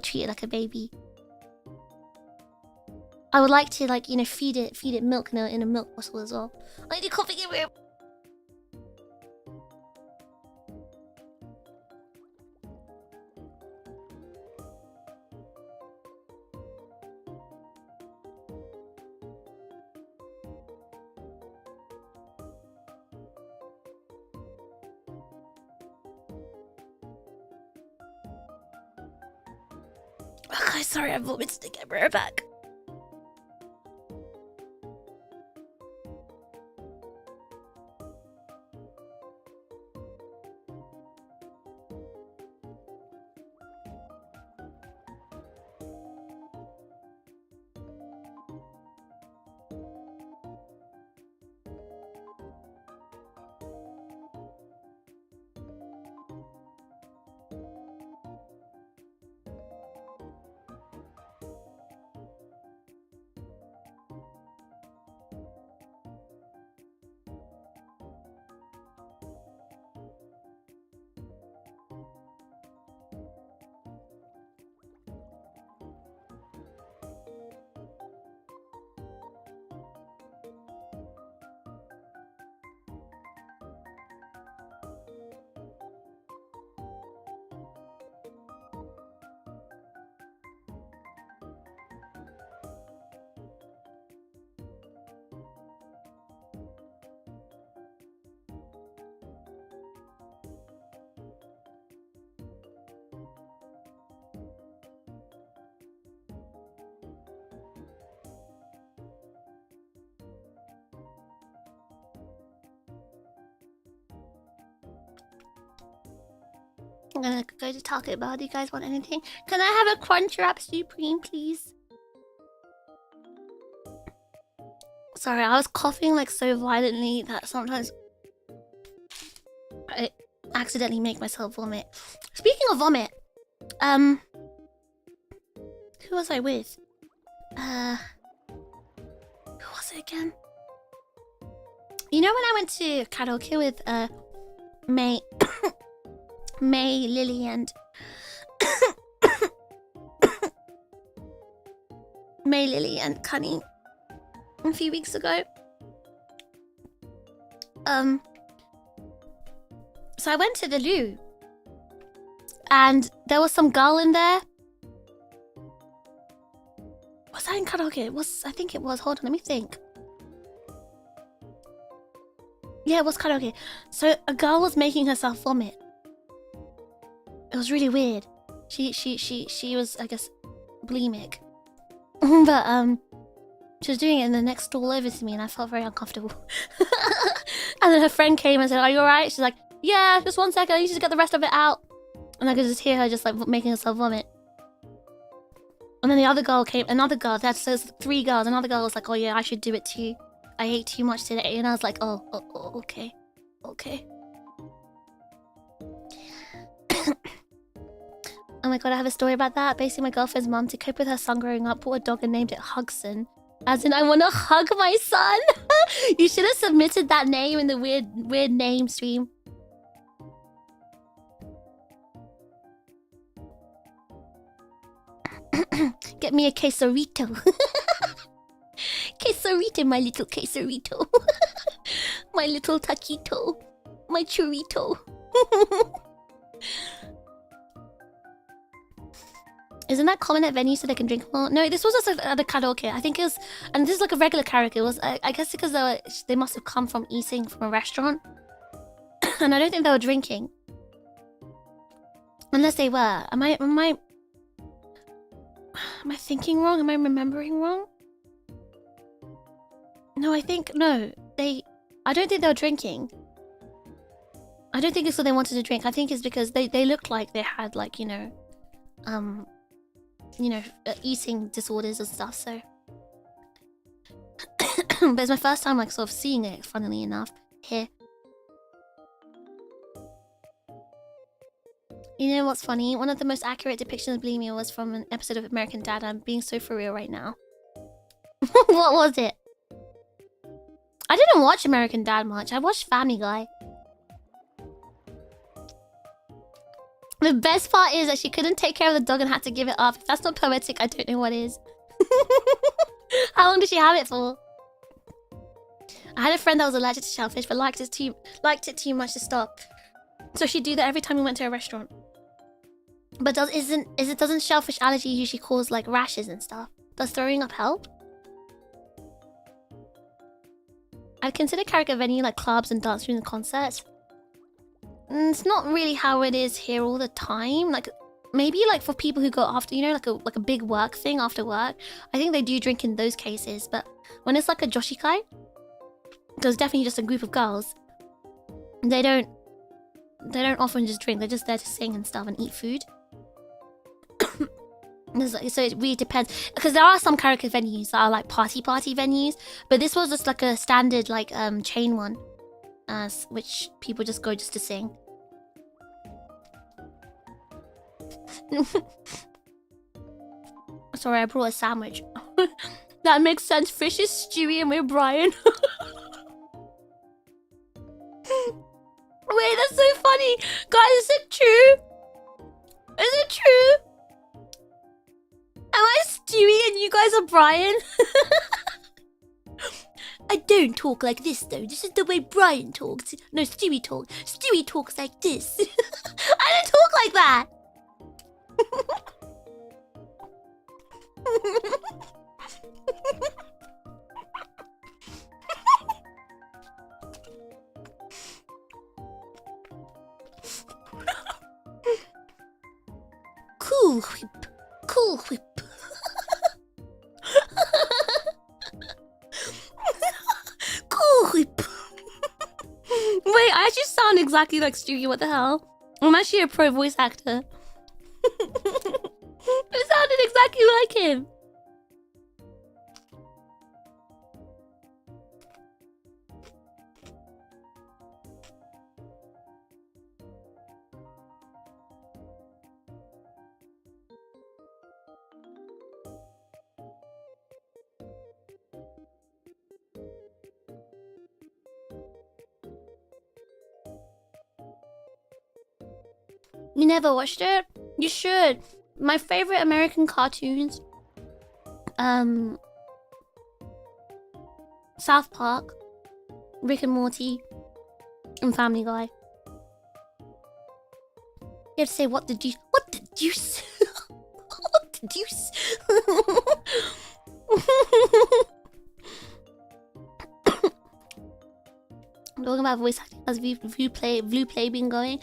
treat it like a baby. I would like to, like, you know, feed it milk in a milk bottle as well. I do coffee in room. Oh, guys, sorry, I vomited again. We're back. I'm gonna go to Taco Bell. Do you guys want anything? Can I have a Crunchwrap Supreme, please? Sorry, I was coughing like so violently that sometimes I accidentally make myself vomit. Speaking of vomit, who was I with? Who was it again? You know when I went to karaoke with May, May, Lily, and May, Lily, and Cunny a few weeks ago. So I went to the loo, and there was some girl in there. Was that in karaoke? I think it was. Hold on, let me think. Yeah, it was karaoke. So a girl was making herself vomit. It was really weird. She was, I guess, bulimic. But she was doing it in the next stall over to me, and I felt very uncomfortable. And then her friend came and said, "Are you alright?" She's like, "Yeah, just 1 second. I need to get the rest of it out." And I could just hear her just like making herself vomit. And then the other girl came. Another girl. That's so 3 girls. Another girl was like, "Oh yeah, I should do it too. I ate too much today." And I was like, oh okay. Oh my god, I have a story about that. Basically, my girlfriend's mom, to cope with her son growing up, bought a dog and named it Hugson. As in, I want to hug my son. You should have submitted that name in the weird name stream. Get me a quesarito. Quesarito, my little quesarito. My little taquito. My churrito. Isn't that common at venues so they can drink more? No, this was just at a karaoke. I think it was, and this is like a regular karaoke. It was, I guess, because they must have come from eating from a restaurant, and I don't think they were drinking, unless they were. Am I thinking wrong? Am I remembering wrong? No, I think no. I don't think they were drinking. I don't think it's what they wanted to drink. I think it's because they looked like they had, like, eating disorders and stuff, so. But it's my first time, like, sort of seeing it, funnily enough, here. You know what's funny? One of the most accurate depictions of bulimia was from an episode of American Dad. I'm being so for real right now. What was it? I didn't watch American Dad much. I watched Family Guy. The best part is that she couldn't take care of the dog and had to give it up. If that's not poetic, I don't know what is. How long did she have it for? I had a friend that was allergic to shellfish, but liked it too much to stop. So she'd do that every time we went to a restaurant. But doesn't shellfish allergy usually cause like rashes and stuff? Does throwing up help? I'd consider karaoke venue like clubs and dance rooms and concerts. It's not really how it is here all the time. Like, maybe like for people who go after, like a big work thing after work. I think they do drink in those cases. But when it's like a joshikai, there's definitely just a group of girls. They don't often just drink. They're just there to sing and stuff and eat food. So it really depends, because there are some karaoke venues that are like party venues, but this was just like a standard like chain one, which people just go just to sing. Sorry, I brought a sandwich. That makes sense. Fish is Stewie and we're Brian. Wait, that's so funny. Guys, is it true? Is it true? Am I Stewie and you guys are Brian? I don't talk like this though. This is the way Brian talks. No, Stewie talks. Stewie talks like this. I don't talk like that. Cool whip. Cool whip. Cool whip. Wait, I actually sound exactly like Stewie. What the hell? I'm actually a pro voice actor. I sounded exactly like him. You never watched it? You should. My favorite American cartoons. South Park, Rick and Morty, and Family Guy. You have to say, what did you... What did you... What did you... I'm talking about voice acting as Blue Play been going.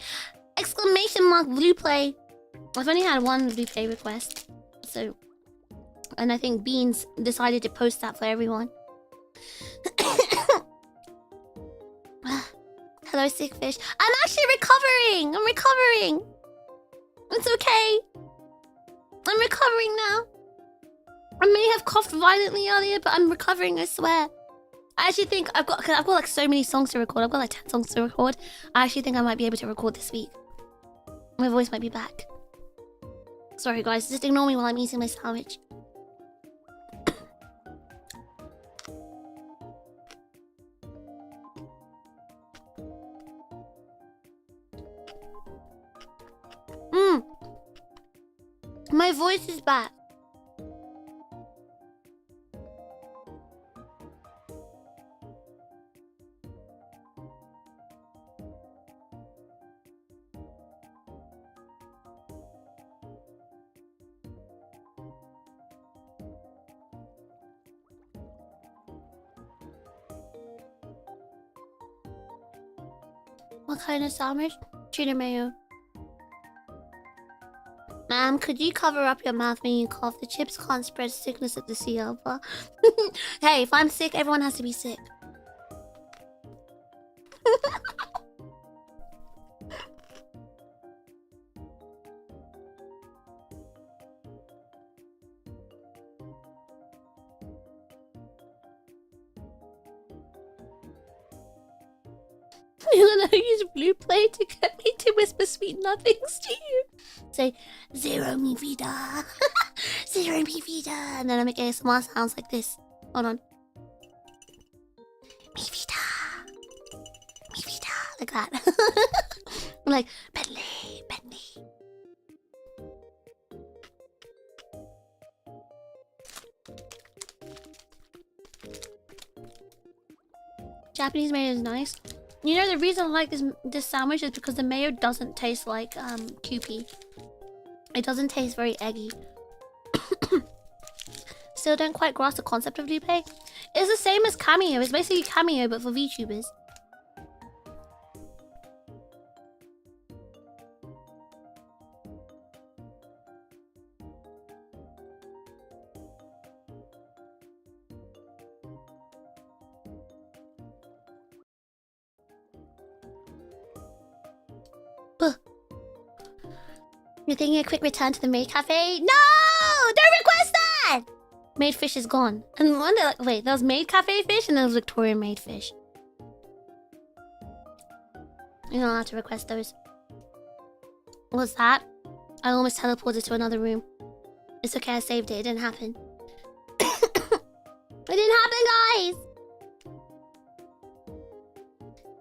Exclamation mark Blue Play. I've only had one Blue Play request, so, and I think Beans decided to post that for everyone. Hello, sick fish. I'm actually recovering. I'm recovering. It's okay. I'm recovering now. I may have coughed violently earlier, but I'm recovering. I swear. I actually think I've got like so many songs to record. I've got like 10 songs to record. I actually think I might be able to record this week. My voice might be back. Sorry guys, just ignore me while I'm eating my sandwich. My voice is back. What kind of sandwich? Tuna mayo. Ma'am, could you cover up your mouth when you cough? The chips can't spread sickness at the sea Alpha. Hey, if I'm sick, everyone has to be sick. You're gonna use blue play to get me to whisper sweet nothings to you. Say, zero mi vida. Zero mi vida. And then I make ASMR sounds like this. Hold on. Mi vida. Mi vida. Like that. I'm like, Bentley, Bentley. Japanese mayo is nice. You know, the reason I like this sandwich is because the mayo doesn't taste like Kewpie. It doesn't taste very eggy. Still don't quite grasp the concept of Lupe. It's the same as Cameo. It's basically Cameo but for VTubers. You're thinking a quick return to the maid cafe? No! Don't request that! Maid fish is gone. And one day, like, wait, there was maid cafe fish and there was Victorian maid fish. You're not allowed to request those. What's that? I almost teleported to another room. It's okay, I saved it. It didn't happen. It didn't happen, guys!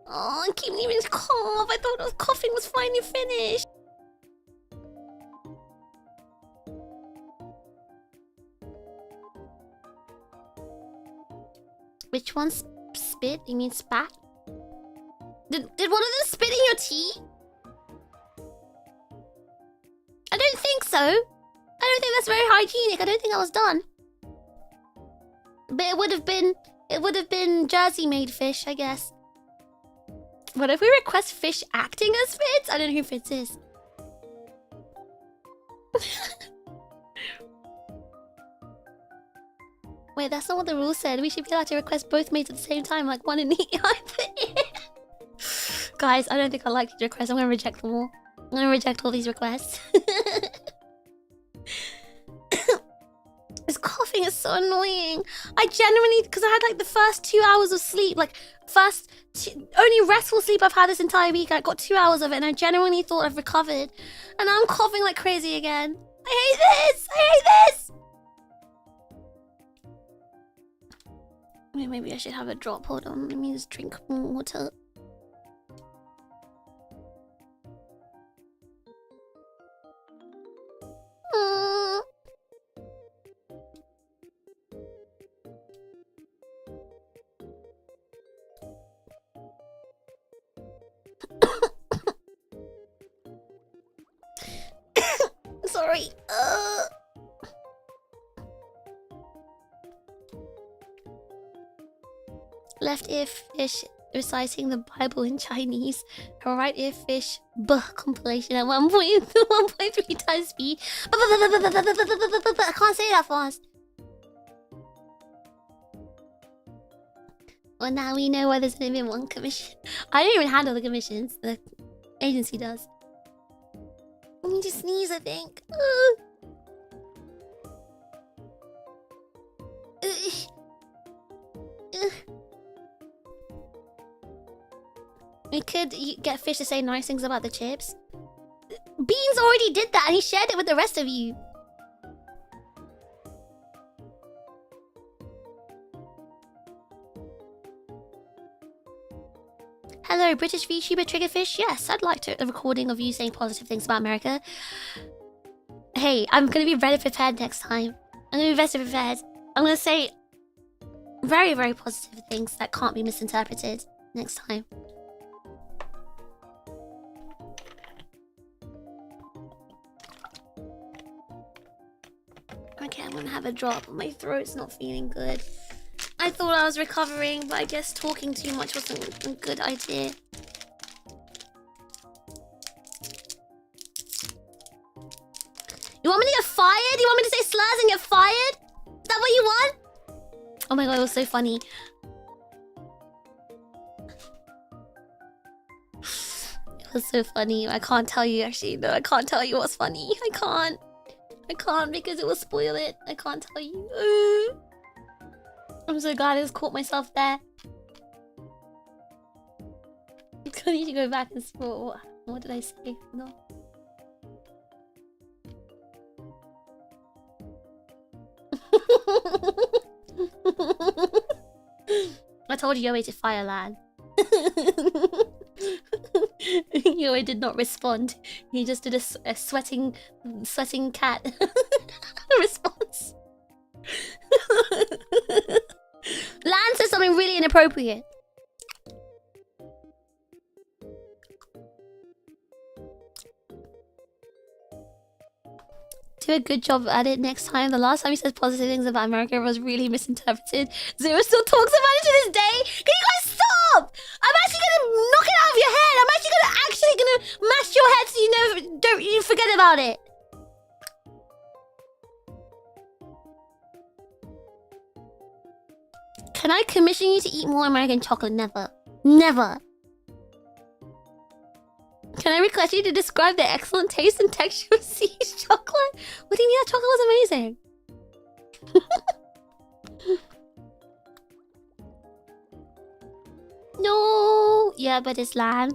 Oh, I keep needing to cough. I thought the coughing was finally finished. Which one's spit? You mean spat? Did one of them spit in your tea? I don't think so. I don't think that's very hygienic. I don't think that was done. But it would have been Jersey made fish, I guess. What if we request fish acting as Fitz? I don't know who Fitz is. Wait, that's not what the rule said. We should be allowed to request both maids at the same time, like one in each ear. Guys, I don't think I like these requests. I'm gonna reject them all. I'm gonna reject all these requests. This coughing is so annoying. I genuinely, because I had like the first 2 hours of sleep, like only restful sleep I've had this entire week. I got 2 hours of it and I genuinely thought I've recovered. And now I'm coughing like crazy again. I hate this! I hate this! Maybe I should have a drop. Hold on, let me just drink more water. Sorry. Left ear fish reciting the Bible in Chinese. Her right ear fish compilation at 1.3 times speed. I can't say that fast. Well, now we know why there's only been one commission. I don't even handle the commissions. The agency does. Let me just sneeze, I think. We could get Fish to say nice things about the chips. Beans already did that and he shared it with the rest of you. Hello, British VTuber TRiGGERPHiSH. Yes, I'd like a recording of you saying positive things about America. Hey, I'm gonna be better prepared next time. I'm gonna be better prepared. I'm gonna say very, very positive things that can't be misinterpreted next time. Okay, I'm gonna have a drop. My throat's not feeling good. I thought I was recovering, but I guess talking too much wasn't a good idea. You want me to get fired? You want me to say slurs and get fired? Is that what you want? Oh my god, it was so funny. It was so funny. I can't tell you actually. No, I can't tell you what's funny. I can't because it will spoil it. I can't tell you. I'm so glad I just caught myself there. I need to go back and see what did I say? No. I told Yoe to fire Lan. Yoe did not respond. He just did a sweating cat response. Lan said something really inappropriate. Do a good job at it next time. The last time he says positive things about America was really misinterpreted. Zero still talks about it to this day. Can you guys stop? I'm actually gonna knock it out of your head. I'm actually gonna mash your head so you forget about it. Can I commission you to eat more American chocolate? Never. Never. Can I request you to describe the excellent taste and texture of Siege chocolate? What do you mean that chocolate was amazing? No. Yeah, but it's Lan.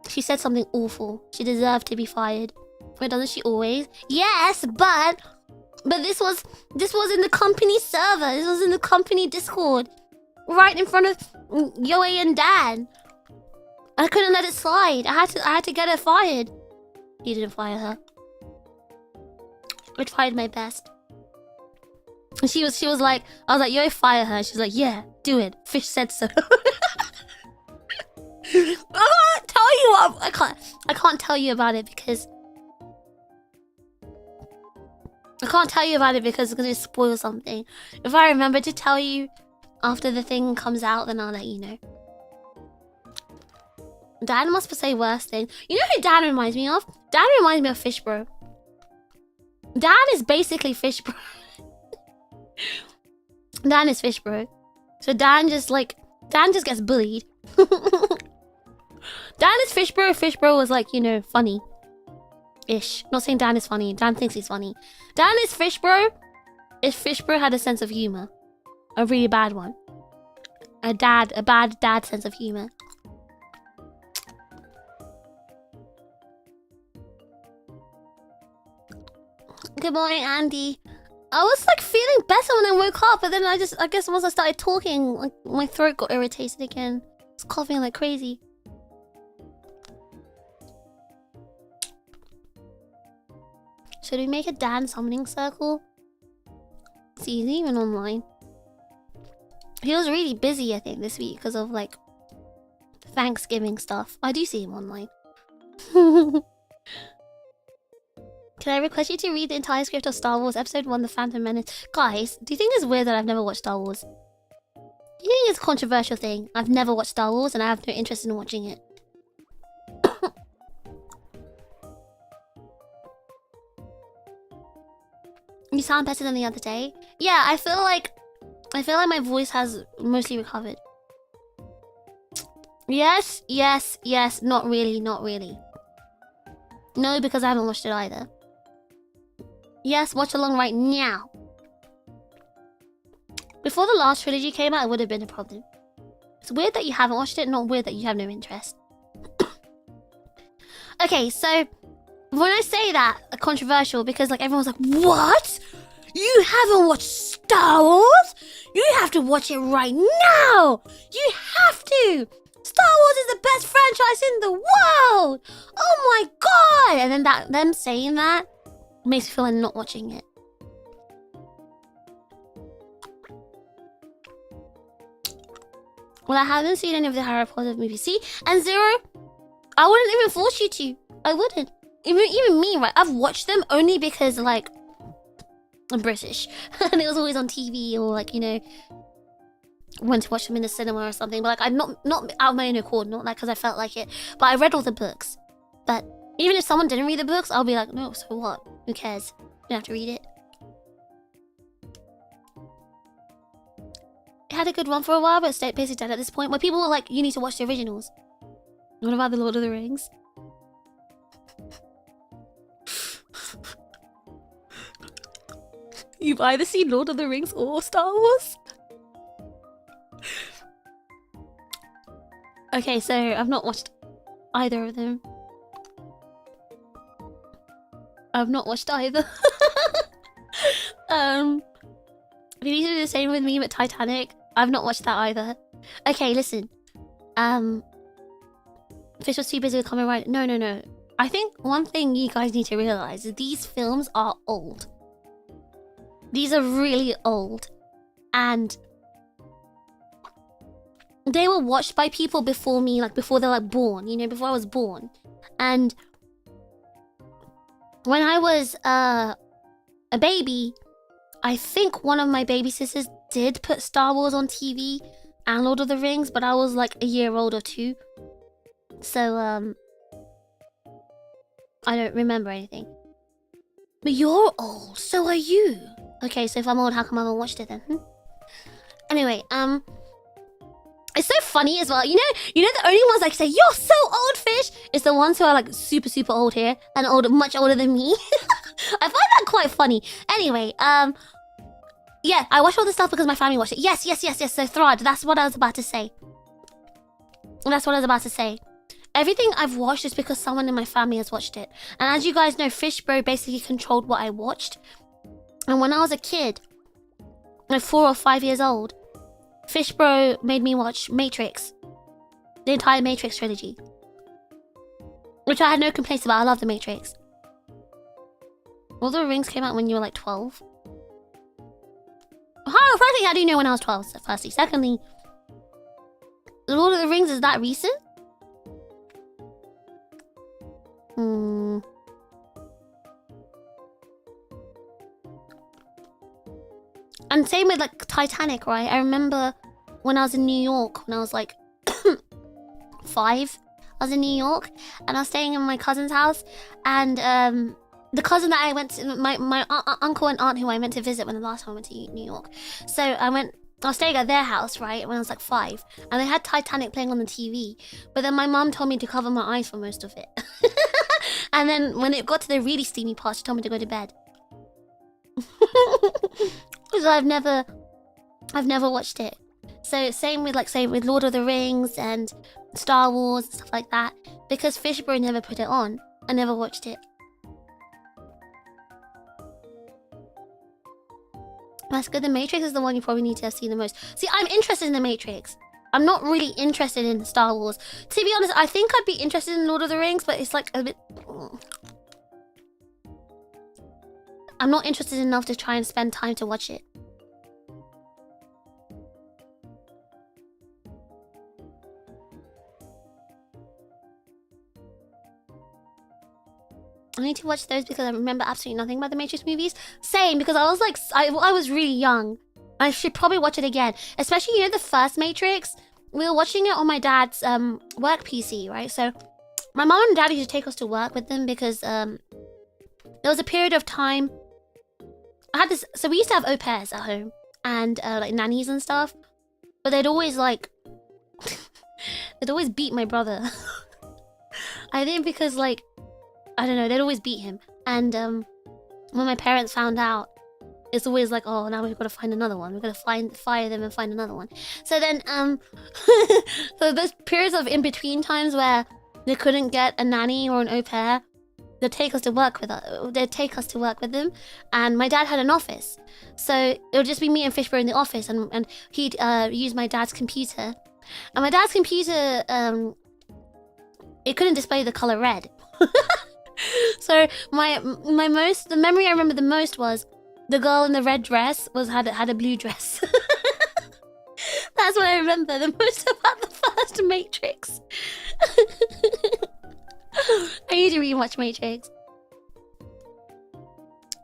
She said something awful. She deserved to be fired. Wait, doesn't she always? Yes, but this was in the company server. This was in the company Discord, right in front of Yoe and Dan. I couldn't let it slide. I had to get her fired. You didn't fire her. I tried my best. And she was like, I was like, Yoe, fire her. She's like, yeah, do it. Fish said so. I can't tell you what I can't tell you about it because it's gonna spoil something. If I remember to tell you after the thing comes out, then I'll let you know. Dan must say worst thing. You know who Dan reminds me of? Dan reminds me of Fish Bro. Dan is basically Fish Bro. Dan is Fish Bro. So Dan just gets bullied. Dan is Fish Bro. Fish Bro was like, you know, funny-ish. Not saying Dan is funny. Dan thinks he's funny. Dan is Fish Bro. If Fish Bro had a sense of humor. A really bad one. A bad dad sense of humor. Good morning, Andy. I was like feeling better when I woke up, but then I guess once I started talking, like my throat got irritated again. I was coughing like crazy. Should we make a Dan summoning circle? It's easy, even online. He was really busy, I think, this week because of like Thanksgiving stuff. I do see him online. Can I request you to read the entire script of Star Wars Episode 1, The Phantom Menace? Guys, do you think it's weird that I've never watched Star Wars? Do you think it's a controversial thing? I've never watched Star Wars and I have no interest in watching it. You sound better than the other day. Yeah, I feel like my voice has mostly recovered. Yes. Not really. No, because I haven't watched it either. Yes, watch along right now. Before the last trilogy came out, it would have been a problem. It's weird that you haven't watched it, not weird that you have no interest. Okay, so when I say that, controversial, because like everyone's like, what? You haven't watched Star Wars? You have to watch it right now! You have to! Star Wars is the best franchise in the world! Oh my god! And then them saying that makes me feel like not watching it. Well, I haven't seen any of the Harry Potter movies. See? And Zero, I wouldn't even force you to. I wouldn't. Even me, right? I've watched them only because, like, I'm British. And it was always on TV or, like, you know, went to watch them in the cinema or something. But, like, I'm not out of my own accord. Not, like, because I felt like it. But I read all the books. But Even if someone didn't read the books, I'll be like, no, so what? Who cares? You don't have to read it. It had a good run for a while, but it's basically dead at this point. Where people were like, you need to watch the originals. What about the Lord of the Rings? You've either seen Lord of the Rings or Star Wars? Okay, so I've not watched either of them. I've not watched either. You need to do the same with me, but Titanic. I've not watched that either. Okay, listen. Fish was too busy with coming right. No. I think one thing you guys need to realize is these films are old. These are really old. And they were watched by people before me, like before they're like born, you know, before I was born. And when I was a baby, I think one of my baby sisters did put Star Wars on TV and Lord of the Rings, but I was like a year old or two. So, I don't remember anything. But you're old, so are you. Okay, so if I'm old, how come I haven't watched it then? Anyway, it's so funny as well. You know the only ones I can say, you're so old, Fish, is the ones who are like super, super old here and old, much older than me. I find that quite funny. Anyway, yeah, I watched all this stuff because my family watched it. Yes. So Thrud, that's what I was about to say. Everything I've watched is because someone in my family has watched it. And as you guys know, Fish Bro basically controlled what I watched. And when I was a kid, like 4 or 5 years old, Fish Bro made me watch Matrix. The entire Matrix trilogy. Which I had no complaints about. I love the Matrix. Lord of the Rings came out when you were like 12. Firstly, how do you know when I was 12? So firstly. Secondly, Lord of the Rings, is that recent? And same with like Titanic, right? I remember when I was in New York, when I was like 5, I was in New York and I was staying in my cousin's house, and the cousin that I went to, my uncle and aunt who I went to visit when the last time I went to New York. So I was staying at their house, right, when I was like 5, and they had Titanic playing on the TV, but then my mom told me to cover my eyes for most of it. And then when it got to the really steamy part, she told me to go to bed. So I've never watched it. So same with Lord of the Rings and Star Wars and stuff like that. Because Fishbro never put it on, I never watched it. That's good. The Matrix is the one you probably need to have seen the most. See, I'm interested in the Matrix. I'm not really interested in Star Wars. To be honest, I think I'd be interested in Lord of the Rings, but it's like a bit... I'm not interested enough to try and spend time to watch it. I need to watch those because I remember absolutely nothing about the Matrix movies. Same, because I was like, I was really young. I should probably watch it again. Especially, you know, the first Matrix? We were watching it on my dad's work PC, right? So my mom and dad used to take us to work with them because there was a period of time... I had this... So we used to have au pairs at home and like nannies and stuff. But they'd always like... they'd always beat my brother. I think because like... I don't know, they'd always beat him. And when my parents found out, it's always like, oh, now we've got to find another one. We've got to fire them and find another one. So then, so those periods of in-between times where they couldn't get a nanny or an au pair, they'd take us to work with them. And my dad had an office. So it would just be me and Fishbro in the office, and he'd use my dad's computer. And my dad's computer, it couldn't display the color red. So the memory I remember the most was the girl in the red dress had a blue dress. That's what I remember the most about the first Matrix. I need to rewatch Matrix.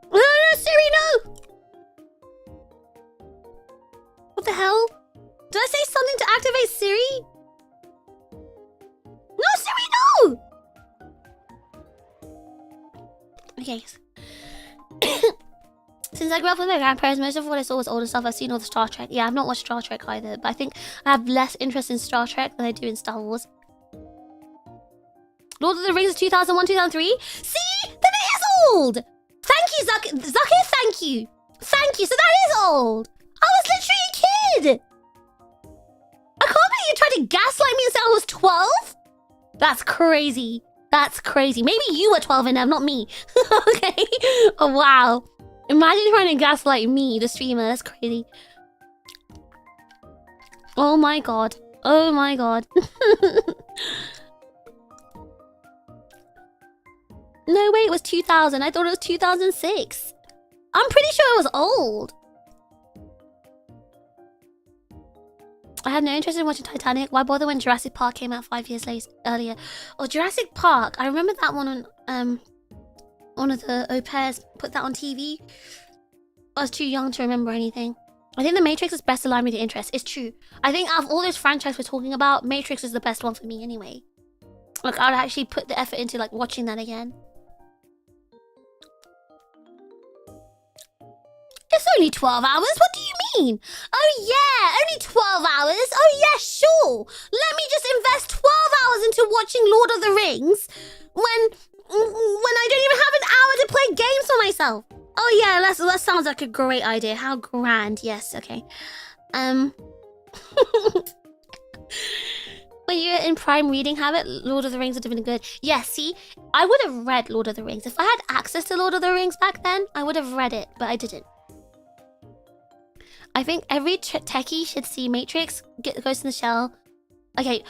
No, Siri, no! What the hell? Did I say something to activate Siri? No, Siri, no! Okay. Since I grew up with my grandparents, most of what I saw was older stuff. I've seen all the Star Trek. Yeah, I've not watched Star Trek either, but I think I have less interest in Star Trek than I do in Star Wars. Lord of the Rings 2001, 2003? See? Then it is old! Thank you, Zucker, thank you! Thank you, so that is old! I was literally a kid! I can't believe you tried to gaslight me and say I was 12? That's crazy. That's crazy. Maybe you were 12 and not me. Okay? Oh, wow. Imagine trying to gaslight me, the streamer. That's crazy. Oh my god. Oh my god. No, wait, it was 2000. I thought it was 2006. I'm pretty sure it was old. I had no interest in watching Titanic. Why bother when Jurassic Park came out 5 years earlier? Oh, Jurassic Park. I remember that one on one of the au pairs put that on TV. I was too young to remember anything. I think The Matrix is best aligned with your interests. It's true. I think out of all those franchises we're talking about, Matrix is the best one for me anyway. Like, I'd actually put the effort into like watching that again. It's only 12 hours. What do you mean? Oh yeah, only 12 hours. Oh yeah, sure. Let me just invest 12 hours into watching Lord of the Rings when I don't even have an hour to play games for myself. Oh yeah, that sounds like a great idea. How grand. Yes, okay. When you're in prime reading habit, Lord of the Rings would have been good. Yeah, see, I would have read Lord of the Rings. If I had access to Lord of the Rings back then, I would have read it, but I didn't. I think every techie should see Matrix, Ghost in the Shell. Okay,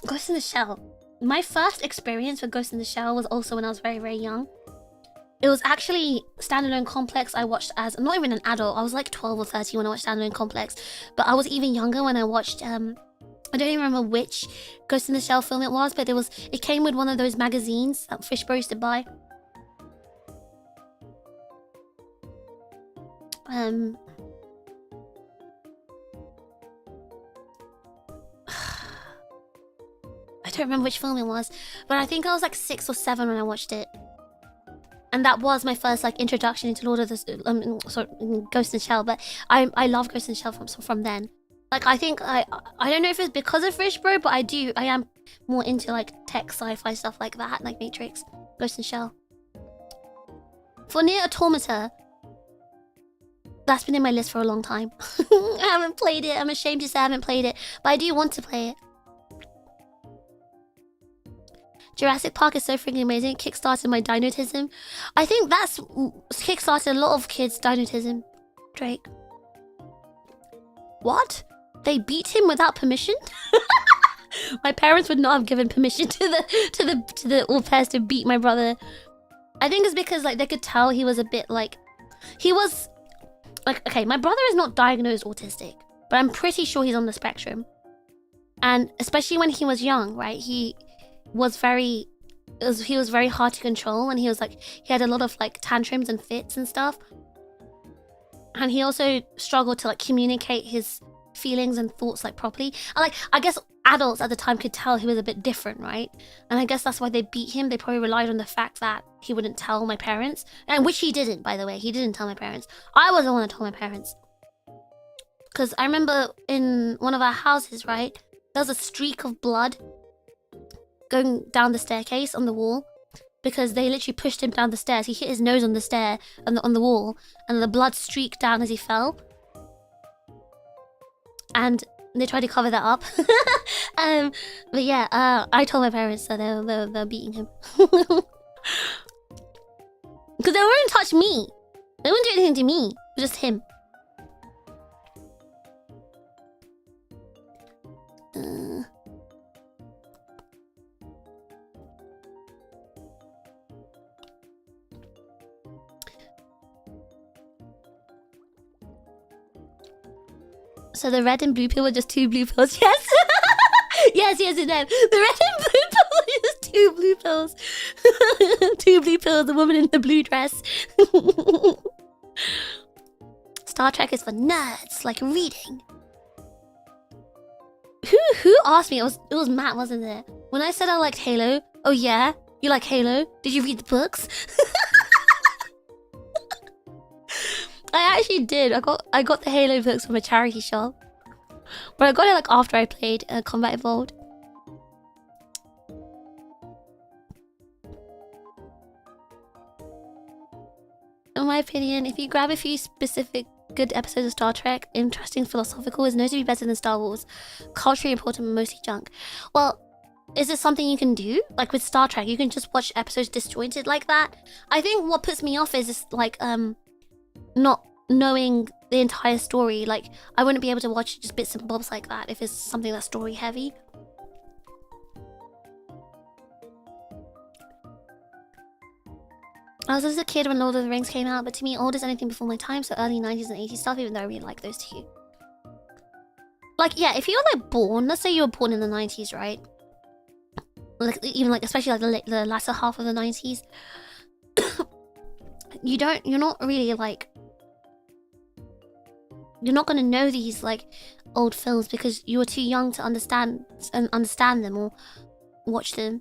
Ghost in the Shell. My first experience with Ghost in the Shell was also when I was very, very young. It was actually Standalone Complex I watched as... I'm not even an adult. I was like 12 or 13 when I watched Standalone Complex. But I was even younger when I watched... I don't even remember which Ghost in the Shell film it was, but it came with one of those magazines that Fishbro used to buy. I don't remember which film it was, but I think I was like 6 or 7 when I watched it. And that was my first like introduction into Lord of the Ghost in the Shell. But I love Ghost in the Shell from then. Like I think I don't know if it's because of Fishbro, but I am more into like tech sci-fi stuff like that, like Matrix, Ghost in the Shell. For Nier Automata, that's been in my list for a long time. I haven't played it. I'm ashamed to say I haven't played it, but I do want to play it. Jurassic Park is so freaking amazing. It kickstarted my dinotism. I think that's kickstarted a lot of kids' dinotism. Drake. What? They beat him without permission? My parents would not have given permission to the au pairs to beat my brother. I think it's because like they could tell he was a bit like... He was... Like, okay, my brother is not diagnosed autistic, but I'm pretty sure he's on the spectrum. And especially when he was young, right? He was very hard to control, and he had a lot of like tantrums and fits and stuff. And he also struggled to like communicate his feelings and thoughts like properly. And like, I guess adults at the time could tell he was a bit different, right? And I guess that's why they beat him. They probably relied on the fact that he wouldn't tell my parents, and which he didn't, by the way. He didn't tell my parents. I was the one that told my parents. Because I remember in one of our houses, right, there was a streak of blood going down the staircase on the wall, because they literally pushed him down the stairs. He hit his nose on the stair on the wall, and the blood streaked down as he fell. And they tried to cover that up. But yeah, I told my parents, so they're beating him. Because they wouldn't touch me. They wouldn't do anything to me. It was just him. So the red and blue pill were just 2 blue pills. Yes. Yes, and then the red and blue pill were just 2 blue pills. 2 blue pills, the woman in the blue dress. Star Trek is for nerds, like reading. Who asked me? It was Matt, wasn't it? When I said I liked Halo, oh yeah, you like Halo? Did you read the books? I actually did. I got the Halo books from a charity shop, but I got it like after I played Combat Evolved. In my opinion, if you grab a few specific good episodes of Star Trek, interesting, philosophical, is known to be better than Star Wars. Culturally important, but mostly junk. Well, is this something you can do? Like with Star Trek, you can just watch episodes disjointed like that? I think what puts me off is just like not knowing the entire story. Like I wouldn't be able to watch just bits and bobs like that if it's something that's story heavy. I was just a kid when Lord of the Rings came out, but to me, old is anything before my time, so early 90s and 80s stuff, even though I really like those two. Like, yeah, if you're like born, let's say you were born in the 90s, right? Like, even like, especially like the latter half of the 90s, you're not really like, you're not gonna know these like old films because you were too young to understand them or watch them.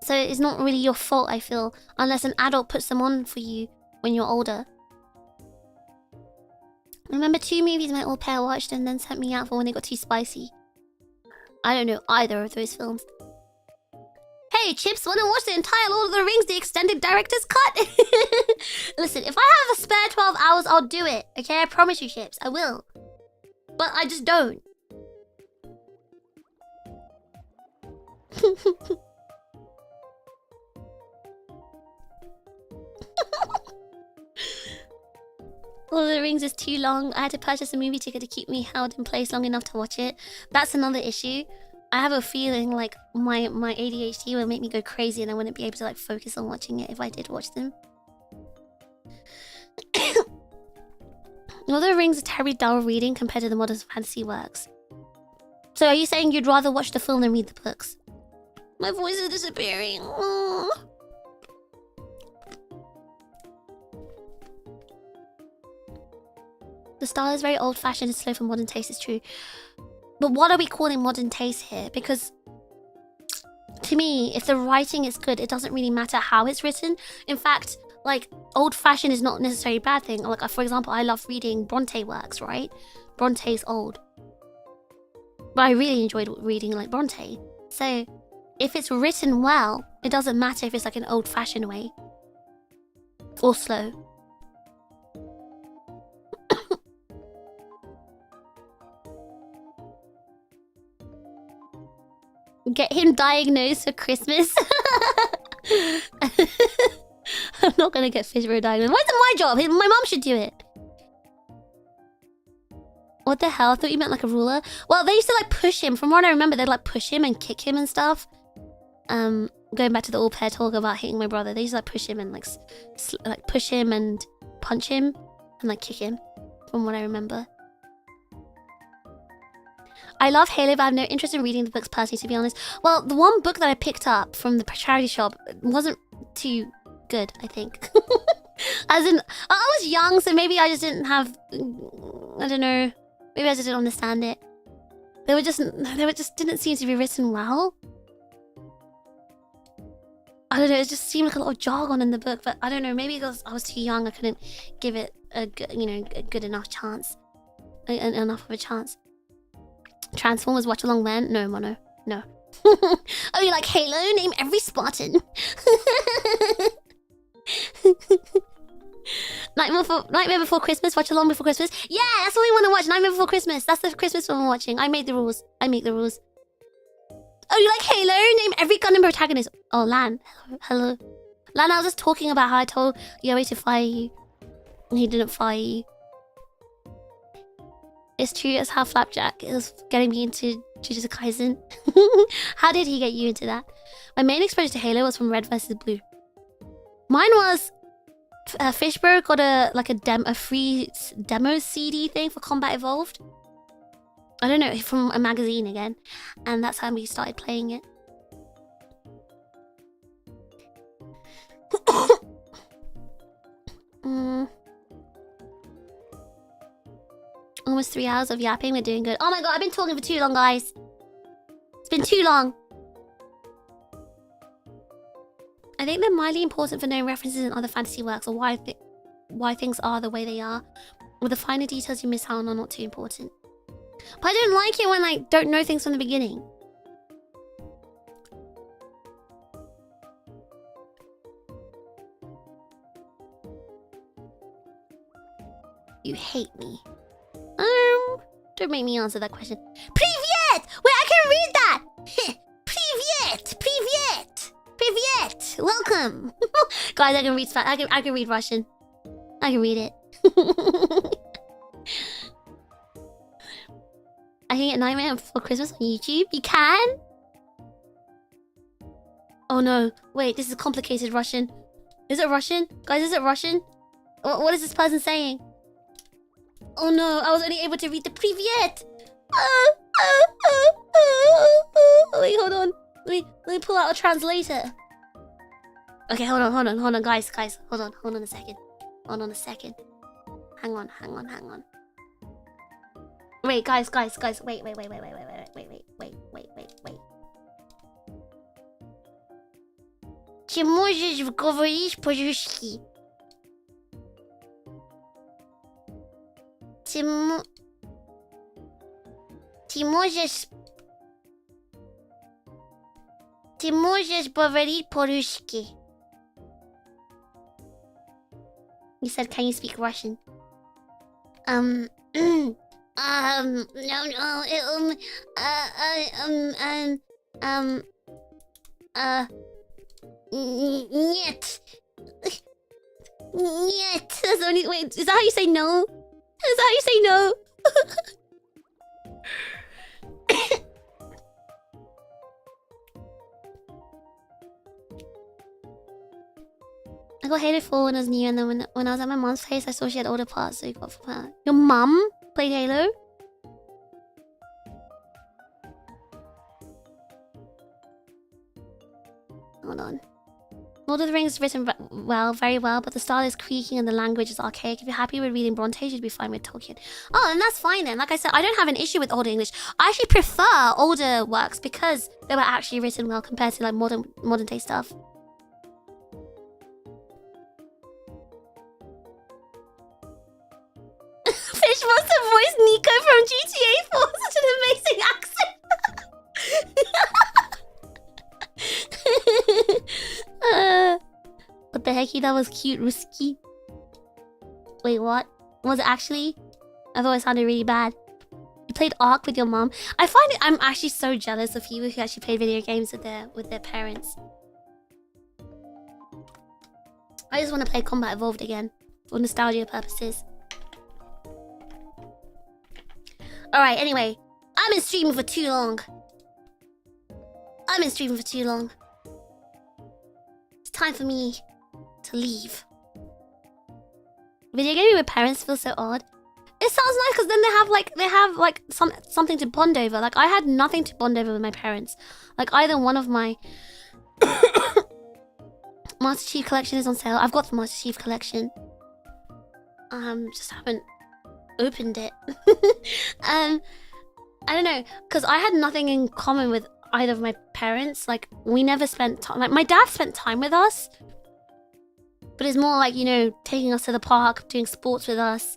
So it's not really your fault, I feel, unless an adult puts them on for you when you're older. I remember 2 movies my old pair watched and then sent me out for when they got too spicy. I don't know either of those films. Hey, Chips, wanna watch the entire Lord of the Rings, the extended director's cut? Listen, if I have a spare 12 hours, I'll do it. Okay, I promise you, Chips, I will. But I just don't. Lord of the Rings is too long. I had to purchase a movie ticket to keep me held in place long enough to watch it. That's another issue. I have a feeling like my ADHD would make me go crazy and I wouldn't be able to like focus on watching it if I did watch them. Lord of the Rings is terribly dull reading compared to the modern fantasy works. So are you saying you'd rather watch the film than read the books? My voice is disappearing. Oh. The style is very old-fashioned and slow for modern taste, is true. But what are we calling modern taste here? Because to me, if the writing is good, it doesn't really matter how it's written. In fact, like, old-fashioned is not necessarily a bad thing. Like, for example, I love reading Bronte works, right? Bronte's old. But I really enjoyed reading, like, Bronte. So, if it's written well, it doesn't matter if it's, like, an old-fashioned way. Or slow. Get him diagnosed for Christmas. I'm not gonna get Fishburne diagnosed. Why is it my job? My mom should do it. What the hell? I thought you meant like a ruler. Well, they used to like push him. From what I remember, they'd like push him and kick him and stuff. Going back to the old pair talk about hitting my brother, they used to like push him and like push him and punch him and like kick him. From what I remember. I love Halo, but I have no interest in reading the books personally, to be honest. Well, the one book that I picked up from the charity shop wasn't too good, I think. As in, I was young, so maybe I just didn't have... I don't know. Maybe I just didn't understand it. They just didn't seem to be written well. I don't know, it just seemed like a lot of jargon in the book, but I don't know, maybe because I was too young, I couldn't give it a good enough chance. Enough of a chance. Transformers watch along man? No, Mono. No. Oh, you like Halo? Name every Spartan. Nightmare Before Christmas? Watch along before Christmas? Yeah, that's what we want to watch. Nightmare Before Christmas. That's the Christmas film we're watching. I made the rules. I make the rules. Oh, you like Halo? Name every Gundam protagonist. Oh, Lan. Hello. Lan, I was just talking about how I told Yowie to fire you. And he didn't fire you. It's true as how Flapjack is getting me into Jujutsu Kaisen. How did he get you into that? My main exposure to Halo was from Red vs. Blue. Mine was... Fishburne got a free demo CD thing for Combat Evolved. I don't know, from a magazine again. And that's how we started playing it. Almost 3 hours of yapping. We're doing good. Oh my god, I've been talking for too long, guys. It's been too long. I think they're mildly important for knowing references in other fantasy works or why things are the way they are. Or the finer details you miss out on are not too important. But I don't like it when I don't know things from the beginning. You hate me. Don't make me answer that question. Privyet! Wait, I can read that! Privyet! Privyet! Privyet! Welcome! Guys, I can read I can read Russian. I can read it. I can get Nightmare Before Christmas on YouTube. You can? Oh no. Wait, this is complicated Russian. Is it Russian? Guys, is it Russian? What is this person saying? Oh no, I was only able to read the Privyet. Wait, hold on. Let me pull out a translator. Okay, hold on, guys, hold on a second. Hold on a second. Hang on. Wait, guys, wait. Czy możesz говорить по-русски? Ты можешь говорить по-русски? You said, can you speak Russian? No, нет. Нет. That's the only, wait, is that how you say no? Is that how you say no? I got Halo 4 when I was new, and then when I was at my mom's place, I saw she had older parts, so you got from her. Your mum played Halo? Hold on. Lord of the Rings is written very well, but the style is creaking and the language is archaic. If you're happy with reading Bronte, you'd be fine with Tolkien. Oh, and that's fine then. Like I said, I don't have an issue with Old English. I actually prefer older works because they were actually written well compared to like modern day stuff. Fish wants to voice Nico from GTA 4. Such an amazing accent. What the hecky? That was cute, Ruski. Wait, what? Was it actually? I thought it sounded really bad. You played Ark with your mom. I find it. I'm actually so jealous of people who actually play video games with their parents. I just want to play Combat Evolved again for nostalgia purposes. Alright, anyway. I've been streaming for too long. It's time for me to leave. Video gaming with parents feels so odd. It sounds nice because then they have like something to bond over. Like I had nothing to bond over with my parents. Like either one of my Master Chief collection is on sale. I've got the Master Chief collection. Just haven't opened it. I don't know, because I had nothing in common with either of my parents. Like we never spent time. Like my dad spent time with us, but it's more like, you know, taking us to the park, doing sports with us,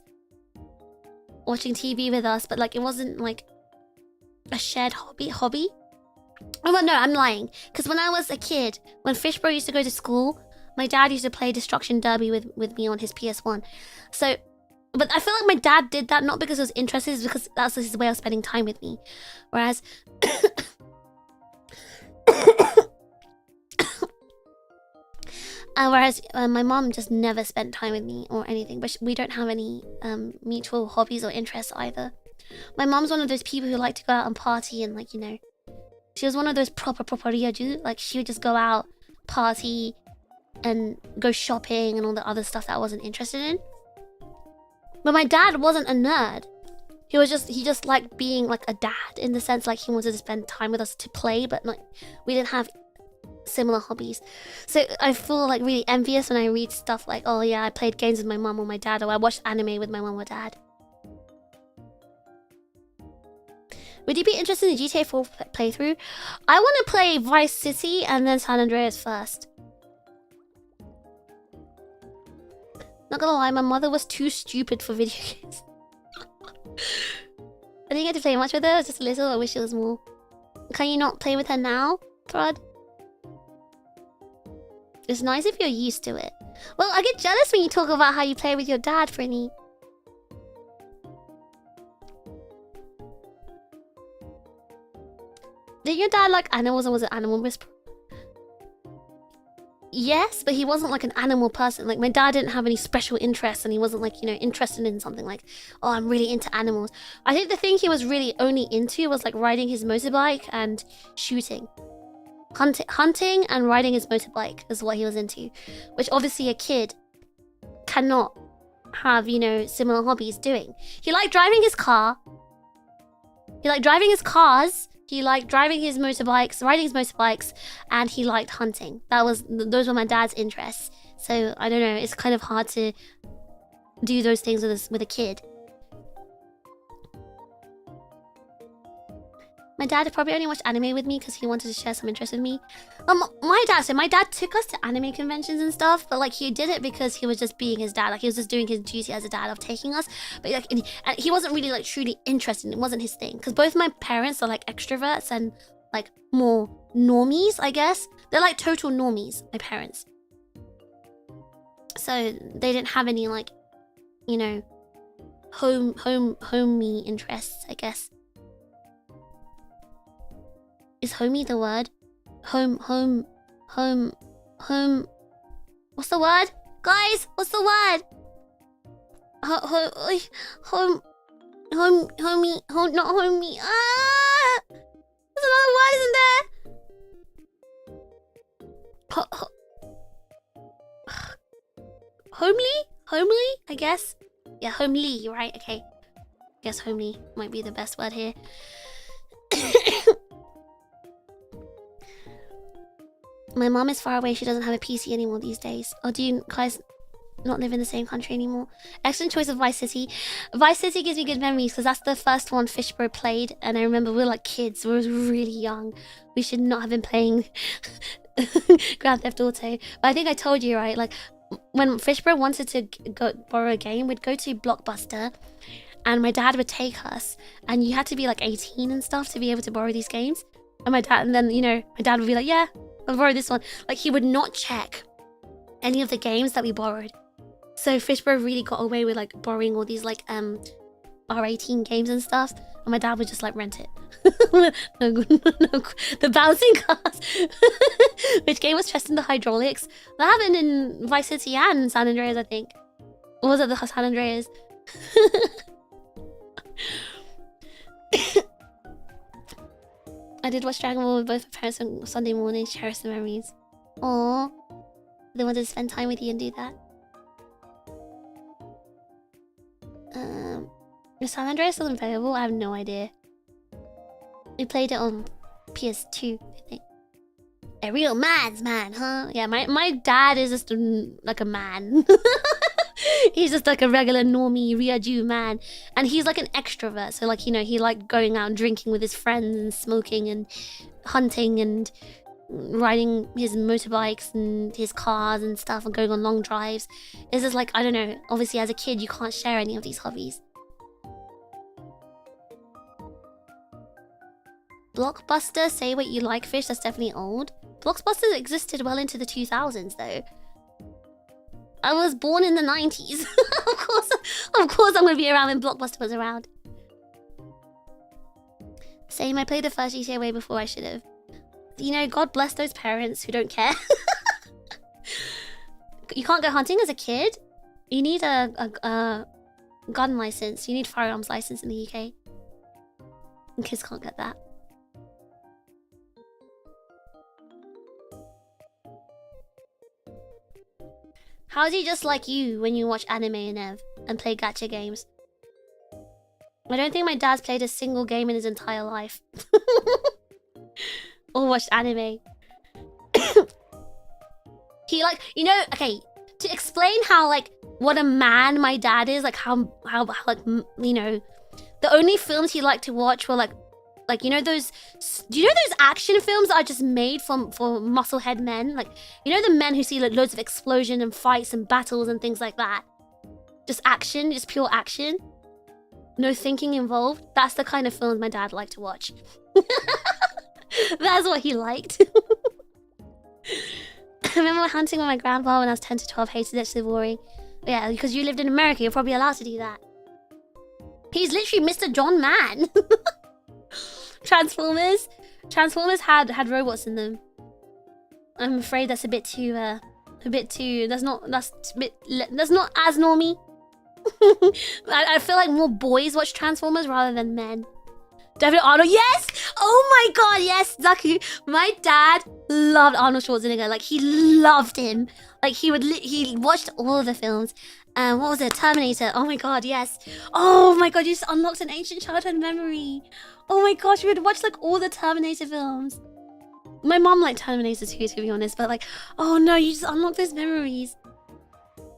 watching TV with us. But like it wasn't like a shared hobby. Oh well, no, I'm lying. Because when I was a kid, when Fishbro used to go to school, my dad used to play Destruction Derby with me on his PS1. So, but I feel like my dad did that not because he was interested, it's because that's his way of spending time with me. Whereas my mom just never spent time with me or anything. But we don't have any mutual hobbies or interests either. My mom's one of those people who like to go out and party and, like, you know, she was one of those proper ryaju. Like she would just go out, party, and go shopping and all the other stuff that I wasn't interested in. But my dad wasn't a nerd. He just liked being like a dad, in the sense like he wanted to spend time with us to play, but like we didn't have similar hobbies. So I feel like really envious when I read stuff like, oh yeah, I played games with my mum or my dad, or I watched anime with my mum or dad. Would you be interested in the GTA 4 playthrough? I want to play Vice City and then San Andreas first. Not gonna lie, my mother was too stupid for video games. I didn't get to play much with her, it was just a little. I wish it was more. Can you not play with her now, Prod? It's nice if you're used to it. Well, I get jealous when you talk about how you play with your dad, Frinny. Did your dad like animals or was it Animal Whisperer? Yes, but he wasn't like an animal person. Like my dad didn't have any special interests and he wasn't like, you know, interested in something like, oh, I'm really into animals. I think the thing he was really only into was like riding his motorbike and shooting. Hunting and riding his motorbike is what he was into. Which obviously a kid cannot have, you know, similar hobbies doing. He liked driving his car. He liked driving his cars. He liked driving his motorbikes, riding his motorbikes, and he liked hunting. Those were my dad's interests. So I don't know, it's kind of hard to do those things with a kid. My dad probably only watched anime with me because he wanted to share some interest with me. My dad took us to anime conventions and stuff, but like he did it because he was just being his dad. Like he was just doing his duty as a dad of taking us. But like, and he wasn't really like truly interested. It wasn't his thing. Because both my parents are like extroverts and like more normies, I guess. They're like total normies, my parents. So they didn't have any like, you know, homey interests, I guess. Is homey the word? Home. What's the word? Guys, what's the word? Homey, not homey. Ah! There's another word, isn't there? Homely, I guess. Yeah, homely, right? Okay. I guess homely might be the best word here. My mom is far away. She doesn't have a PC anymore these days. Or do you guys not live in the same country anymore? Excellent choice of Vice City. Vice City gives me good memories because that's the first one Fishbro played. And I remember we were like kids. We were really young. We should not have been playing Grand Theft Auto. But I think I told you, right? Like when Fishbro wanted to go borrow a game, we'd go to Blockbuster. And my dad would take us. And you had to be like 18 and stuff to be able to borrow these games. And then, you know, my dad would be like, yeah, I'll borrow this one. Like, he would not check any of the games that we borrowed. So Fishbro really got away with, like, borrowing all these, like, R18 games and stuff. And my dad would just, like, rent it. no, the bouncing cars. Which game was Trust in the Hydraulics? That happened in Vice City and San Andreas, I think. Or was it the San Andreas? I did watch Dragon Ball with both my parents on Sunday mornings, cherish the memories. Aww. They wanted to spend time with you and do that. Is San Andreas still available? I have no idea. We played it on PS2, I think. A real man's man, huh? Yeah, my dad is just like a man. He's just like a regular normie Ryaju man. And he's like an extrovert. So like, you know, he liked going out and drinking with his friends and smoking and hunting and riding his motorbikes and his cars and stuff and going on long drives. It's just like, I don't know. Obviously as a kid, you can't share any of these hobbies. Blockbuster, say what you like, fish. That's definitely old. Blockbuster existed well into the 2000s though. I was born in the 90s. of course I'm gonna be around when Blockbuster was around. Same, I played the first GTA way before I should have. You know, God bless those parents who don't care. You can't go hunting as a kid. You need a gun license. You need firearms license in the UK. And kids can't get that. How's he just like you when you watch anime and Ev and play gacha games? I don't think my dad's played a single game in his entire life. Or watched anime. He like, you know, okay, to explain how like what a man my dad is, like how like, you know, the only films he liked to watch were like you know those, do you know those action films that are just made for musclehead men? Like, you know the men who see like loads of explosion and fights and battles and things like that? just action, just pure action. No thinking involved. That's the kind of films my dad liked to watch. That's what he liked. I remember hunting with my grandpa when I was 10 to 12. Hated it, so boring. But yeah, because you lived in America, you're probably allowed to do that. He's literally Mr. John Mann. Transformers. Transformers had robots in them. I'm afraid that's a bit too that's not as normie. I feel like more boys watch Transformers rather than men. Definitely Arnold. Yes! Oh my god, yes, Zaku. My dad loved Arnold Schwarzenegger. Like, he loved him. Like, he watched all of the films. What was it? Terminator. Oh my god, yes. Oh my god, you just unlocked an ancient childhood memory. Oh my gosh, we would watch like all the Terminator films. My mom liked Terminator too, to be honest. But like, oh no, you just unlocked those memories.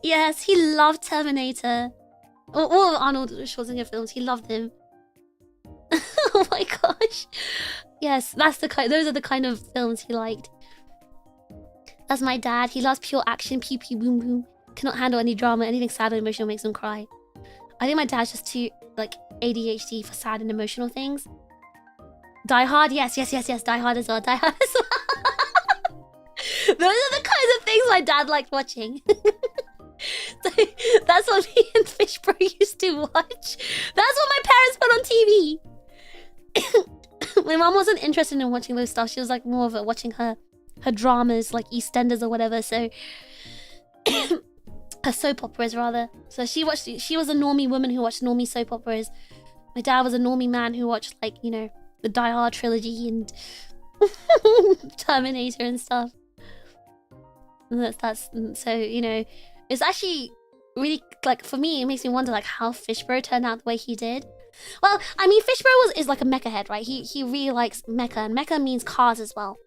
Yes, he loved Terminator. All of Arnold Schwarzenegger films, he loved him. Oh my gosh. Yes, those are the kind of films he liked. That's my dad. He loves pure action, pew pew boom boom. Cannot handle any drama. Anything sad or emotional makes him cry. I think my dad's just too like ADHD for sad and emotional things. Die Hard, yes. Die Hard as well. Die Hard as well. Those are the kinds of things my dad liked watching. So that's what me and Fish Bro used to watch. That's what my parents put on TV. My mom wasn't interested in watching those stuff. She was like more of watching her dramas, like EastEnders or whatever. So her soap operas rather. So she was a normie woman who watched normie soap operas. My dad was a normie man who watched, like, you know, the Die Hard trilogy and Terminator and stuff. And that's so, you know, it's actually really, like, for me, it makes me wonder like how Fishbro turned out the way he did. Well, I mean, Fishbro is like a mecha head, right? He really likes mecha, and mecha means cars as well.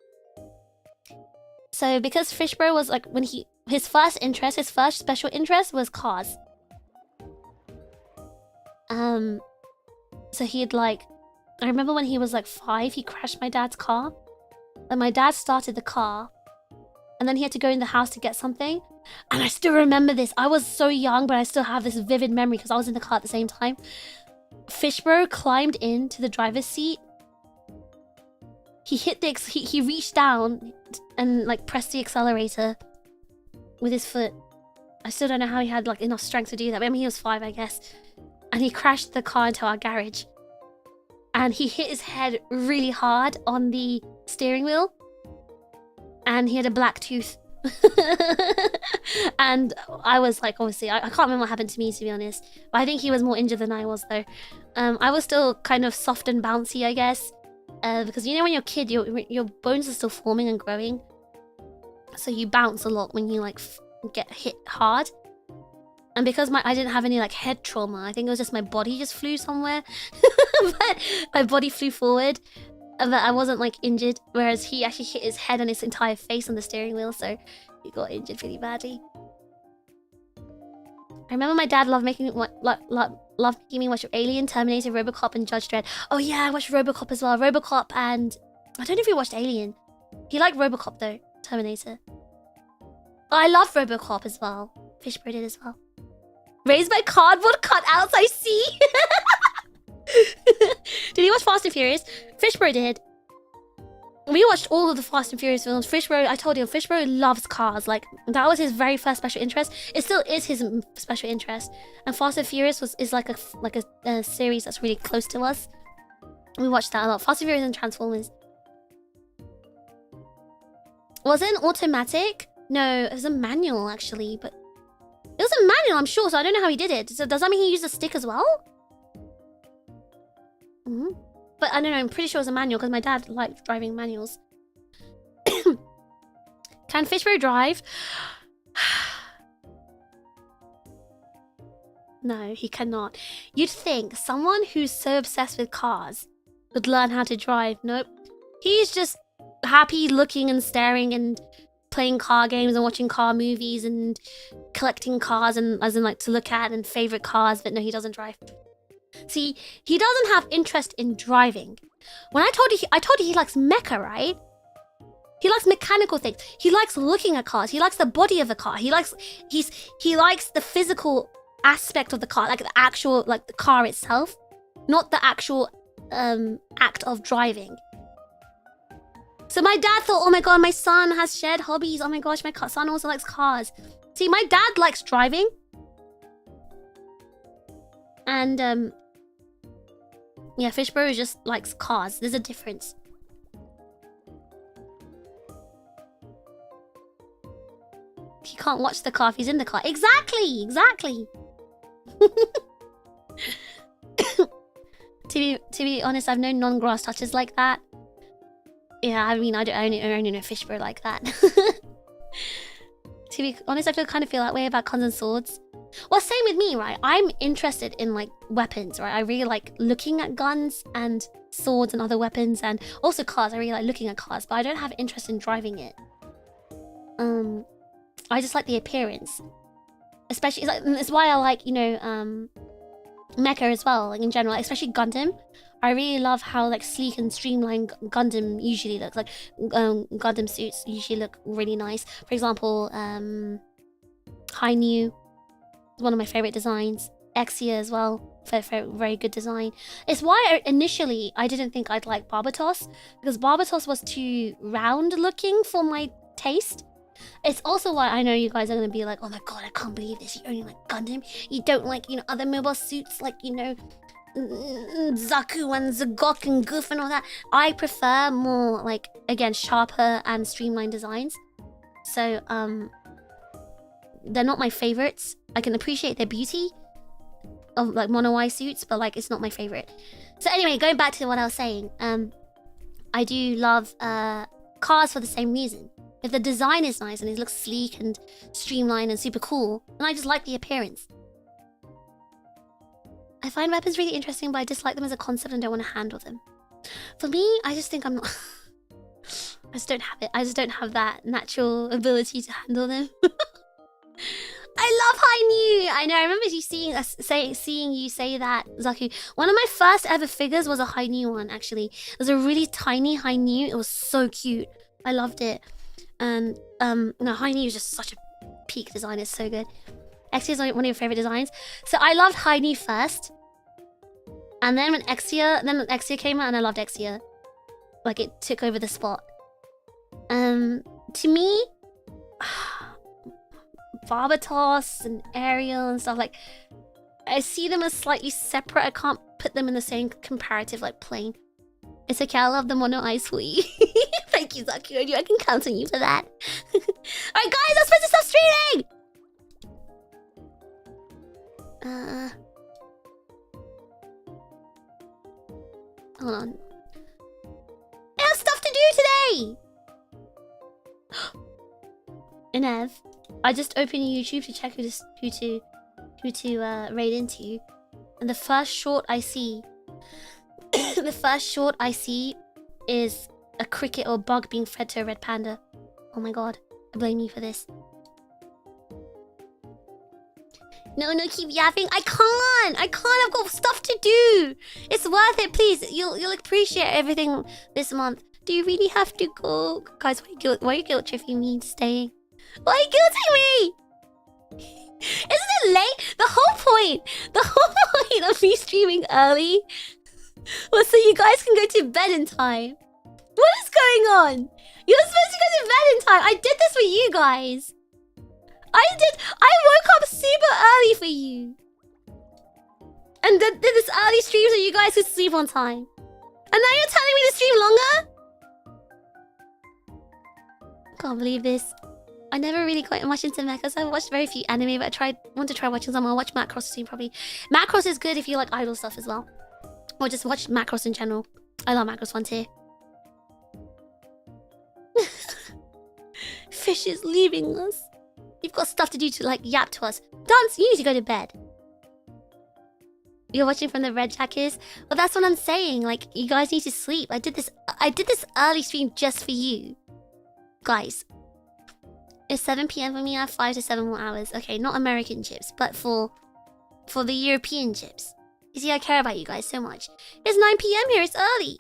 So because Fishbro was like, when his first special interest was cars. So he'd like, I remember when he was like 5, he crashed my dad's car. And my dad started the car. And then he had to go in the house to get something. And I still remember this. I was so young, but I still have this vivid memory because I was in the car at the same time. Fishbro climbed into the driver's seat. He hit he reached down and like pressed the accelerator with his foot. I still don't know how he had like enough strength to do that. But I mean, he was 5, I guess. And he crashed the car into our garage. And he hit his head really hard on the steering wheel. And he had a black tooth. And I was like, obviously, I can't remember what happened to me, to be honest. But I think he was more injured than I was, though. I was still kind of soft and bouncy, I guess. Because, you know, when you're a kid, your bones are still forming and growing. So you bounce a lot when you, like, get hit hard. And because I didn't have any, like, head trauma, I think it was just my body just flew somewhere. But my body flew forward. But I wasn't, like, injured. Whereas he actually hit his head and his entire face on the steering wheel. So he got injured really badly. I remember my dad loved making me watch Alien, Terminator, Robocop, and Judge Dredd. Oh yeah, I watched Robocop as well. Robocop and... I don't know if he watched Alien. He liked Robocop though. Terminator. Oh, I love Robocop as well. Fishbro did as well. Raised by cardboard cutouts, I see! Did he watch Fast and Furious? Fishbro did. We watched all of the Fast and Furious films. Fishbro, I told you, Fishbro loves cars. Like, that was his very first special interest. It still is his special interest. And Fast and Furious is like a series that's really close to us. We watched that a lot. Fast and Furious and Transformers. Was it an automatic? No, it was a manual, actually. But it was a manual, I'm sure, so I don't know how he did it. So does that mean he used a stick as well? But I don't know, I'm pretty sure it was a manual because my dad liked driving manuals. Can Fishbro drive? No, he cannot. You'd think someone who's so obsessed with cars would learn how to drive. Nope. He's just happy looking and staring and playing car games and watching car movies and collecting cars, and as in like to look at and favorite cars, but no, he doesn't drive. See, he doesn't have interest in driving. When I told you he likes mecha, right? He likes mechanical things. He likes looking at cars. He likes the body of the car. He likes the physical aspect of the car, like the actual, like the car itself, not the actual act of driving. So my dad thought, oh my god, my son has shared hobbies. Oh my gosh, my son also likes cars. See, my dad likes driving. And yeah, Fishbro just likes cars. There's a difference. He can't watch the car if he's in the car. Exactly, exactly. To be honest, I've known non-grass touches like that. Yeah, I mean, I only know Fishbro like that. To be honest, I kind of feel that way about guns and swords. Well, same with me, right? I'm interested in like weapons, right? I really like looking at guns and swords and other weapons, and also cars. I really like looking at cars, but I don't have interest in driving it. I just like the appearance, especially it's why I like, you know, mecha as well, like in general, especially Gundam. I really love how like sleek and streamlined Gundam usually looks. Like Gundam suits usually look really nice. For example, Hainu is one of my favorite designs. Exia as well, very good design. It's why initially I didn't think I'd like Barbatos, because Barbatos was too round looking for my taste. It's also why I know you guys are going to be like, oh my god, I can't believe this. You only like Gundam. You don't like, you know, other mobile suits like, you know, Zaku and Zagok and Goof and all that. I prefer more like, again, sharper and streamlined designs. So, they're not my favorites. I can appreciate their beauty of like mono eye suits, but like it's not my favorite. So anyway, going back to what I was saying, I do love cars for the same reason. If the design is nice and it looks sleek and streamlined and super cool, and I just like the appearance. I find weapons really interesting, but I dislike them as a concept and don't want to handle them. For me, I just think I'm not... I just don't have it. I just don't have that natural ability to handle them. I love Hainu! I know, I remember you seeing you say that, Zaku. One of my first ever figures was a Hainu one, actually. It was a really tiny Hainu. It was so cute. I loved it. And, no, Hainu is just such a peak design. It's so good. Exia is one of your favorite designs. So I loved Hainu first. And then when Exia came out, and I loved Exia. Like, it took over the spot. To me... Barbatos and Ariel and stuff, like, I see them as slightly separate. I can't put them in the same comparative, like, plane. It's okay, I love the mono eyes for you. Thank you, Zaku. I can count on you for that. Alright, guys, I'm supposed to stop streaming! Hold on. I have stuff to do today! Inev, I just opened YouTube to check who to raid into, and the first short I see, is a cricket or bug being fed to a red panda. Oh my god, I blame you for this. No, keep yapping. I can't. I've got stuff to do. It's worth it, please. You'll appreciate everything this month. Do you really have to go, guys? Why are you guilt tripping me into staying? Why are you guilting me? Isn't it late? The whole point of me streaming early was so you guys can go to bed in time. What is going on? You're supposed to go to bed in time. I did this for you guys. I woke up super early for you. And did this early stream so you guys could sleep on time. And now you're telling me to stream longer? Can't believe this. I never really got much into mechas. I watched very few anime, but I want to try watching some. I'll watch Macross soon, probably. Macross is good if you like idol stuff as well. Or just watch Macross in general. I love Macross Frontier. Fish is leaving us. You've got stuff to do to like yap to us. Dance, you need to go to bed. You're watching from the red jackets? Well, that's what I'm saying. Like, you guys need to sleep. I did this early stream just for you. Guys. It's 7 PM for me. I have 5 to 7 more hours. Okay, not American chips, but for the European chips. You see, I care about you guys so much. It's 9 PM here. It's early.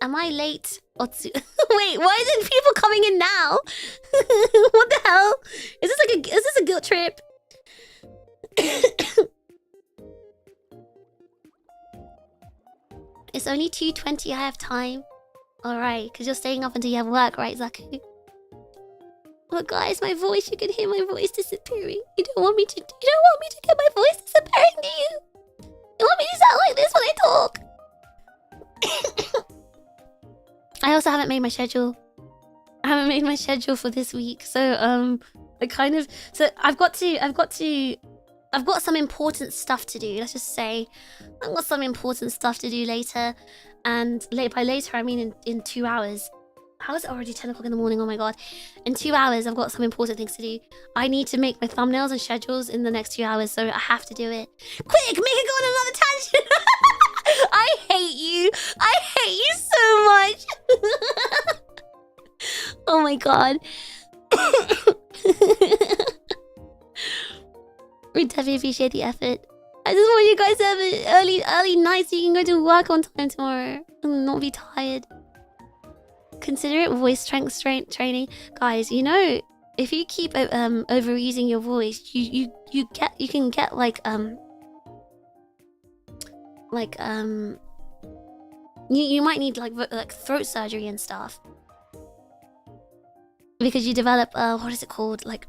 Am I late? Otsu. Wait, why isn't people coming in now? What the hell? Is this a guilt trip? It's only 2:20. I have time. Alright, because you're staying up until you have work, right, Zaku? But guys, my voice, you can hear my voice disappearing. You don't want me to get my voice disappearing, do you? You want me to sound like this when I talk? I also haven't made my schedule. I haven't made my schedule for this week, so I kind of I've got some important stuff to do. Let's just say I've got some important stuff to do later, and by later I mean in 2 hours. How is it already 10 o'clock in the morning? Oh my god! In 2 hours, I've got some important things to do. I need to make my thumbnails and schedules in the next 2 hours, so I have to do it. Quick, make it go on another tangent. I hate you. I hate you so much. Oh my god. We definitely appreciate the effort. I just want you guys to have an early night so you can go to work on time tomorrow and not be tired. Consider it voice strength training, guys. You know, if you keep overusing your voice, you can get you might need like throat surgery and stuff because you develop what is it called, like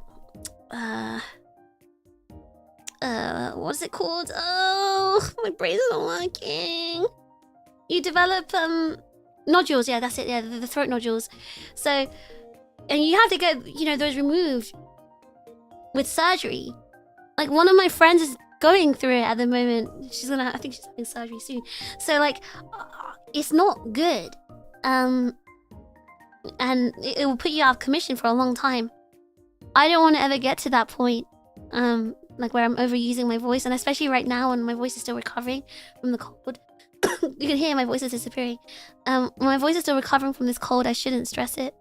what is it called? Oh, my brain's not working. You develop nodules, yeah, that's it, yeah, the throat nodules. So, and you have to get, you know, those removed with surgery. Like, one of my friends is going through it at the moment. I think she's having surgery soon. So, like, it's not good. And it will put you out of commission for a long time. I don't want to ever get to that point, like where I'm overusing my voice, and especially right now when my voice is still recovering from the cold. You can hear my voice is disappearing. My voice is still recovering from this cold. I shouldn't stress it.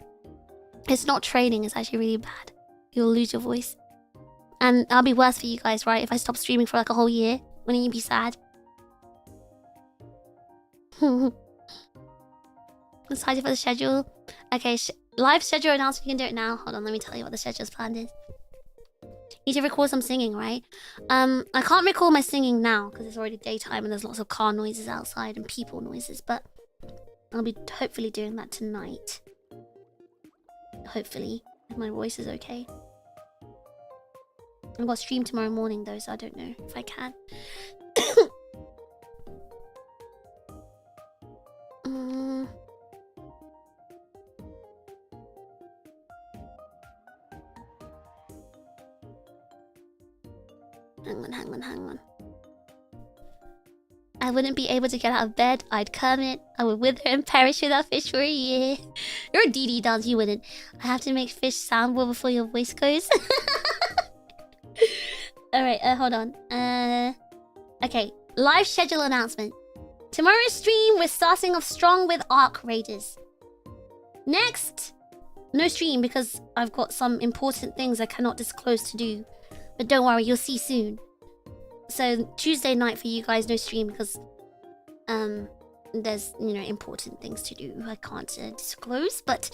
It's not training. It's actually really bad. You'll lose your voice. And that'll be worse for you guys, right? If I stop streaming for like a whole year, wouldn't you be sad? Excited for the schedule. Okay, live schedule announcement. You can do it now. Hold on, let me tell you what the schedule's planned is. Need to record some singing, right? I can't record my singing now because it's already daytime and there's lots of car noises outside and people noises, but I'll be hopefully doing that tonight. Hopefully, if my voice is okay. I've got to stream tomorrow morning though, so I don't know if I can. Hang on. I wouldn't be able to get out of bed. I'd Kermit. I would wither and perish without fish for a year. You're a DD dance, you wouldn't. I have to make fish sound well before your voice goes. Alright, hold on. Okay, live schedule announcement. Tomorrow's stream, we're starting off strong with Arc Raiders. Next, no stream because I've got some important things I cannot disclose to do. But don't worry, you'll see soon. So Tuesday night for you guys, no stream because there's, you know, important things to do. I can't disclose, but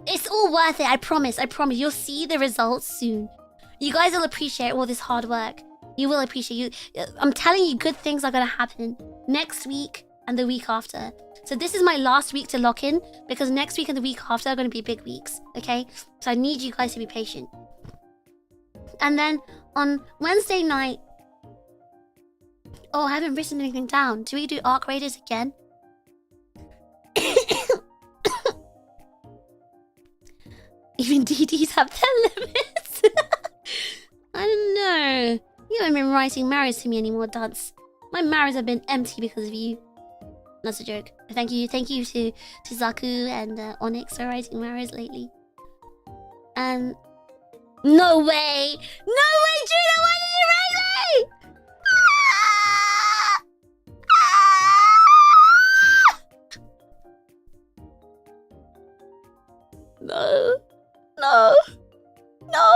it's all worth it. I promise. You'll see the results soon. You guys will appreciate all this hard work. You will appreciate I'm telling you, good things are gonna happen next week and the week after. So this is my last week to lock in because next week and the week after are gonna be big weeks. Okay, so I need you guys to be patient. And then on Wednesday night, oh, I haven't written anything down. Do we do Arc Raiders again? Even DDs have their limits. I don't know. You haven't been writing marriage to me anymore, Dance. My marriage have been empty because of you. That's a joke. Thank you to Zaku and Onyx for writing marriage lately. And no way! No way, Judah! Why did you write me? No. No. No.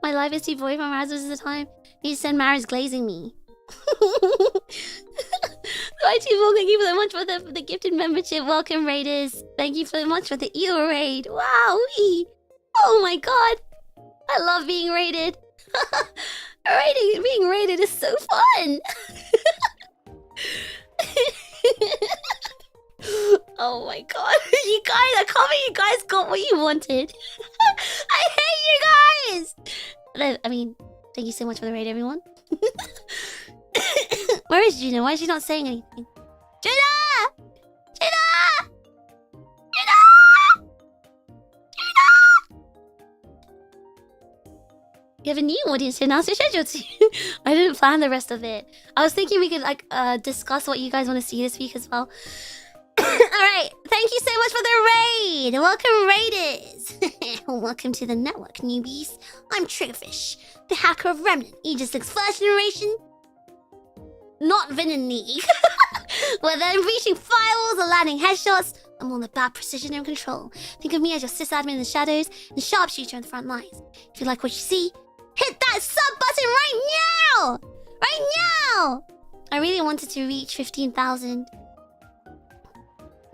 My live is too void from Razzles at the time. He said Mara's glazing me. People, thank you so much for the gifted membership. Welcome, Raiders. Thank you so much for the eel raid. Wow. Oh my god. I love being raided. Being raided is so fun. Oh my god. You guys, I can't believe you guys got what you wanted. I hate you guys. I mean, thank you so much for the raid, everyone. Where is Gina? Why is she not saying anything? Gina! Gina! Gina! Gina! You have a new audience to announce your schedule to. I didn't plan the rest of it. I was thinking we could like discuss what you guys want to see this week as well. Alright, thank you so much for the raid! Welcome, Raiders! Welcome to the network, newbies. I'm TRiGGERPHiSH, the hacker of Remnant, Aegis-Link's first generation. Not Villain League. Where they're reaching firewalls or landing headshots. I'm all about precision and control. Think of me as your sysadmin in the shadows and sharpshooter in the front lines. If you like what you see, hit that sub button right now! Right now! I really wanted to reach 15,000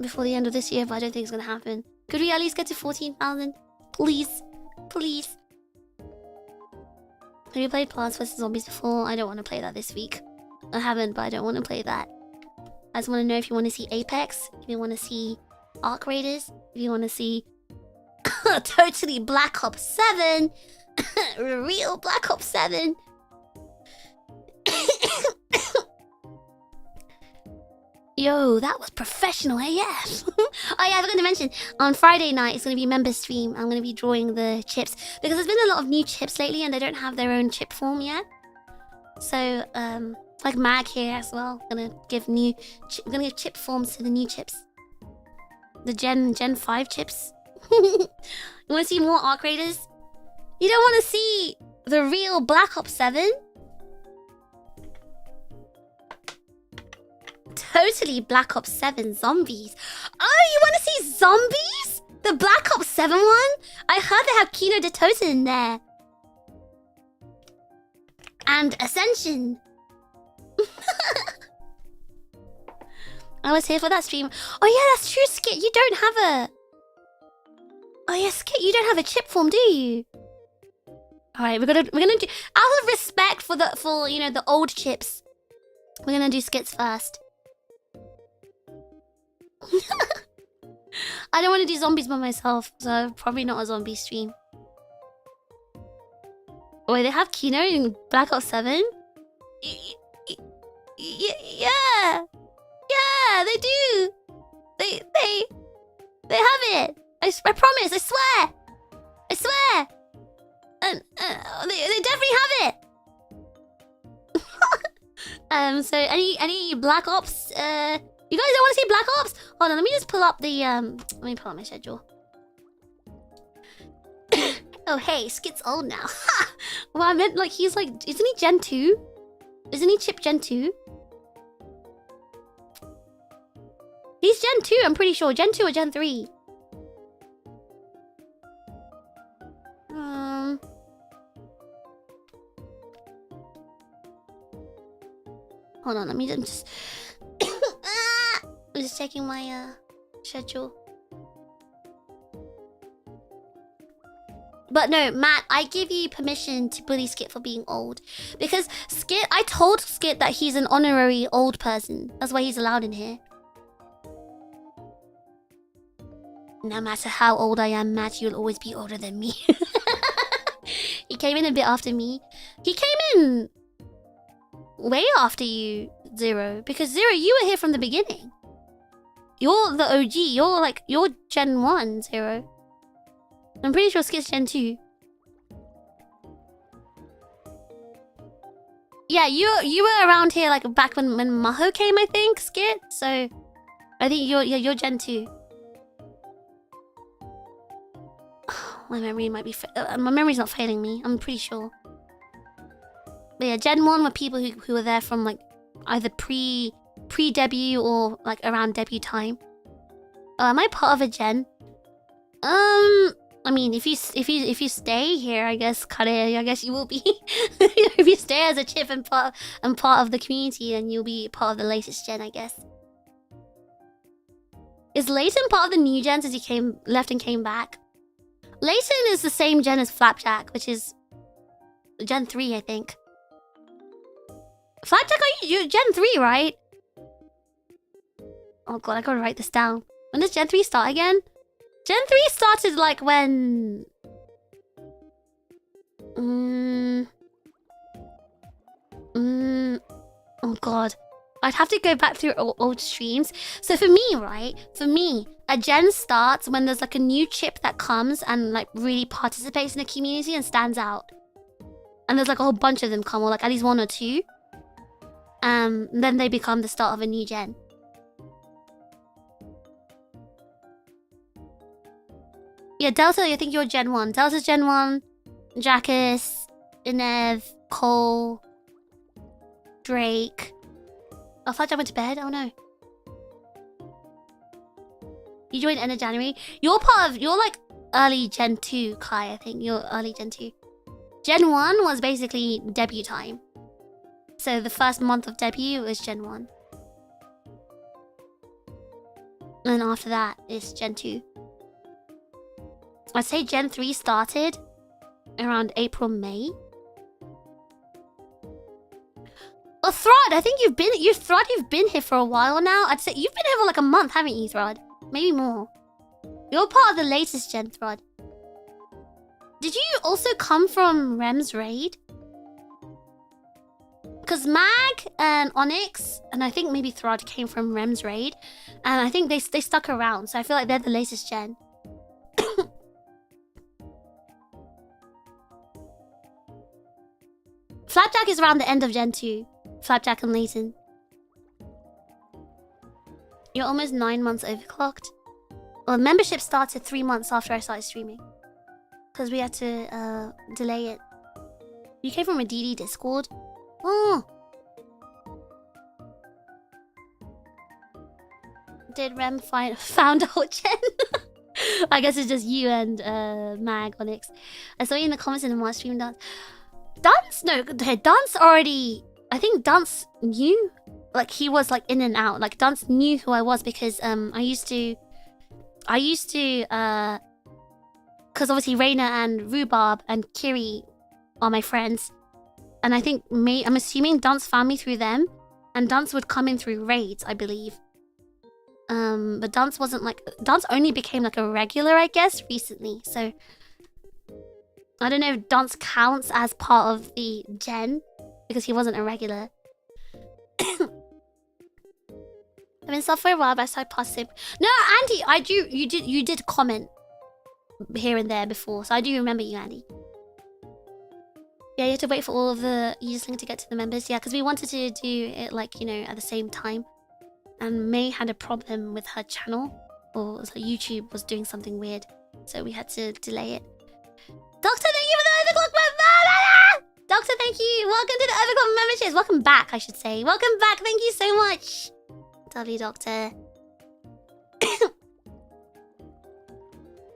before the end of this year, but I don't think it's gonna happen. Could we at least get to 14,000? Please. Please. Have you played Plants vs. Zombies before? I don't want to play that this week. I haven't, but I don't want to play that. I just want to know if you want to see Apex, if you want to see Arc Raiders, if you want to see totally Black Ops 7, real Black Ops 7. Yo, that was professional AF. Oh yeah, I forgot to mention, on Friday night, it's going to be member stream. I'm going to be drawing the chips. Because there's been a lot of new chips lately and they don't have their own chip form yet. So, like Mag here as well. Gonna give chip forms to the new chips. The Gen 5 chips. You want to see more Arc Raiders? You don't want to see the real Black Ops 7? Totally Black Ops 7 zombies. Oh, you want to see zombies? The Black Ops 7 one? I heard they have Kino de Toten in there. And Ascension. I was here for that stream. Oh yeah, that's true, Skit. You don't have a... Oh yeah, Skit, you don't have a chip form, do you? Alright, we're gonna do... Out of respect for you know, the old chips, we're gonna do Skits first. I don't want to do zombies by myself, so probably not a zombie stream. Wait, they have Kino in Black Ops 7? Yeah! Yeah, they do! They have it! I promise, I swear! I swear! They definitely have it! So any Black Ops, you guys don't want to see Black Ops? Hold on, let me just pull up the, let me pull up my schedule. Oh, hey, Skit's old now. Well, I meant, like, he's like, isn't he Gen 2? Isn't he chip Gen 2? He's Gen 2, I'm pretty sure. Gen 2 or Gen 3. Hold on, let me just... I'm just checking my schedule. But no, Matt, I give you permission to bully Skit for being old. Because Skit, I told Skit that he's an honorary old person. That's why he's allowed in here. No matter how old I am, Matt, you'll always be older than me. He came in a bit after me. He came in way after you, Zero. Because Zero, you were here from the beginning. You're the OG. You're Gen 1, Zero. I'm pretty sure Skit's Gen 2. Yeah, you were around here like back when Maho came, I think, Skit. So I think you're Gen 2. My memory might be my memory's not failing me. I'm pretty sure. But yeah, Gen 1 were people who were there from like either pre-debut or like around debut time. Am I part of a gen? I mean, if you stay here, I guess I guess you will be. If you stay as a chip and part of the community, then you'll be part of the latest gen, I guess. Is Layton part of the new gen since he left and came back? Layton is the same gen as Flapjack, which is Gen 3, I think. Flapjack, you're Gen 3, right? Oh god, I gotta write this down. When does Gen 3 start again? Gen 3 started like when... Oh god. I'd have to go back through old streams. So for me, right? For me, a gen starts when there's like a new chip that comes and like really participates in the community and stands out. And there's like a whole bunch of them come, or like at least one or two. Then they become the start of a new gen. Yeah, Delta, I think you're Gen 1. Delta's Gen 1. Jackus, Inev, Cole, Drake. Oh, Flapjack went to bed? Oh no. You joined end of January. You're like early Gen 2, Kai, I think. You're early Gen 2. Gen 1 was basically debut time. So the first month of debut was Gen 1. And after that is Gen 2. I'd say Gen 3 started around April, May. Oh, Throd, I think you've been here for a while now. I'd say you've been here for like a month, haven't you, Throd? Maybe more. You're part of the latest gen, Throd. Did you also come from Rem's raid? Because Mag and Onyx, and I think maybe Throd came from Rem's raid. And I think they stuck around, so I feel like they're the latest gen. Flapjack is around the end of Gen 2. Flapjack and Layton. You're almost 9 months overclocked. Well, membership started 3 months after I started streaming. Because we had to delay it. You came from a DD Discord? Oh! Did Rem found a whole gen? I guess it's just you and Mag Onyx. I saw you in the comments in the March stream, Dance. Dance? No, Dance already... I think Dance knew. Like, he was, like, in and out. Like, Dance knew who I was because, I used to... Because obviously Reina and Rhubarb and Kiri are my friends. And I think I'm assuming Dance found me through them. And Dance would come in through raids, I believe. But Dance wasn't, like... Dance only became, like, a regular, I guess, recently. So... I don't know if Dance counts as part of the gen, because he wasn't a regular. I've been sub for a while, but I started passive. No, Andy, you did comment here and there before, so I do remember you, Andy. Yeah, you had to wait for all of the Aegis-Link to get to the members. Yeah, because we wanted to do it, like, you know, at the same time. And May had a problem with her channel, or her YouTube was doing something weird, so we had to delay it. Doctor, thank you for the overclock membership! Doctor, thank you! Welcome to the overclock memberships! Welcome back, I should say. Welcome back, thank you so much! W Doctor.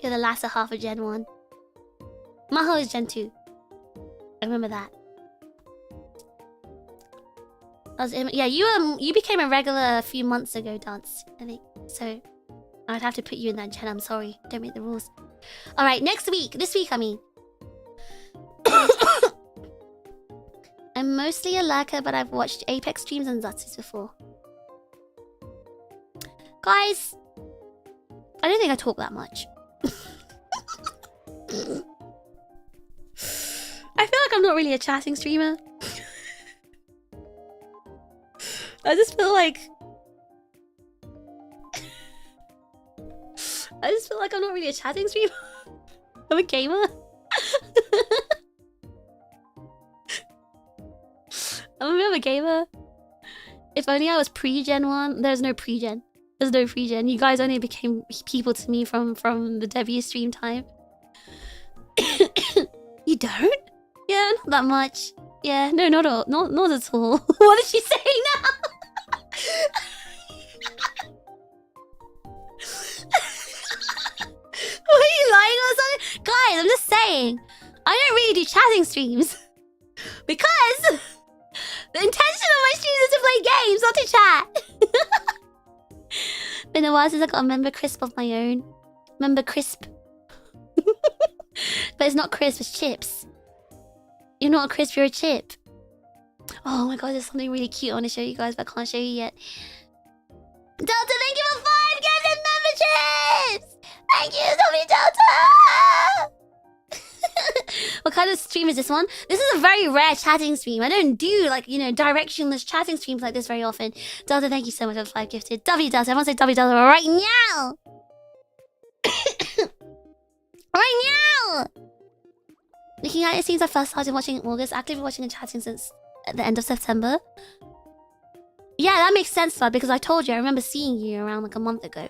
You're the latter half of Gen 1. Maho is Gen 2. I remember that. Yeah, you became a regular a few months ago, Dance, I think. So, I'd have to put you in that gen, I'm sorry. Don't make the rules. Alright, next week. This week, I mean. I'm mostly a lurker, but I've watched Apex streams and Zutsus before. Guys, I don't think I talk that much. I feel like I'm not really a chatting streamer. I just feel like I'm not really a chatting streamer. I'm a gamer. I'm a bit of a gamer. If only I was pre-gen 1. There's no pre-gen. There's no pre-gen. You guys only became people to me from the debut stream time. You don't? Yeah, not that much. Yeah, no, not at all. What is she saying now? Were you lying or something? guys, I'm just saying. I don't really do chatting streams. Because the intention of my streams is to play games, not to chat. Been a while since I got a member crisp of my own. Member crisp. But it's not crisp, it's chips. You're not a crisp, you're a chip. Oh my god, there's something really cute I want to show you guys, but I can't show you yet. Delta, thank you for 5 gifted memberships! Thank you, Zombie Delta! What kind of stream is this one? This is a very rare chatting stream. I don't do, like, you know, directionless chatting streams like this very often. Delta, thank you so much for 5 gifted. W Delta, everyone say W Delta right now! Right now! Looking at it, seems I first started watching in August. Actively watching and chatting since the end of September. Yeah, that makes sense, lad, because I told you, I remember seeing you around like a month ago.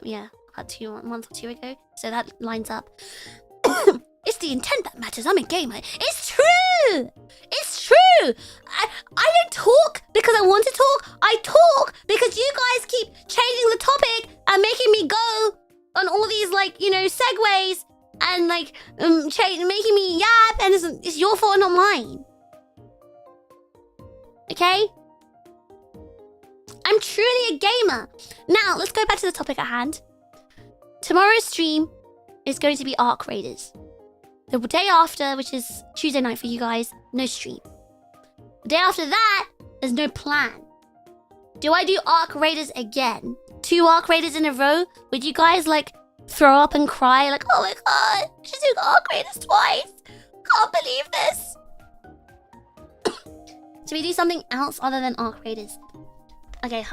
Yeah, about 2 months or 2 ago. So that lines up. It's the intent that matters. I'm a gamer. It's true! It's true! I don't talk because I want to talk. I talk because you guys keep changing the topic and making me go on all these, like, you know, segues and, like, making me yap, and it's your fault, not mine. Okay? I'm truly a gamer. Now, let's go back to the topic at hand. Tomorrow's stream is going to be Arc Raiders. The day after, which is Tuesday night for you guys, no stream. The day after that, there's no plan. Do I do Arc Raiders again? 2 Arc Raiders in a row? Would you guys, like, throw up and cry? Like, oh my god, she's doing Arc Raiders twice. Can't believe this. Should we do something else other than Arc Raiders? Okay,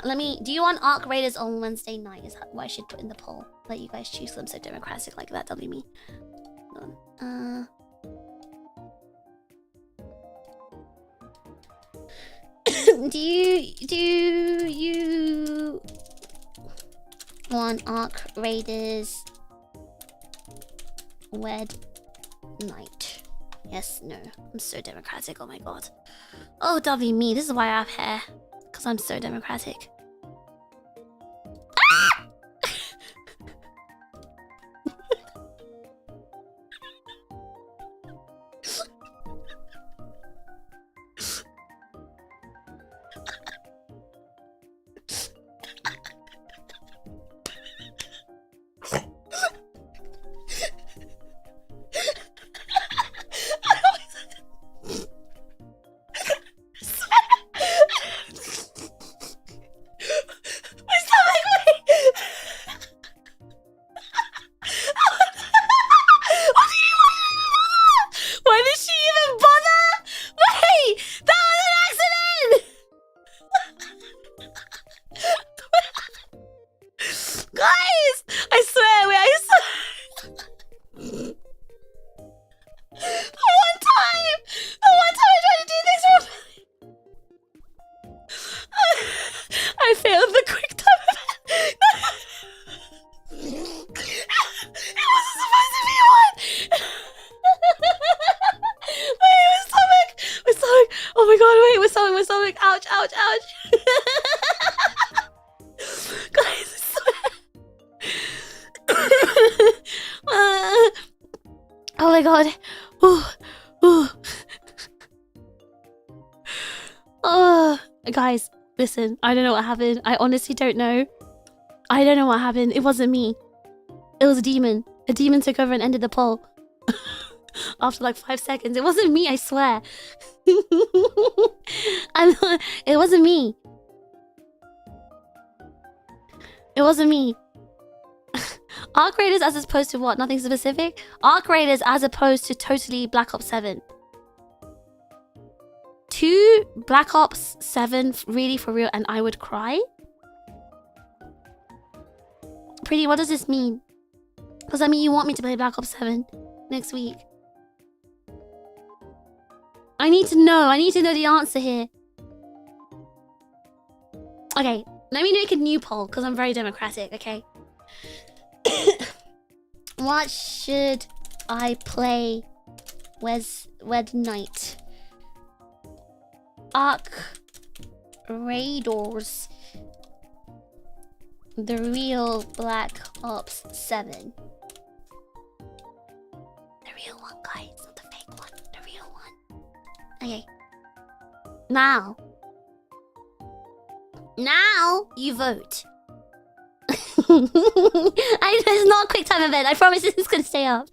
do you want Arc Raiders on Wednesday night? Is that what I should put in the poll? Let you guys choose, them so democratic like that, W me. Do you want Arc Raiders Wed Night? Yes, no. I'm so democratic, oh my god. Oh, W me, this is why I have hair. Because I'm so democratic. Ah! Guys, listen, I don't know what happened. I honestly don't know. I don't know what happened. It wasn't me. It was a demon. A demon took over and ended the poll. After like 5 seconds. It wasn't me, I swear. It wasn't me. It wasn't me. Arc Raiders as opposed to what? Nothing specific? Arc Raiders as opposed to totally Black Ops 7. 2 Black Ops 7 really for real and I would cry? Pretty, what does this mean? Does that mean you want me to play Black Ops 7 next week? I need to know the answer here. Okay, let me make a new poll because I'm very democratic, okay? What should I play Wed Night? Arc Raiders. The real Black Ops 7. Okay. Now you vote. It's not a quick time event. I promise this is gonna stay up.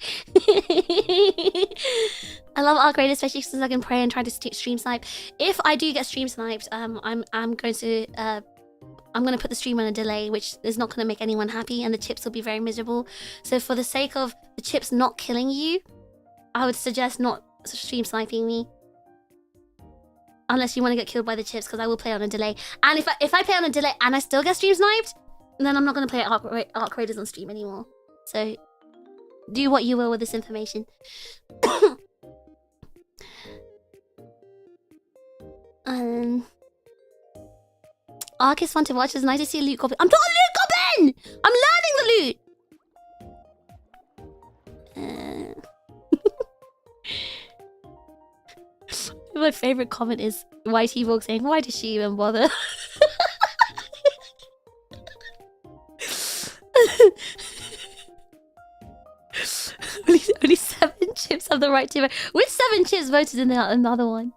I love Arc Raid, especially since I can pray and try to stream snipe. If I do get stream sniped, I'm going to put the stream on a delay, which is not gonna make anyone happy, and the chips will be very miserable. So for the sake of the chips not killing you, I would suggest not stream sniping me. Unless you want to get killed by the chips, because I will play on a delay. And if I play on a delay and I still get stream sniped, then I'm not going to play Arc Raiders on stream anymore. So, do what you will with this information. Arc is fun to watch. It's nice to see a loot goblin. I'm not a loot goblin! I'm learning the loot! My favorite comment is YT Vogue saying, "Why does she even bother?" only 7 chips have the right to vote. Which 7 chips voted in the another one?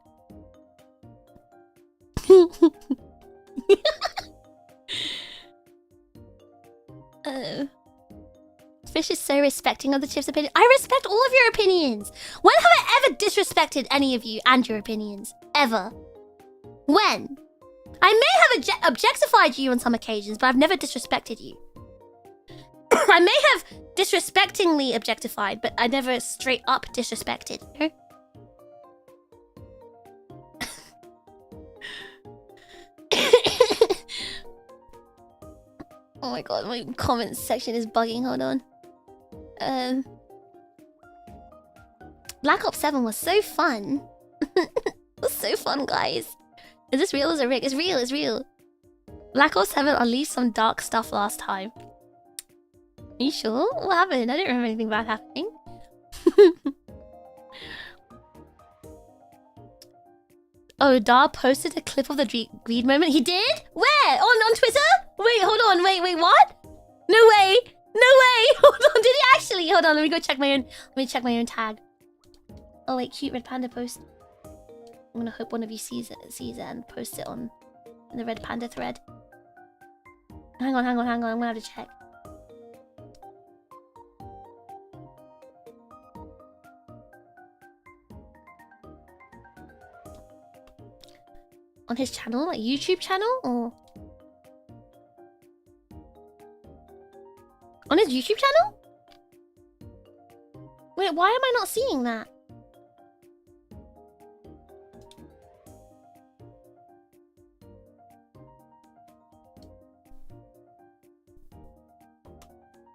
Fish is so respecting of the chips' opinion. I respect all of your opinions. When have I ever disrespected any of you and your opinions? Ever? When? I may have objectified you on some occasions, but I've never disrespected you. I may have disrespectingly objectified, but I never straight up disrespected. No? Oh my god, my comments section is bugging. Hold on. Black Ops 7 was so fun. It was so fun, guys. Is this real or is it rigged? It's real, it's real. Black Ops 7 unleashed some dark stuff last time. Are you sure? What happened? I don't remember anything bad happening. Oh, Dar posted a clip of the greed moment. He did? Where? On Twitter? Wait, hold on. Wait, what? No way. No way. Hold on. Did he actually? Hold on. Let me go check my own. Let me check my own tag. Oh wait, cute red panda post. I'm gonna hope one of you sees it and posts it on in the red panda thread. Hang on. I'm gonna have to check. On his channel, like YouTube channel, or on his YouTube channel? Wait, why am I not seeing that?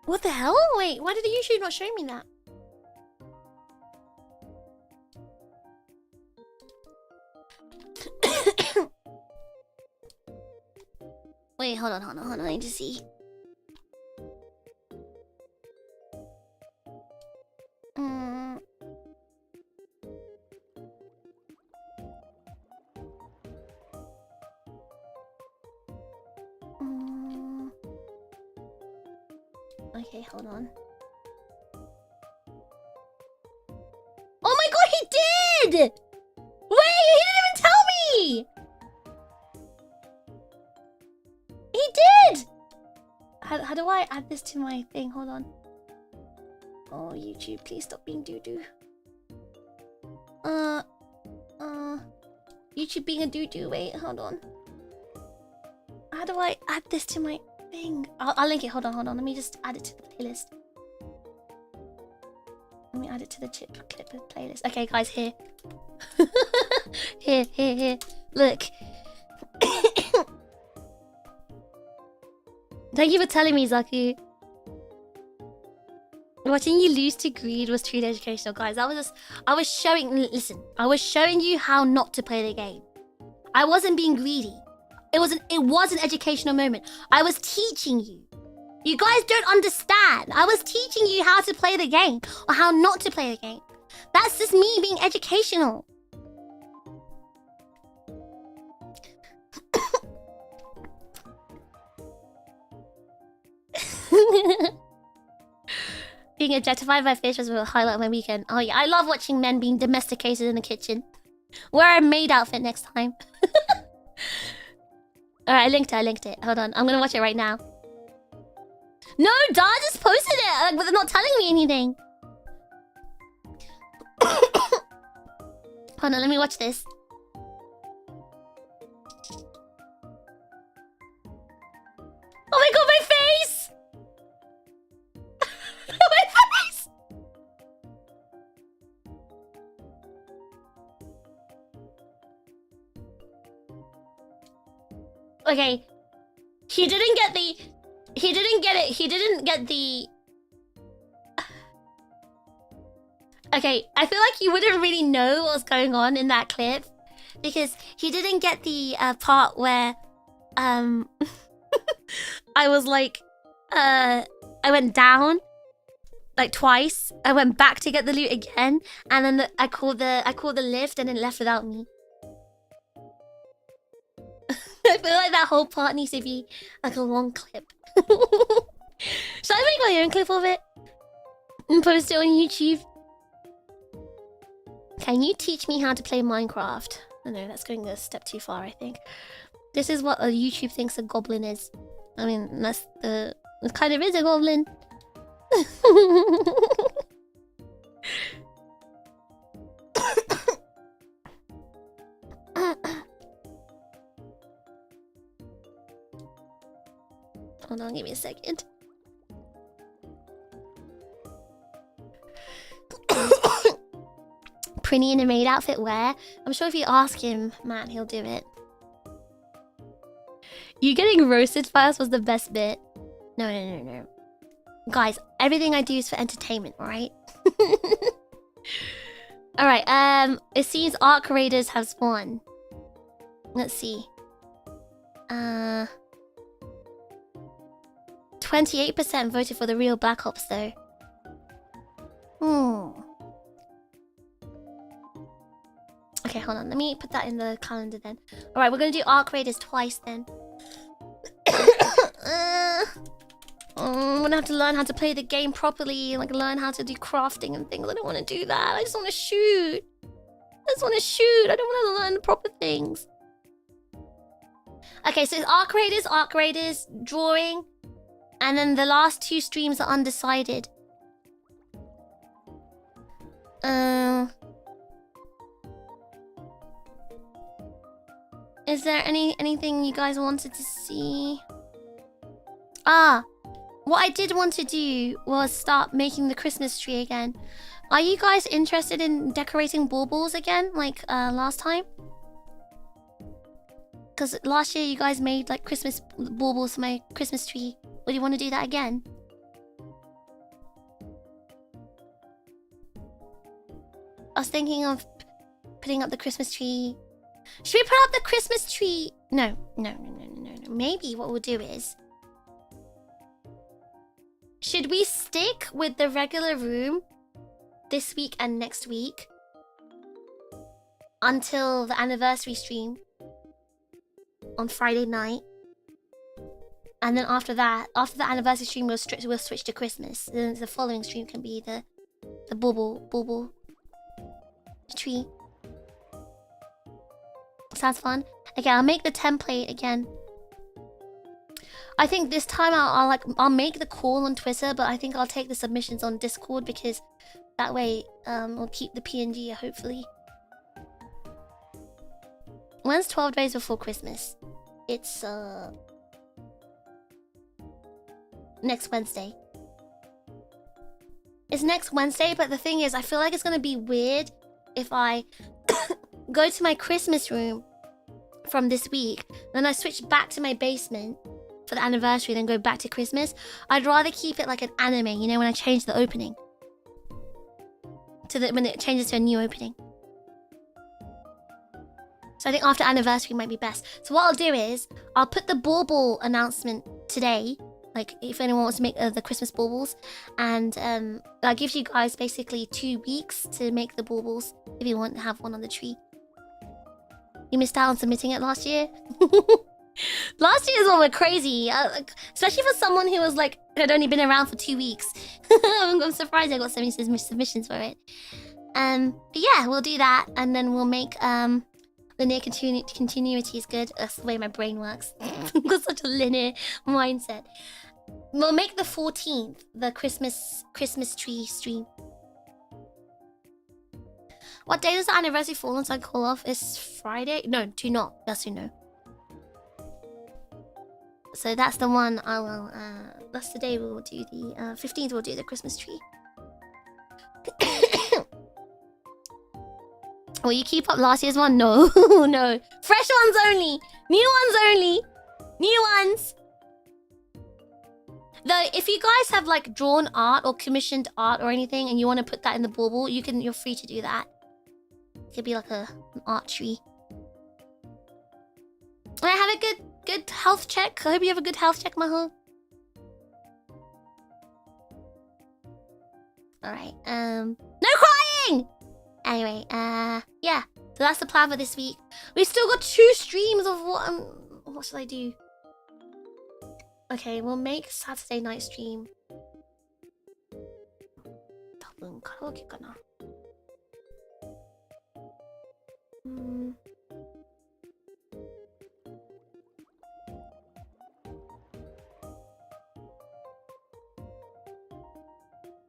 What the hell? Wait, why did the YouTube not show me that? Wait, hold on, I need to see. Okay, hold on. Oh my god, he did! Wait, he didn't even tell me! He did! How do I add this to my thing? Hold on. Oh, YouTube, please stop being doo-doo. YouTube being a doo-doo. Wait, hold on. How do I add this to my thing? I'll link it. Hold on. Let me just add it to the playlist. Let me add it to the clip playlist. Okay, guys, here. Here. Look. Thank you for telling me, Zaku. Watching you lose to greed was truly educational, guys. I was showing you how not to play the game. I wasn't being greedy. It was an educational moment. I was teaching you. You guys don't understand. I was teaching you how to play the game or how not to play the game. That's just me being educational. Being objectified by fish was a highlight of my weekend. Oh yeah, I love watching men being domesticated in the kitchen. Wear a maid outfit next time. Alright, I linked it. Hold on, I'm gonna watch it right now. No, Dad just posted it, but they're not telling me anything. Hold on, let me watch this. Oh my god, my face! My face! Okay. He didn't get the... He didn't get it. He didn't get the... Okay, I feel like you wouldn't really know what was going on in that clip. Because he didn't get the part where... I was like... I went down like twice. I went back to get the loot again. And then I called the lift and it left without me. I feel like that whole part needs to be like a long clip. Should I make my own clip of it? And post it on YouTube? Can you teach me how to play Minecraft? I know, that's going a step too far, I think. This is what a YouTube thinks a goblin is. I mean, that's the... It kind of is a goblin. Hold on, give me a second. Prinny in a maid outfit where? I'm sure if you ask him, man, he'll do it. You getting roasted first was the best bit. No. Guys, everything I do is for entertainment, alright? Alright, it seems Arc Raiders have spawned. Let's see. 28% voted for the real Black Ops, though. Okay, hold on. Let me put that in the calendar then. Alright, we're gonna do Arc Raiders twice then. I'm gonna have to learn how to play the game properly, like learn how to do crafting and things. I don't want to do that. I just want to shoot. I don't want to learn the proper things. Okay, so it's Arc Raiders, drawing, and then the last two streams are undecided. Is there anything you guys wanted to see? What I did want to do was start making the Christmas tree again. Are you guys interested in decorating baubles again, like last time? Because last year you guys made like Christmas baubles for my Christmas tree. Would you want to do that again? I was thinking of putting up the Christmas tree. Should we put up the Christmas tree? No. Maybe what we'll do is... Should we stick with the regular room this week and next week until the anniversary stream on Friday night? And then after that, after the anniversary stream, we'll switch to Christmas. Then the following stream can be the bauble tree. Sounds fun. Okay, I'll make the template again. I think this time I'll make the call on Twitter, but I think I'll take the submissions on Discord because that way we'll keep the PNG hopefully. When's 12 days before Christmas? It's next Wednesday. It's next Wednesday, but the thing is, I feel like it's gonna be weird if I go to my Christmas room from this week, then I switch back to my basement for the anniversary, then go back to Christmas. I'd rather keep it like an anime, you know, when I change the opening. When it changes to a new opening. So I think after anniversary might be best. So what I'll do is, I'll put the bauble announcement today, like if anyone wants to make the Christmas baubles, and that gives you guys basically 2 weeks to make the baubles if you want to have one on the tree. You missed out on submitting it last year. Last year's one were crazy, especially for someone who was like had only been around for 2 weeks. I'm surprised I got so many submissions for it. But yeah, we'll do that, and then we'll make linear continuity is good. That's the way my brain works. I've got such a linear mindset. We'll make the 14th the Christmas tree stream. What day does the anniversary fall on? So I call off. It's Friday. No, do not. Yes, you know. So that's the one I will. That's the day we will do the 15th. We'll do the Christmas tree. Will you keep up last year's one? No, no. Fresh ones only. New ones only. New ones. Though, if you guys have like drawn art or commissioned art or anything, and you want to put that in the bauble, you're free to do that. It could be like an art tree. I have a good health check. I hope you have a good health check, Maho. Alright, no crying! Anyway, yeah. So that's the plan for this week. We've still got 2 streams of what should I do? Okay, we'll make Saturday night stream.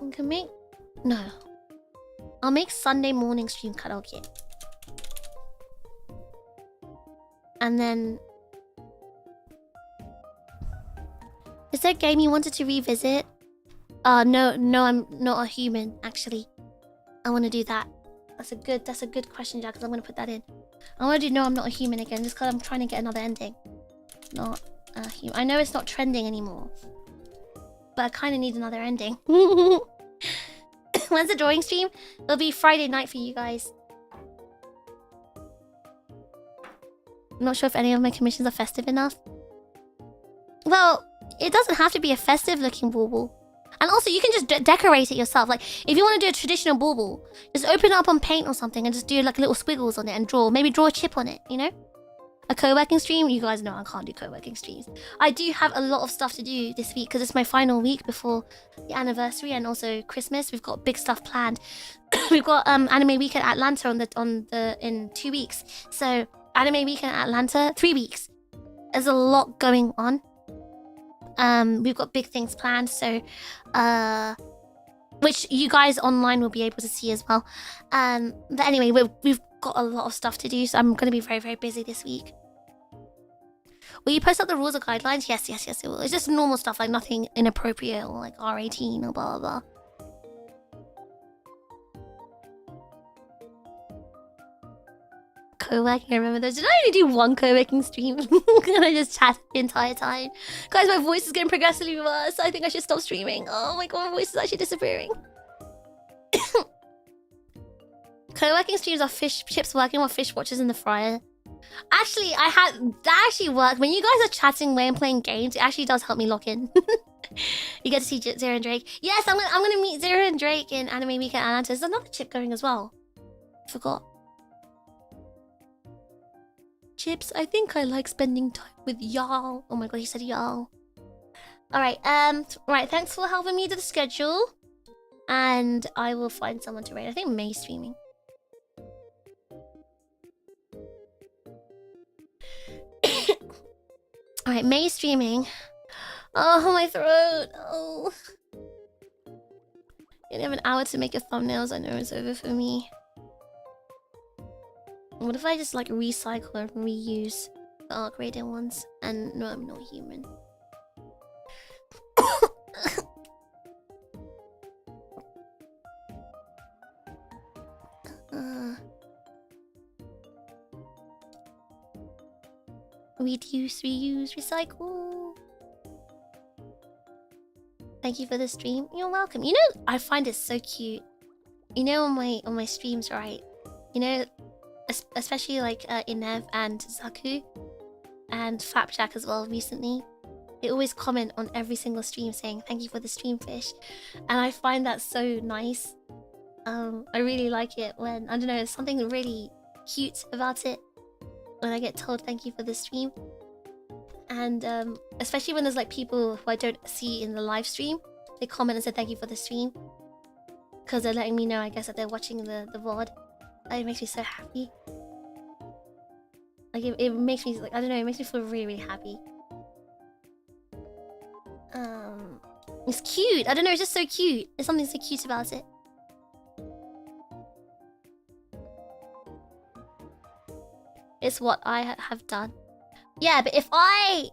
We can make... No. I'll make Sunday morning stream karaoke. And then... Is there a game you wanted to revisit? No, I'm not a human, actually. I want to do that. That's a good question, Jack, because I'm going to put that in. I want to do No, I'm Not a Human again, just because I'm trying to get another ending. Not a human. I know it's not trending anymore. But I kind of need another ending. When's the drawing stream? It'll be Friday night for you guys. I'm not sure if any of my commissions are festive enough. Well, it doesn't have to be a festive looking bauble. And also, you can just decorate it yourself. Like, if you want to do a traditional bauble, just open it up on paint or something and just do like little squiggles on it and draw. Maybe draw a chip on it, you know? A co-working stream? You guys know I can't do co-working streams. I do have a lot of stuff to do this week because it's my final week before the anniversary and also Christmas. We've got big stuff planned. We've got Anime Weekend Atlanta in 2 weeks. So Anime Weekend Atlanta, 3 weeks. There's a lot going on. We've got big things planned, so which you guys online will be able to see as well. But anyway, we've got a lot of stuff to do, so I'm going to be very, very busy this week. Will you post up the rules or guidelines? Yes, it will. It's just normal stuff, like nothing inappropriate or like R18 or blah, blah, blah. Co-working, I remember those. Did I only do 1 co-working stream? And I just chat the entire time. Guys, my voice is getting progressively worse. I think I should stop streaming. Oh my god, my voice is actually disappearing. Co-working streams are fish chips working while fish watches in the fryer. Actually, that actually worked. When you guys are chatting away and playing games, it actually does help me lock in. You get to see Zero and Drake. Yes, I'm gonna meet Zero and Drake in Anime Weekend Atlanta. There's another chip going as well. Forgot. Chips, I think I like spending time with y'all. Oh my god, he said y'all. Alright, right, thanks for helping me to the schedule. And I will find someone to raid. I think May's streaming. Alright, May's streaming. Oh, my throat. Oh. You only have an hour to make your thumbnails. I know it's over for me. What if I just like recycle and reuse the art gradient ones? And no, I'm not human. Reduce, reuse, recycle. Thank you for the stream. You're welcome. You know, I find it so cute. You know, on my streams, right? You know, especially like Inev and Zaku and Flapjack as well recently. They always comment on every single stream saying thank you for the stream, fish. And I find that so nice. I really like it when, I don't know, there's something really cute about it when I get told thank you for the stream. And especially when there's like people who I don't see in the live stream, they comment and say thank you for the stream. because they're letting me know, I guess, that they're watching the VOD. It makes me so happy. Like, it makes me, like, I don't know, it makes me feel really, really happy. It's cute. I don't know, it's just so cute. There's something so cute about it. It's what I have done. Yeah, but if I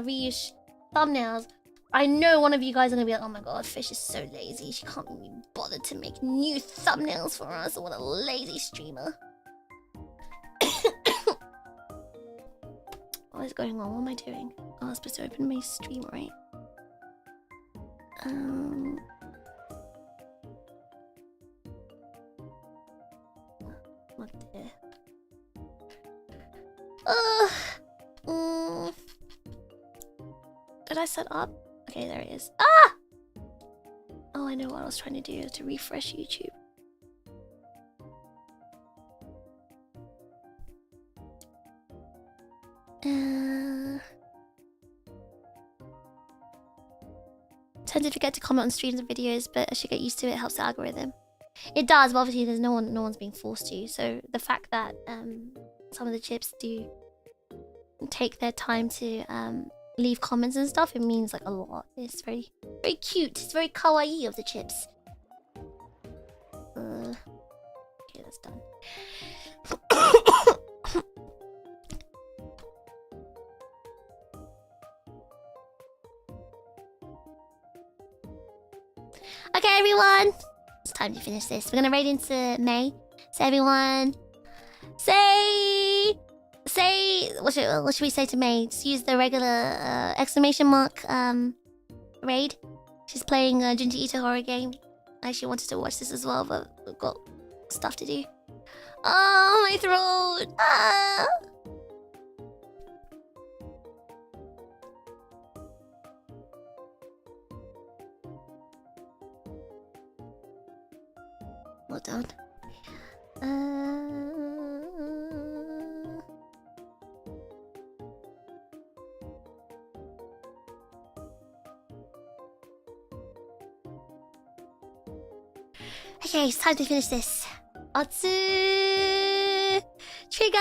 reuse thumbnails, I know one of you guys are gonna be like, oh my god, Fish is so lazy. She can't be bothered to make new thumbnails for us. What a lazy streamer. What is going on? What am I doing? Oh, I was supposed to open my stream, right? What the? Did I set up? Okay, there it is. Ah! Oh, I know what I was trying to do, to refresh YouTube. Tend to forget to comment on streams and videos, but I should get used to it. It helps the algorithm. It does, but obviously there's no one's being forced to. So the fact that some of the chips do take their time to leave comments and stuff, it means like a lot. It's very, very cute. It's very kawaii of the chips. Okay, that's done. Okay, everyone. It's time to finish this. We're gonna raid into May. So everyone, say what should we say to May? Just use the regular exclamation mark raid. She's playing a Ginger Eater horror game. I actually wanted to watch this as well, but we've got stuff to do. Oh, my throat! Ah! Well done. Okay, it's time to finish this. Atsu! Trigger!